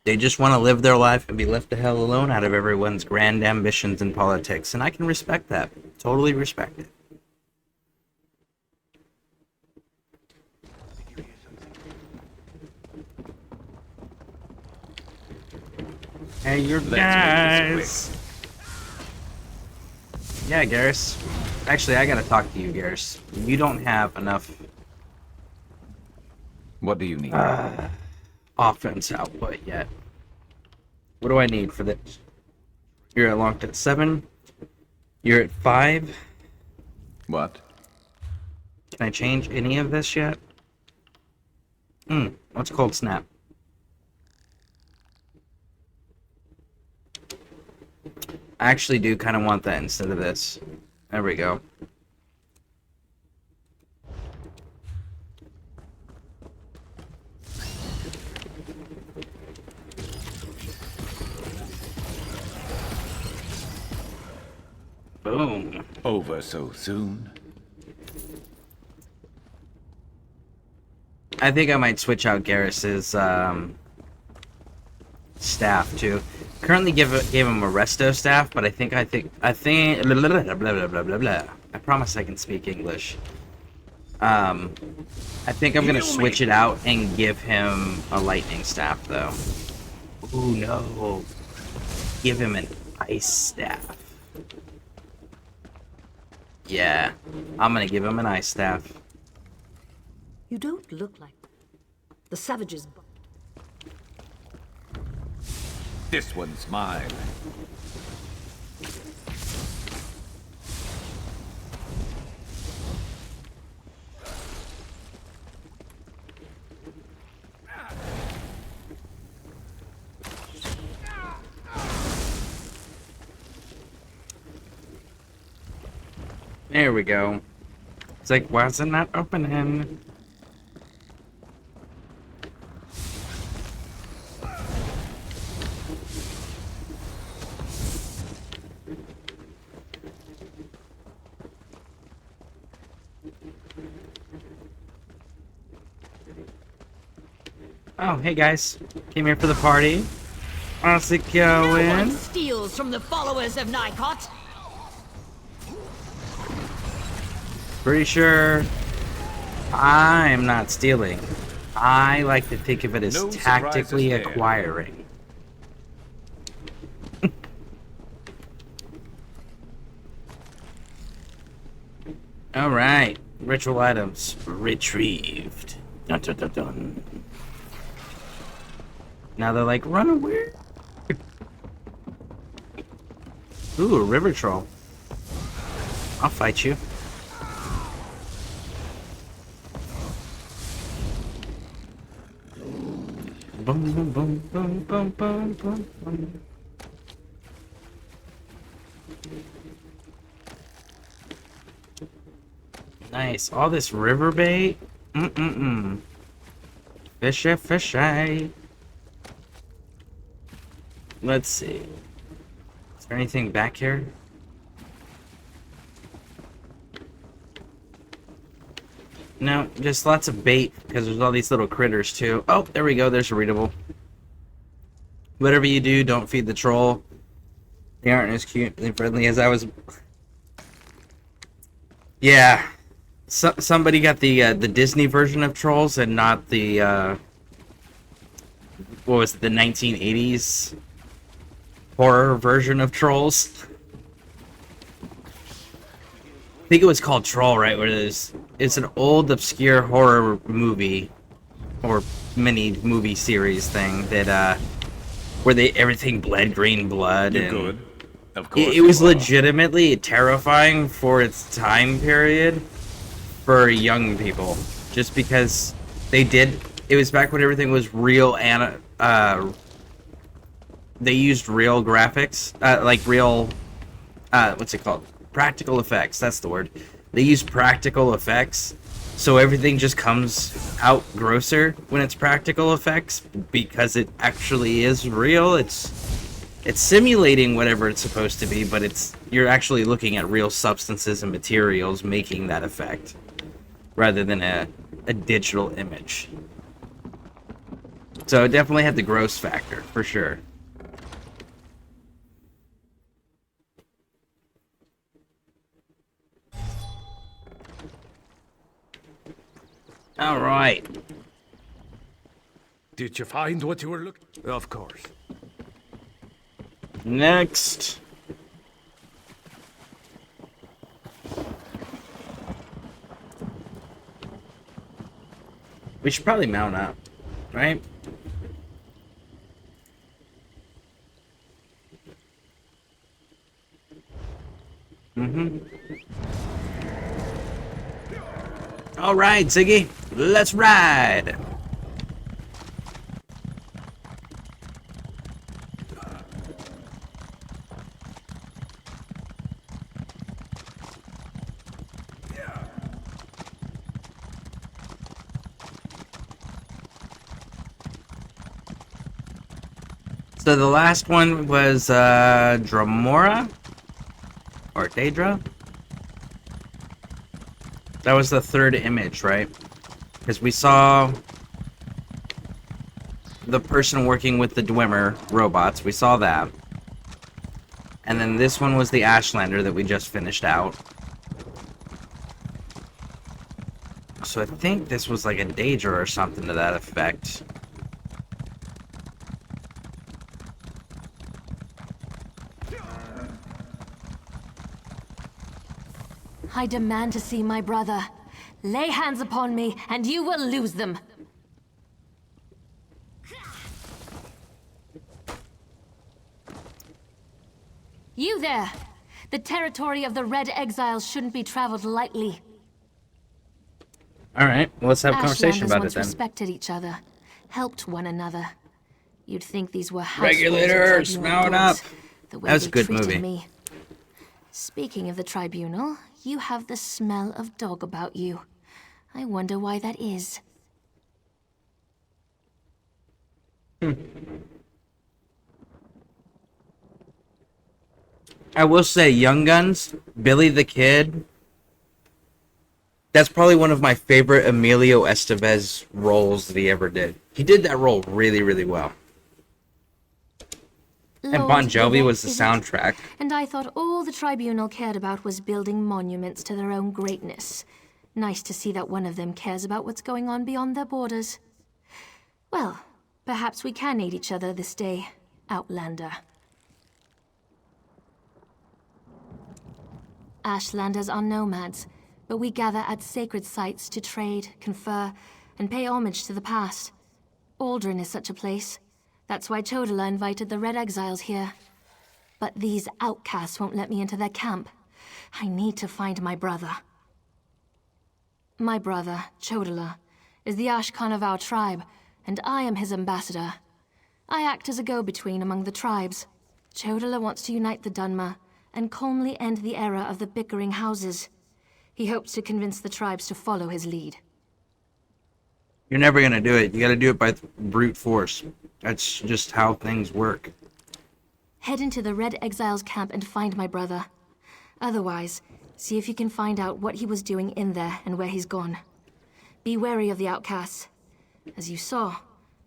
They just want to live their life and be left the hell alone out of everyone's grand ambitions in politics, and I can respect that. Totally respect it. Hey, you guys! Yeah, Garrus. Actually, I gotta talk to you, Garrus. You don't have enough... What do you need? Offense output yet. What do I need for this? You're locked at 7. You're at 5. What? Can I change any of this yet? What's Cold Snap? I actually do kind of want that instead of this. There we go. Boom. Over so soon? I think I might switch out Garrus's staff too. Currently gave him a resto staff, but I think blah, blah, blah, blah, blah, blah. I promise I can speak English. I think I'm gonna switch it out and give him a lightning staff though. Ooh no. Give him an ice staff. Yeah, I'm gonna give him an ice staff. You don't look like the savages. This one's mine. There we go. It's like, why is it not opening? Oh, hey guys. Came here for the party. How's it No one going? steals from the followers of Nikot. Pretty sure I'm not stealing. I like to think of it as No tactically surprises there. acquiring. Alright. Ritual items retrieved. Dun, dun, dun, dun. Now they're like, run away. Ooh, a river troll. I'll fight you. Boom, boom, boom, boom, boom, boom, boom, boom. Nice. All this river bait. Fishy, fishy. Let's see. Is there anything back here? No, just lots of bait, because there's all these little critters too. Oh, there we go, there's a readable. Whatever you do, don't feed the troll. They aren't as cute and friendly as I was. Yeah. Somebody got the Disney version of trolls and not the, what was it, the 1980s horror version of trolls? I think it was called Troll, right? Where it's an old, obscure horror movie or mini movie series thing that where everything bled green blood. You're and good. Of course. it was you are. legitimately terrifying for its time period for young people, just because it was back when everything was real and they used real graphics, like real what's it called? Practical effects, that's the word. They use practical effects, so everything just comes out grosser when it's practical effects because it actually is real. It's simulating whatever it's supposed to be, but you're actually looking at real substances and materials making that effect rather than a digital image. So it definitely had the gross factor for sure. All right. Did you find what you were looking? Of course. Next. We should probably mount up, right? All right, Ziggy, let's ride. So the last one was Dramora or Daedra. That was the third image, right? Because we saw the person working with the Dwemer robots. We saw that. And then this one was the Ashlander that we just finished out. So I think this was like a Daedra or something to that effect. I demand to see my brother. Lay hands upon me, and you will lose them. You there! The territory of the Red Exiles shouldn't be traveled lightly. Alright, well, let's have a conversation Ashlanders about it once then. respected each other, helped one another. You'd think these were Regulator, smell it up. The way That's a they good treated movie. me. Speaking of the tribunal, you have the smell of dog about you. I wonder why that is. I will say, Young Guns, Billy the Kid, that's probably one of my favorite Emilio Estevez roles that he ever did. He did that role really, really well. And Lord Bon Jovi Vivek, was the is it? soundtrack. And I thought all the tribunal cared about was building monuments to their own greatness. Nice to see that one of them cares about what's going on beyond their borders. Well, perhaps we can aid each other this day, Outlander. Ashlanders are nomads, but we gather at sacred sites to trade, confer, and pay homage to the past. Aldrin is such a place. That's why Chodala invited the Red Exiles here. But these outcasts won't let me into their camp. I need to find my brother. My brother, Chodala, is the Ashkan of our tribe, and I am his ambassador. I act as a go-between among the tribes. Chodala wants to unite the Dunmer and calmly end the era of the bickering houses. He hopes to convince the tribes to follow his lead. You're never gonna do it. You gotta do it by brute force. That's just how things work. Head into the Red Exiles camp and find my brother. Otherwise, see if you can find out what he was doing in there and where he's gone. Be wary of the outcasts. As you saw,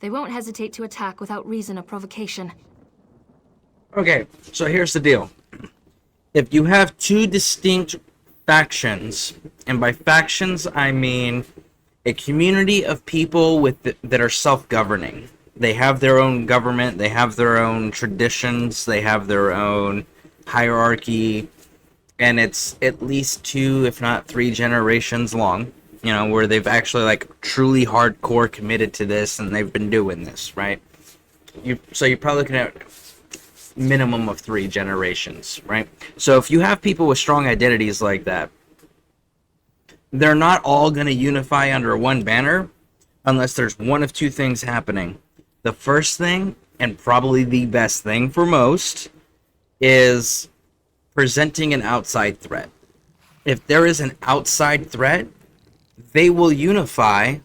they won't hesitate to attack without reason or provocation. Okay, so here's the deal. If you have two distinct factions, and by factions I mean a community of people that are self-governing. They have their own government, they have their own traditions, they have their own hierarchy, and it's at least 2, if not 3 generations long, you know, where they've actually like truly hardcore committed to this and they've been doing this, right? So you're probably looking at minimum of 3 generations, right? So if you have people with strong identities like that, they're not all going to unify under one banner unless there's one of 2 things happening. The first thing, and probably the best thing for most, is presenting an outside threat. If there is an outside threat, they will unify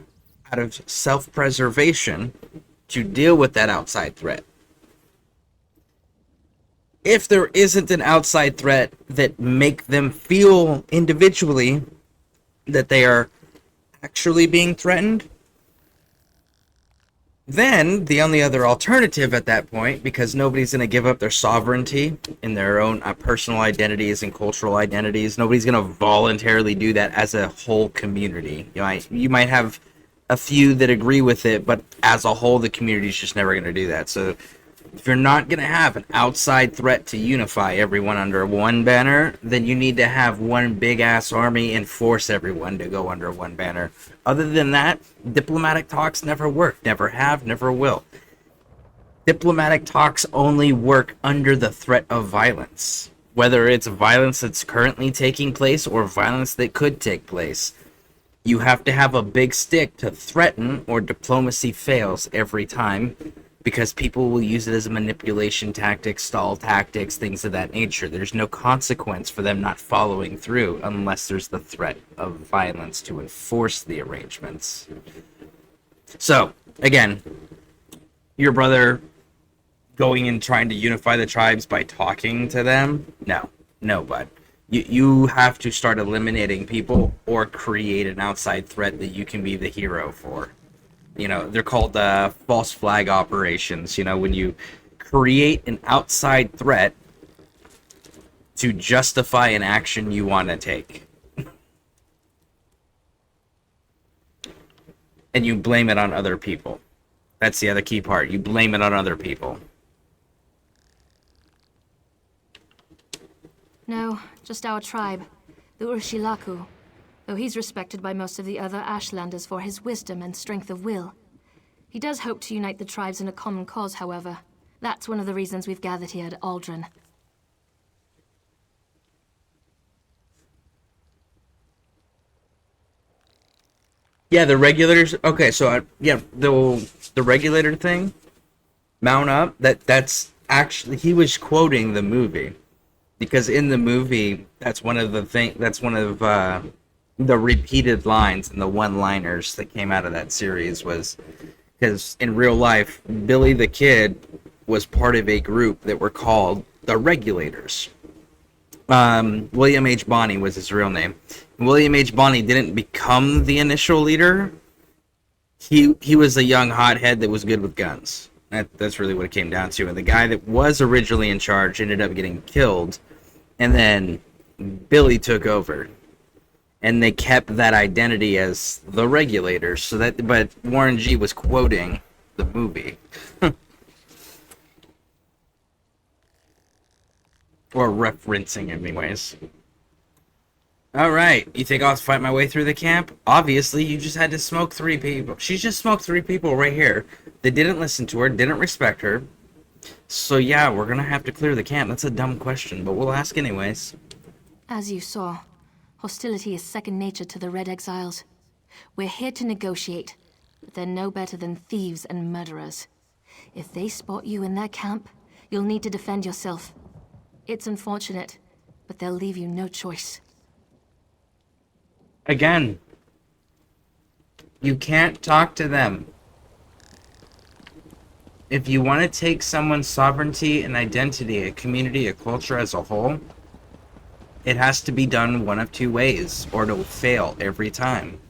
out of self-preservation to deal with that outside threat. If there isn't an outside threat that make them feel individually that they are actually being threatened, then the only other alternative at that point, because nobody's going to give up their sovereignty in their own personal identities and cultural identities, nobody's going to voluntarily do that as a whole community. You might have a few that agree with it, but as a whole, the community's just never going to do that. So if you're not going to have an outside threat to unify everyone under one banner, then you need to have one big-ass army and force everyone to go under one banner. Other than that, diplomatic talks never work. Never have, never will. Diplomatic talks only work under the threat of violence. Whether it's violence that's currently taking place or violence that could take place. You have to have a big stick to threaten, or diplomacy fails every time, because people will use it as a manipulation tactic, stall tactics, things of that nature. There's no consequence for them not following through unless there's the threat of violence to enforce the arrangements. So, again, your brother going and trying to unify the tribes by talking to them. No, bud. You have to start eliminating people or create an outside threat that you can be the hero for. They're called false flag operations. When you create an outside threat to justify an action you want to take. And you blame it on other people. That's the other key part. You blame it on other people. No, just our tribe, the Urshilaku. Though he's respected by most of the other Ashlanders for his wisdom and strength of will. He does hope to unite the tribes in a common cause, however. That's one of the reasons we've gathered here at Aldrin. Yeah, the regulators. Okay, so yeah, the regulator thing, mount up. That's actually he was quoting the movie, because in the movie that's one of the repeated lines and the one-liners that came out of that series was because in real life Billy the Kid was part of a group that were called the Regulators. William H. Bonney was his real name. William H. Bonney didn't become the initial leader. He was a young hothead that was good with guns. That's really what it came down to. And the guy that was originally in charge ended up getting killed, and then Billy took over. And they kept that identity as the Regulators. But Warren G was quoting the movie. Or referencing, anyways. Alright, you think I'll fight my way through the camp? Obviously, you just had to smoke 3 people. She just smoked 3 people right here. They didn't listen to her, didn't respect her. So yeah, we're gonna have to clear the camp. That's a dumb question, but we'll ask anyways. As you saw, hostility is second nature to the Red Exiles. We're here to negotiate, but they're no better than thieves and murderers. If they spot you in their camp, you'll need to defend yourself. It's unfortunate, but they'll leave you no choice. Again, you can't talk to them. If you want to take someone's sovereignty and identity, a community, a culture as a whole, it has to be done one of 2 ways, or it'll fail every time.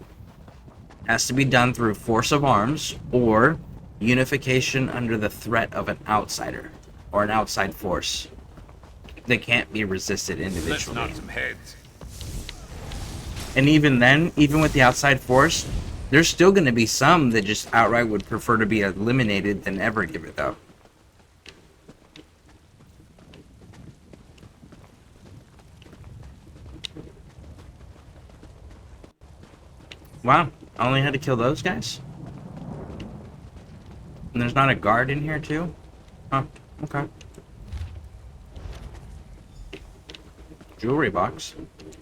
It has to be done through force of arms, or unification under the threat of an outsider, or an outside force. They can't be resisted individually. Let's knock some heads. And even then, even with the outside force, there's still going to be some that just outright would prefer to be eliminated than ever give it up. Wow, I only had to kill those guys? And there's not a guard in here too? Huh, okay. Jewelry box.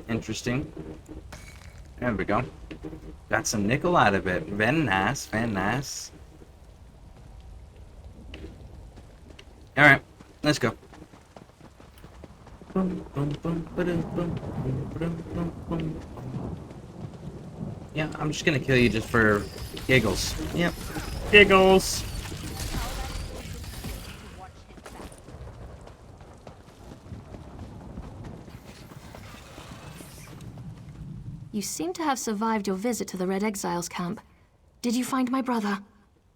Interesting. There we go. Got some nickel out of it. Very nice, very nice. Alright, let's go. Yeah, I'm just gonna kill you just for giggles. Yep. Giggles. You seem to have survived your visit to the Red Exiles camp. Did you find my brother?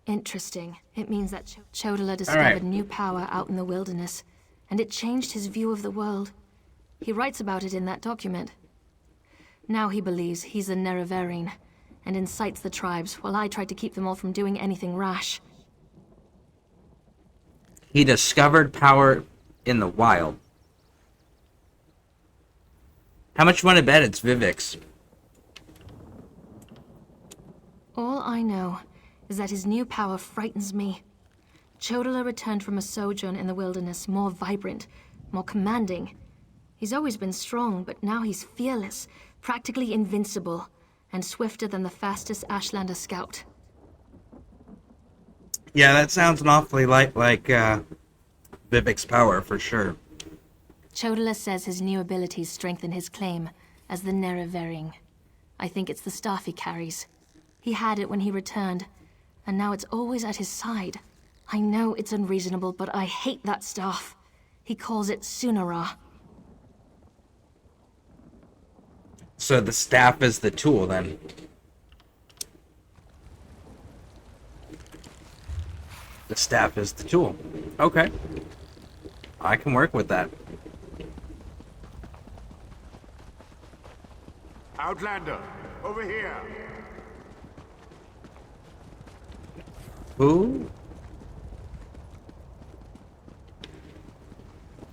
Interesting. It means that Chodala discovered new power out in the wilderness, and it changed his view of the world. He writes about it in that document. Now he believes he's a Nerevarine, and incites the tribes, while I try to keep them all from doing anything rash. He discovered power in the wild. How much you want to bet it's Vivek's? All I know is that his new power frightens me. Chodala returned from a sojourn in the wilderness more vibrant, more commanding. He's always been strong, but now he's fearless, practically invincible, and swifter than the fastest Ashlander scout. Yeah, that sounds an awfully like Vivek's power, for sure. Chodala says his new abilities strengthen his claim as the Nerevarine. I think it's the staff he carries. He had it when he returned, and now it's always at his side. I know it's unreasonable, but I hate that stuff. He calls it Sunara. So the staff is the tool, then. The staff is the tool. Okay. I can work with that. Outlander, over here. Who?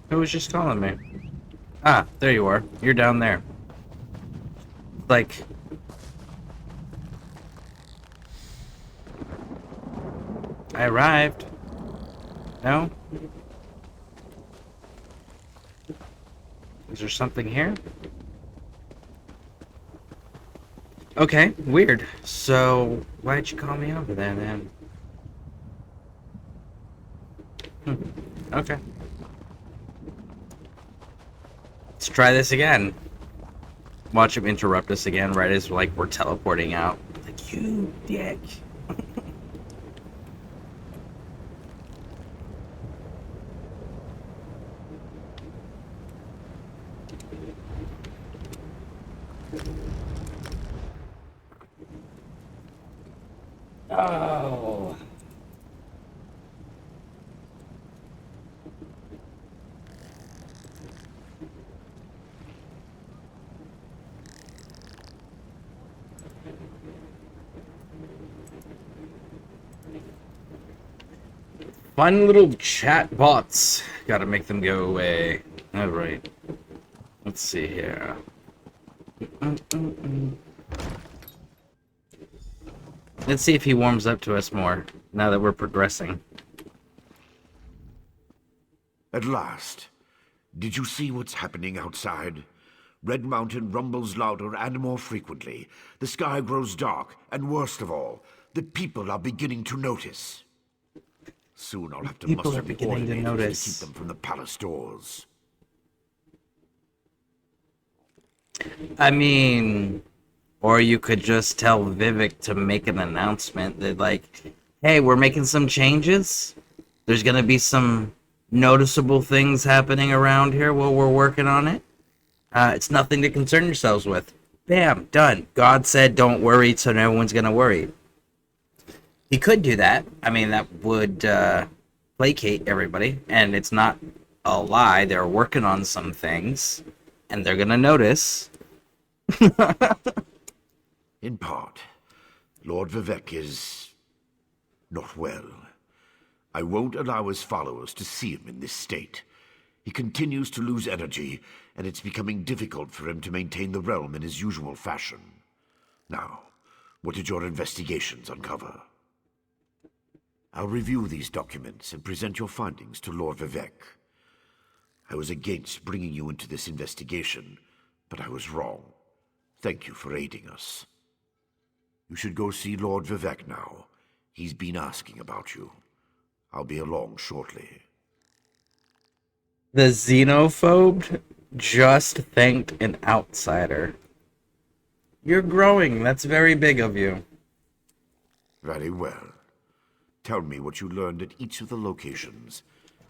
Who was just calling me? Ah, there you are. You're down there. Like... I arrived. No? Is there something here? Okay, weird. So, why'd you call me over there, then? Okay. Let's try this again. Watch him interrupt us again right as like we're teleporting out. Like, you dick. Oh. Fun little chat bots. Gotta make them go away. Alright. Let's see here. Let's see if he warms up to us more, now that we're progressing. At last. Did you see what's happening outside? Red Mountain rumbles louder and more frequently. The sky grows dark, and worst of all, the people are beginning to notice. Soon I'll have to People muster are the beginning to ordinators notice. to keep them from the palace doors. I mean, or you could just tell Vivek to make an announcement that, like, hey, we're making some changes. There's gonna be some noticeable things happening around here while we're working on it. It's nothing to concern yourselves with. Bam, done. God said don't worry, so no one's gonna worry. He could do that. I mean, that would placate everybody, and it's not a lie. They're working on some things, and they're gonna notice. In part, Lord Vivek is not well. I won't allow his followers to see him in this state. He continues to lose energy, and it's becoming difficult for him to maintain the realm in his usual fashion. Now, what did your investigations uncover? I'll review these documents and present your findings to Lord Vivek. I was against bringing you into this investigation, but I was wrong. Thank you for aiding us. You should go see Lord Vivek now. He's been asking about you. I'll be along shortly. The xenophobe just thanked an outsider. You're growing. That's very big of you. Very well. Tell me what you learned at each of the locations,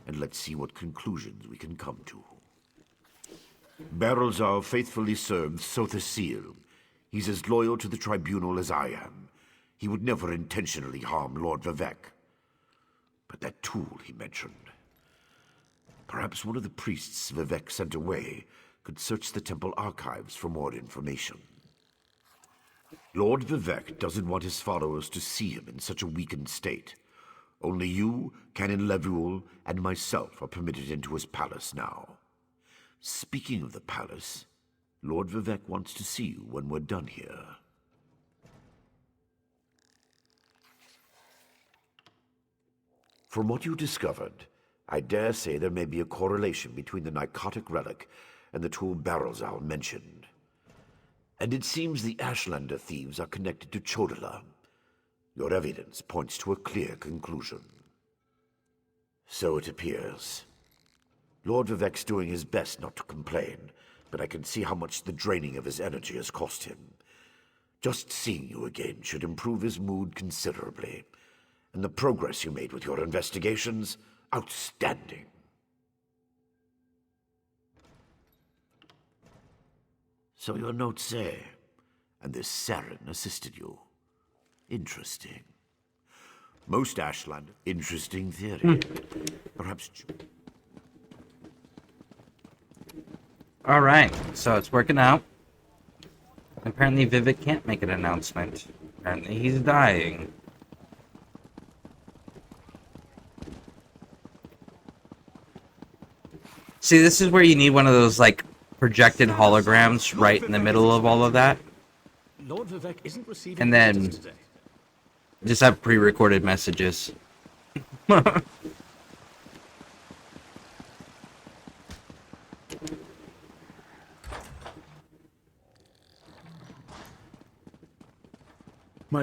and let's see what conclusions we can come to. Barrelzar faithfully served Sothasil. He's as loyal to the tribunal as I am. He would never intentionally harm Lord Vivek. But that tool he mentioned. Perhaps one of the priests Vivek sent away could search the temple archives for more information. Lord Vivek doesn't want his followers to see him in such a weakened state. Only you, Canon Levuel, and myself are permitted into his palace now. Speaking of the palace, Lord Vivek wants to see you when we're done here. From what you discovered, I dare say there may be a correlation between the narcotic relic and the tool Barrelzal mentioned. And it seems the Ashlander thieves are connected to Chodala. Your evidence points to a clear conclusion. So it appears. Lord Vivek's doing his best not to complain, but I can see how much the draining of his energy has cost him. Just seeing you again should improve his mood considerably. And the progress you made with your investigations, outstanding. So your notes say, and this Saren assisted you. Interesting. Most Ashland, interesting theory. Perhaps... Alright, so it's working out. Apparently Vivek can't make an announcement. Apparently he's dying. See, this is where you need one of those, like, projected holograms right in the middle of all of that. Lord Vivek isn't receiving And then visitors today. just have pre-recorded messages. My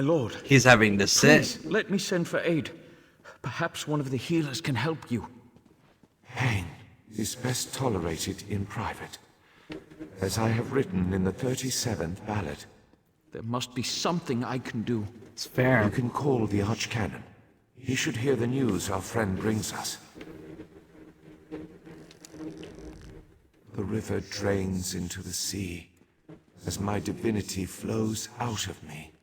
lord. He's having to sit. Please, let me send for aid. Perhaps one of the healers can help you. Pain is best tolerated in private, as I have written in the 37th ballad. There must be something I can do. It's fair. You can call the Archcanon. He should hear the news our friend brings us. The river drains into the sea as my divinity flows out of me.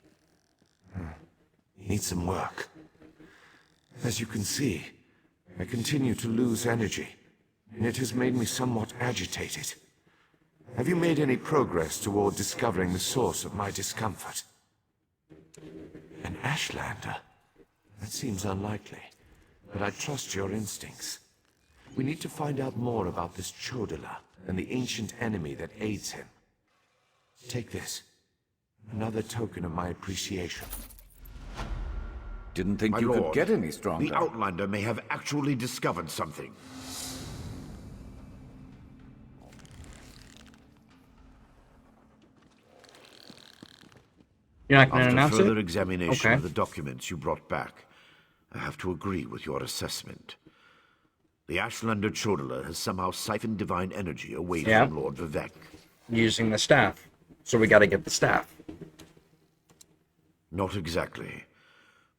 Need some work. As you can see, I continue to lose energy, and it has made me somewhat agitated. Have you made any progress toward discovering the source of my discomfort? An Ashlander? That seems unlikely, but I trust your instincts. We need to find out more about this Chodala and the ancient enemy that aids him. Take this. Another token of my appreciation. Didn't think My you lord, could get any stronger. The Outlander may have actually discovered something. You're not going to After announce further it? examination Okay. of the documents you brought back, I have to agree with your assessment. The Ashlander Chodala has somehow siphoned divine energy away Yeah. from Lord Vivek. Using the staff. So we got to get the staff. Not exactly.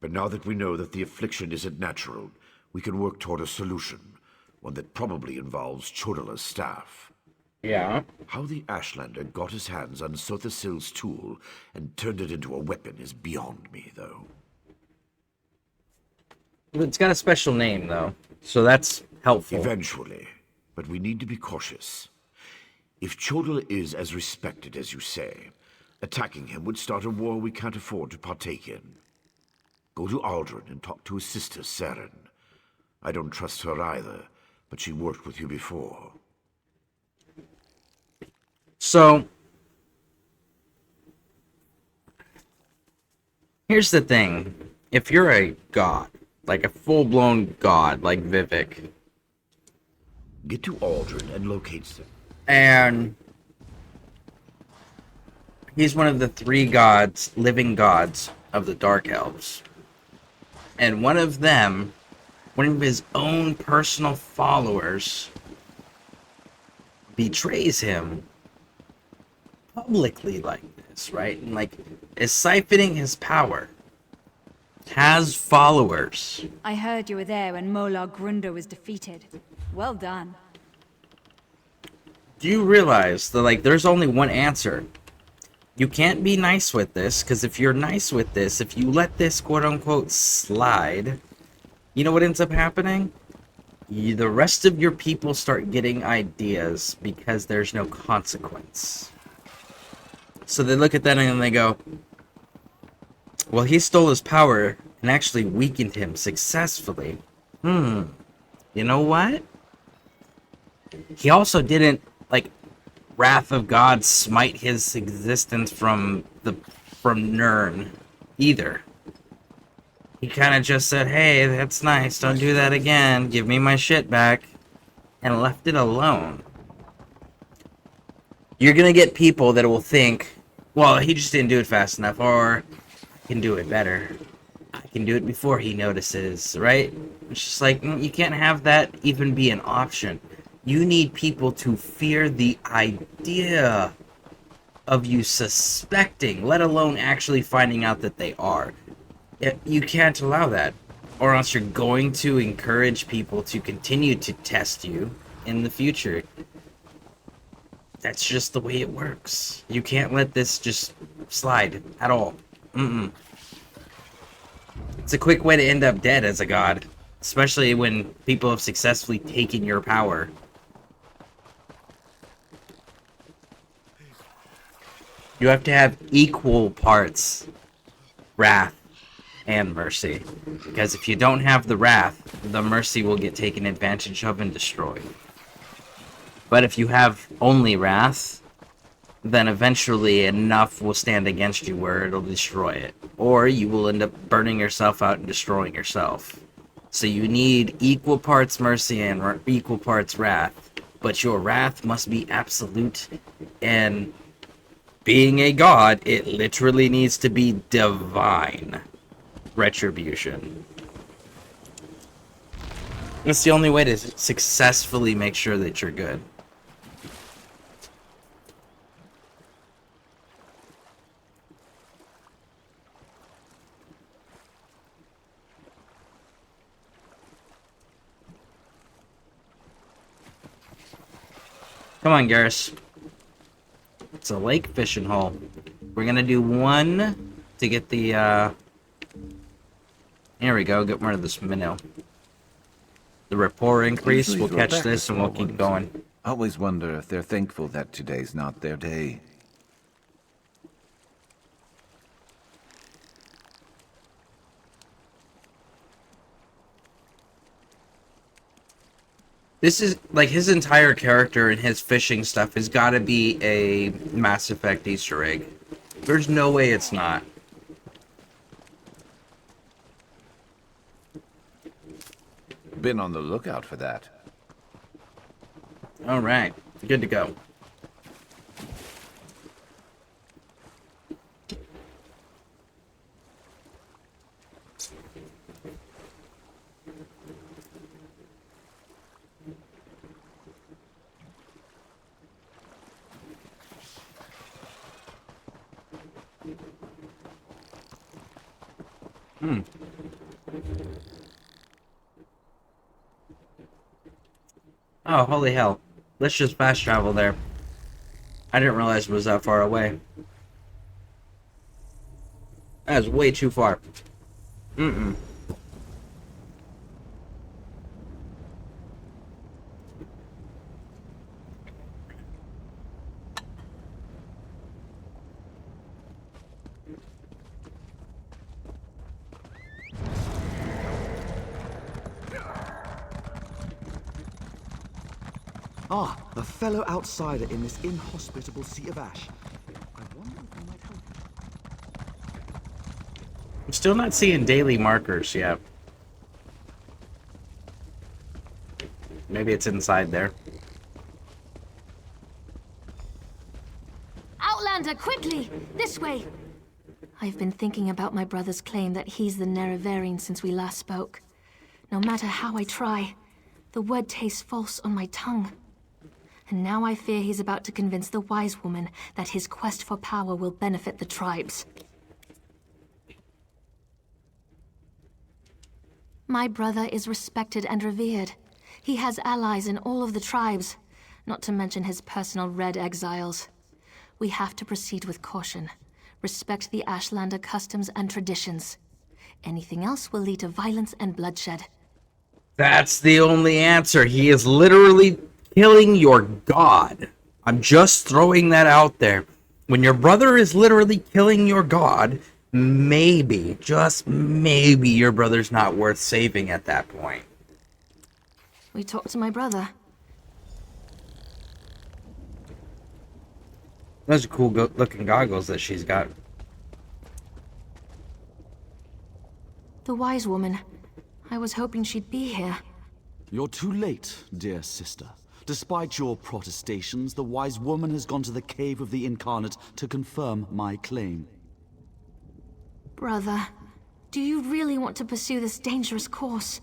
But now that we know that the affliction isn't natural, we can work toward a solution. One that probably involves Chodala's staff. Yeah. How the Ashlander got his hands on Sothasil's tool and turned it into a weapon is beyond me, though. It's got a special name, though. So that's helpful. Eventually. But we need to be cautious. If Chodala is as respected as you say, attacking him would start a war we can't afford to partake in. Go to Aldrin and talk to his sister, Saren. I don't trust her either, but she worked with you before. So, here's the thing. If you're a god, like a full-blown god, like Vivek, get to Aldrin and locate them. And he's one of the 3 gods, living gods of the Dark Elves. And one of them, one of his own personal followers, betrays him publicly like this, right? And like is siphoning his power. Has followers. I heard you were there when Molar Grunder was defeated. Well done. Do you realize that like there's only one answer? You can't be nice with this, because if you're nice with this, if you let this quote-unquote slide, you know what ends up happening? The rest of your people start getting ideas because there's no consequence. So they look at that and they go, well, he stole his power and actually weakened him successfully. You know what? He also didn't, like, Wrath of God smite his existence from Nirn either. He kind of just said, hey, that's nice, don't do that again, give me my shit back, and left it alone. You're gonna get people that will think, well, he just didn't do it fast enough, or I can do it better. I can do it before he notices, right? It's just like, you can't have that even be an option. You need people to fear the idea of you suspecting, let alone actually finding out that they are. You can't allow that. or else you're going to encourage people to continue to test you in the future. That's just the way it works. You can't let this just slide at all. It's a quick way to end up dead as a god, especially when people have successfully taken your power. You have to have equal parts wrath and mercy, because if you don't have the wrath, the mercy will get taken advantage of and destroyed. But if you have only wrath, then eventually enough will stand against you where it'll destroy it, or you will end up burning yourself out and destroying yourself. So you need equal parts mercy and equal parts wrath, but your wrath must be absolute, and being a god, it literally needs to be divine retribution. That's the only way to successfully make sure that you're good. Come on, Garrus. It's a lake fishing hole. We're gonna do one to get the, Here we go, get rid of this minnow. The rapport increase, Usually we'll throw catch back the this and we'll small keep ones. going. I always wonder if they're thankful that today's not their day. This is, like, his entire character and his fishing stuff has got to be a Mass Effect Easter egg. There's no way it's not. Been on the lookout for that. Alright, good to go. Oh, holy hell. Let's just fast travel there. I didn't realize it was that far away. That is way too far. Ah, a fellow outsider in this inhospitable sea of ash. I wonder if I might help you. I'm still not seeing daily markers yet. Maybe it's inside there. Outlander, quickly! This way! I've been thinking about my brother's claim that he's the Nerevarine since we last spoke. No matter how I try, the word tastes false on my tongue. And now I fear he's about to convince the wise woman that his quest for power will benefit the tribes. My brother is respected and revered. He has allies in all of the tribes, not to mention his personal Red Exiles. We have to proceed with caution. Respect the Ashlander customs and traditions. Anything else will lead to violence and bloodshed. That's the only answer. He is literally killing your god. I'm just throwing that out there. When your brother is literally killing your god, maybe, just maybe, your brother's not worth saving at that point. We talked to my brother. Those are cool looking goggles that she's got. The wise woman. I was hoping she'd be here. You're too late, dear sister. Despite your protestations, the wise woman has gone to the cave of the incarnate to confirm my claim. Brother, do you really want to pursue this dangerous course?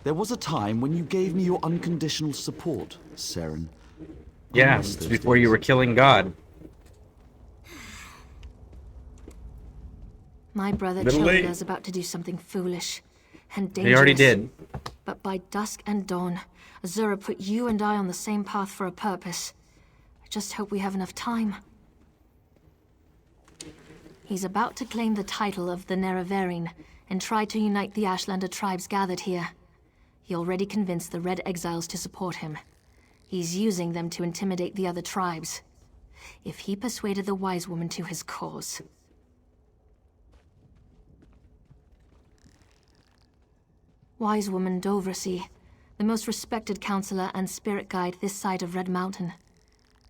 There was a time when you gave me your unconditional support, Saren. Yeah, it's before you were killing God. My brother Little late. Chola is about to do something foolish and dangerous. He already did. But by dusk and dawn, Azura put you and I on the same path for a purpose. I just hope we have enough time. He's about to claim the title of the Nerevarine and try to unite the Ashlander tribes gathered here. He already convinced the Red Exiles to support him. He's using them to intimidate the other tribes. If he persuaded the Wise Woman to his cause... Wise Woman Dovrasi, the most respected counselor and spirit guide this side of Red Mountain.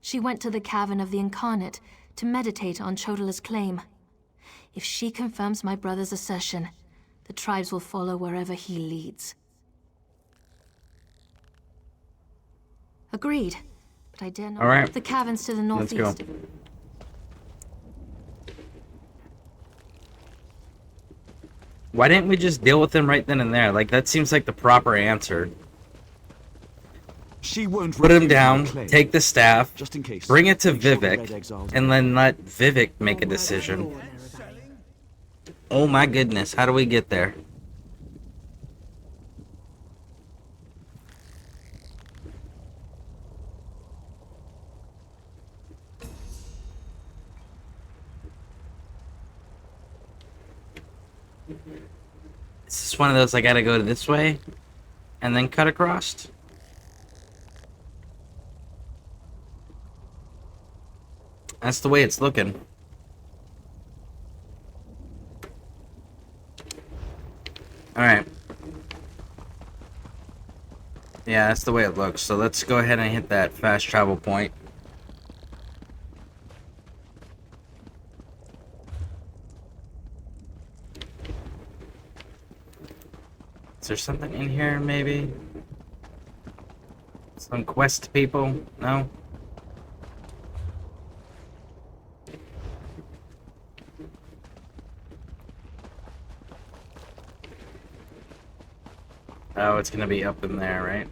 She went to the Cavern of the Incarnate to meditate on Chodala's claim. If she confirms my brother's assertion, the tribes will follow wherever he leads. Agreed, but I dare not. All right. The caverns to the northeast. Let's go. Why didn't we just deal with them right then and there? Like, that seems like the proper answer. She won't put him refuse down, your claim. take the staff, Just in case. bring it to Make sure the Red Vivek, Exiles- and then let Vivek make a decision. Oh my goodness, how do we get there? Is this one of those I gotta go this way and then cut across? That's the way it's looking. Alright. Yeah, that's the way it looks. So let's go ahead and hit that fast travel point. Is there something in here, maybe? Some quest people? No? Oh, it's gonna be up in there, right?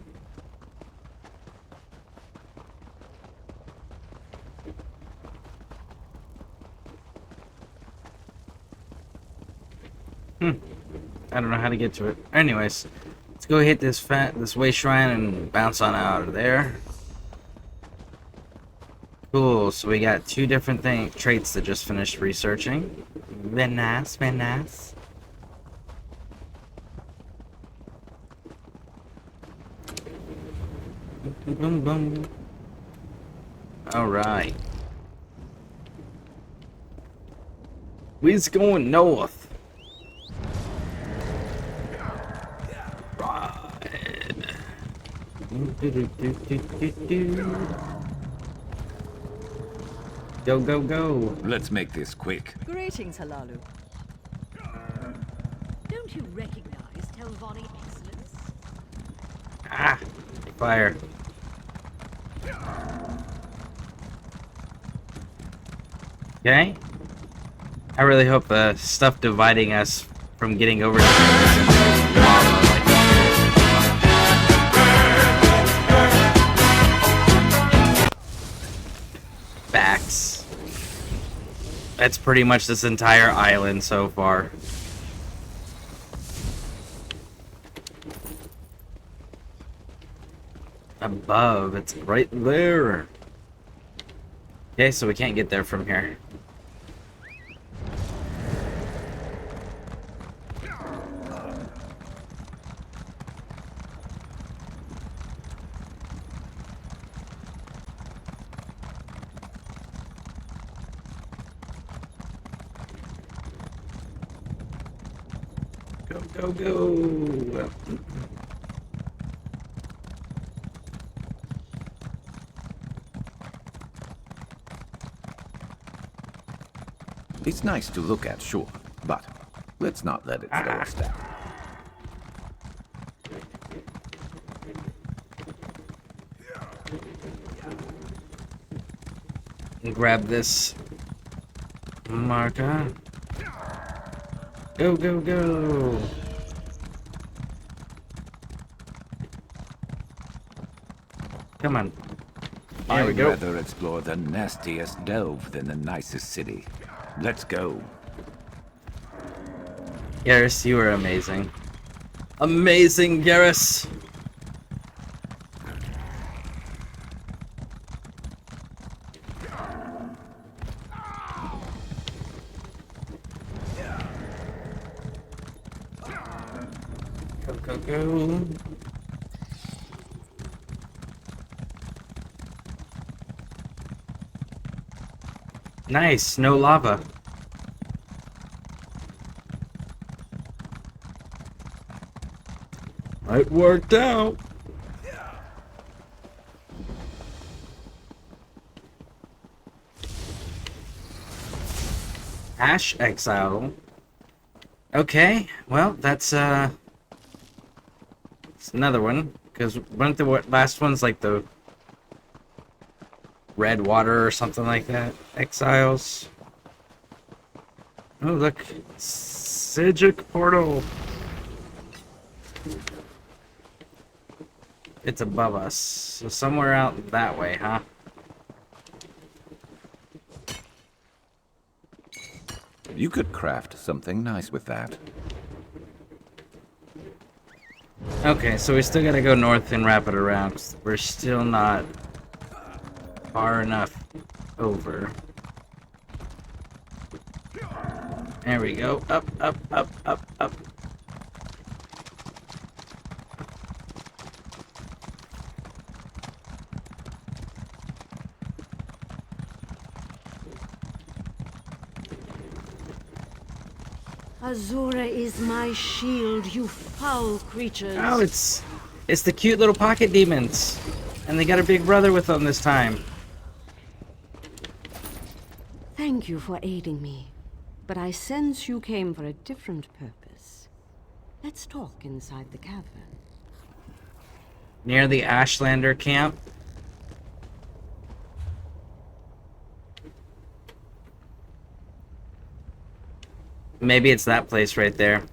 I don't know how to get to it. Anyways, let's go hit this way shrine and bounce on out of there. Cool, so we got two different traits that just finished researching. Very nice, very nice. Boom, boom. Alright. We's going north. Go, go, go. Let's make this quick. Greetings, Halalu. Don't you recognize Telvanni excellence? Ah, fire. Okay. I really hope the stuff dividing us from getting over Facts. That's pretty much this entire island so far. Above, it's right there. Okay, so we can't get there from here. Go, go, go. It's nice to look at, sure, but let's not let it slow us down. Grab this marker. Go, go, go. Come on. There we I'd go. rather explore the nastiest delve than the nicest city. Let's go. Garrus, you are amazing. Amazing, Garrus! Go, go, go. Nice, no lava. It worked out. Ash Exile. Okay, well, that's it's another one, because weren't the last ones like the red water or something like that? Exiles. Oh, look. Sigic portal. It's above us. So somewhere out that way, huh? You could craft something nice with that. Okay, so we still gotta go north and wrap it around, 'cause we're still not far enough over. There we go. Up, up, up, up, up. Azura is my shield, you foul creatures. Oh, it's the cute little pocket demons. And they got a big brother with them this time. Thank you for aiding me, but I sense you came for a different purpose. Let's talk inside the cavern. Near the Ashlander camp. Maybe it's that place right there.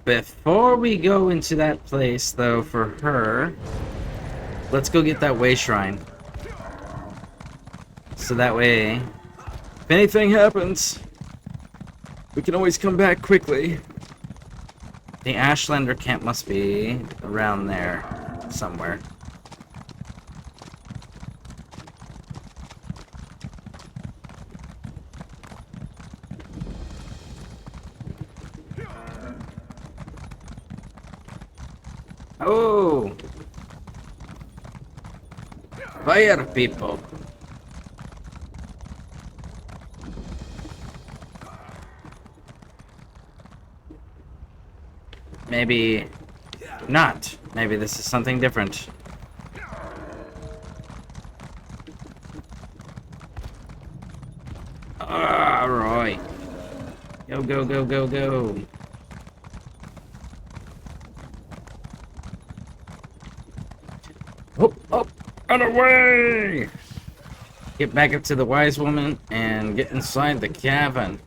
Before we go into that place, though, for her, let's go get that way shrine. So that way, if anything happens, we can always come back quickly. The Ashlander camp must be around there somewhere. Oh! Fire people! Maybe not. Maybe this is something different. Alright. Go, go, go, go, go. Up, up, and away! Get back up to the wise woman and get inside the cavern.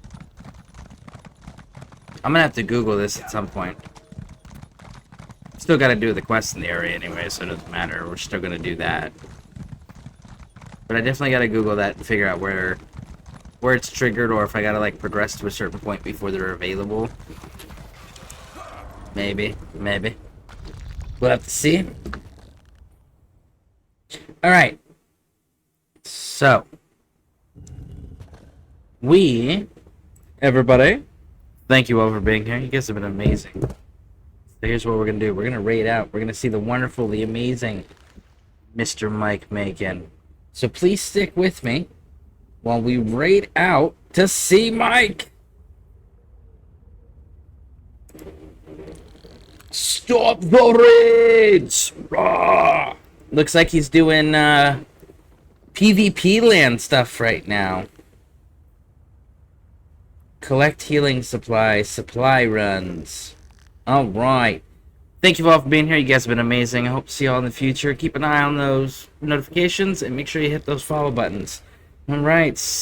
I'm gonna have to Google this at some point. Still gotta do the quest in the area anyway, so it doesn't matter. We're still gonna do that. But I definitely gotta Google that and figure out where it's triggered, or if I gotta like progress to a certain point before they're available. Maybe. We'll have to see. Alright. So. Everybody, thank you all for being here. You guys have been amazing. So here's what we're going to do. We're going to raid out. We're going to see the wonderful, the amazing Mr. Mike Macon. So please stick with me while we raid out to see Mike. Stop the raids! Rah! Looks like he's doing PvP land stuff right now. Collect healing supplies, supply runs. Alright. Thank you all for being here. You guys have been amazing. I hope to see you all in the future. Keep an eye on those notifications and make sure you hit those follow buttons. Alright, see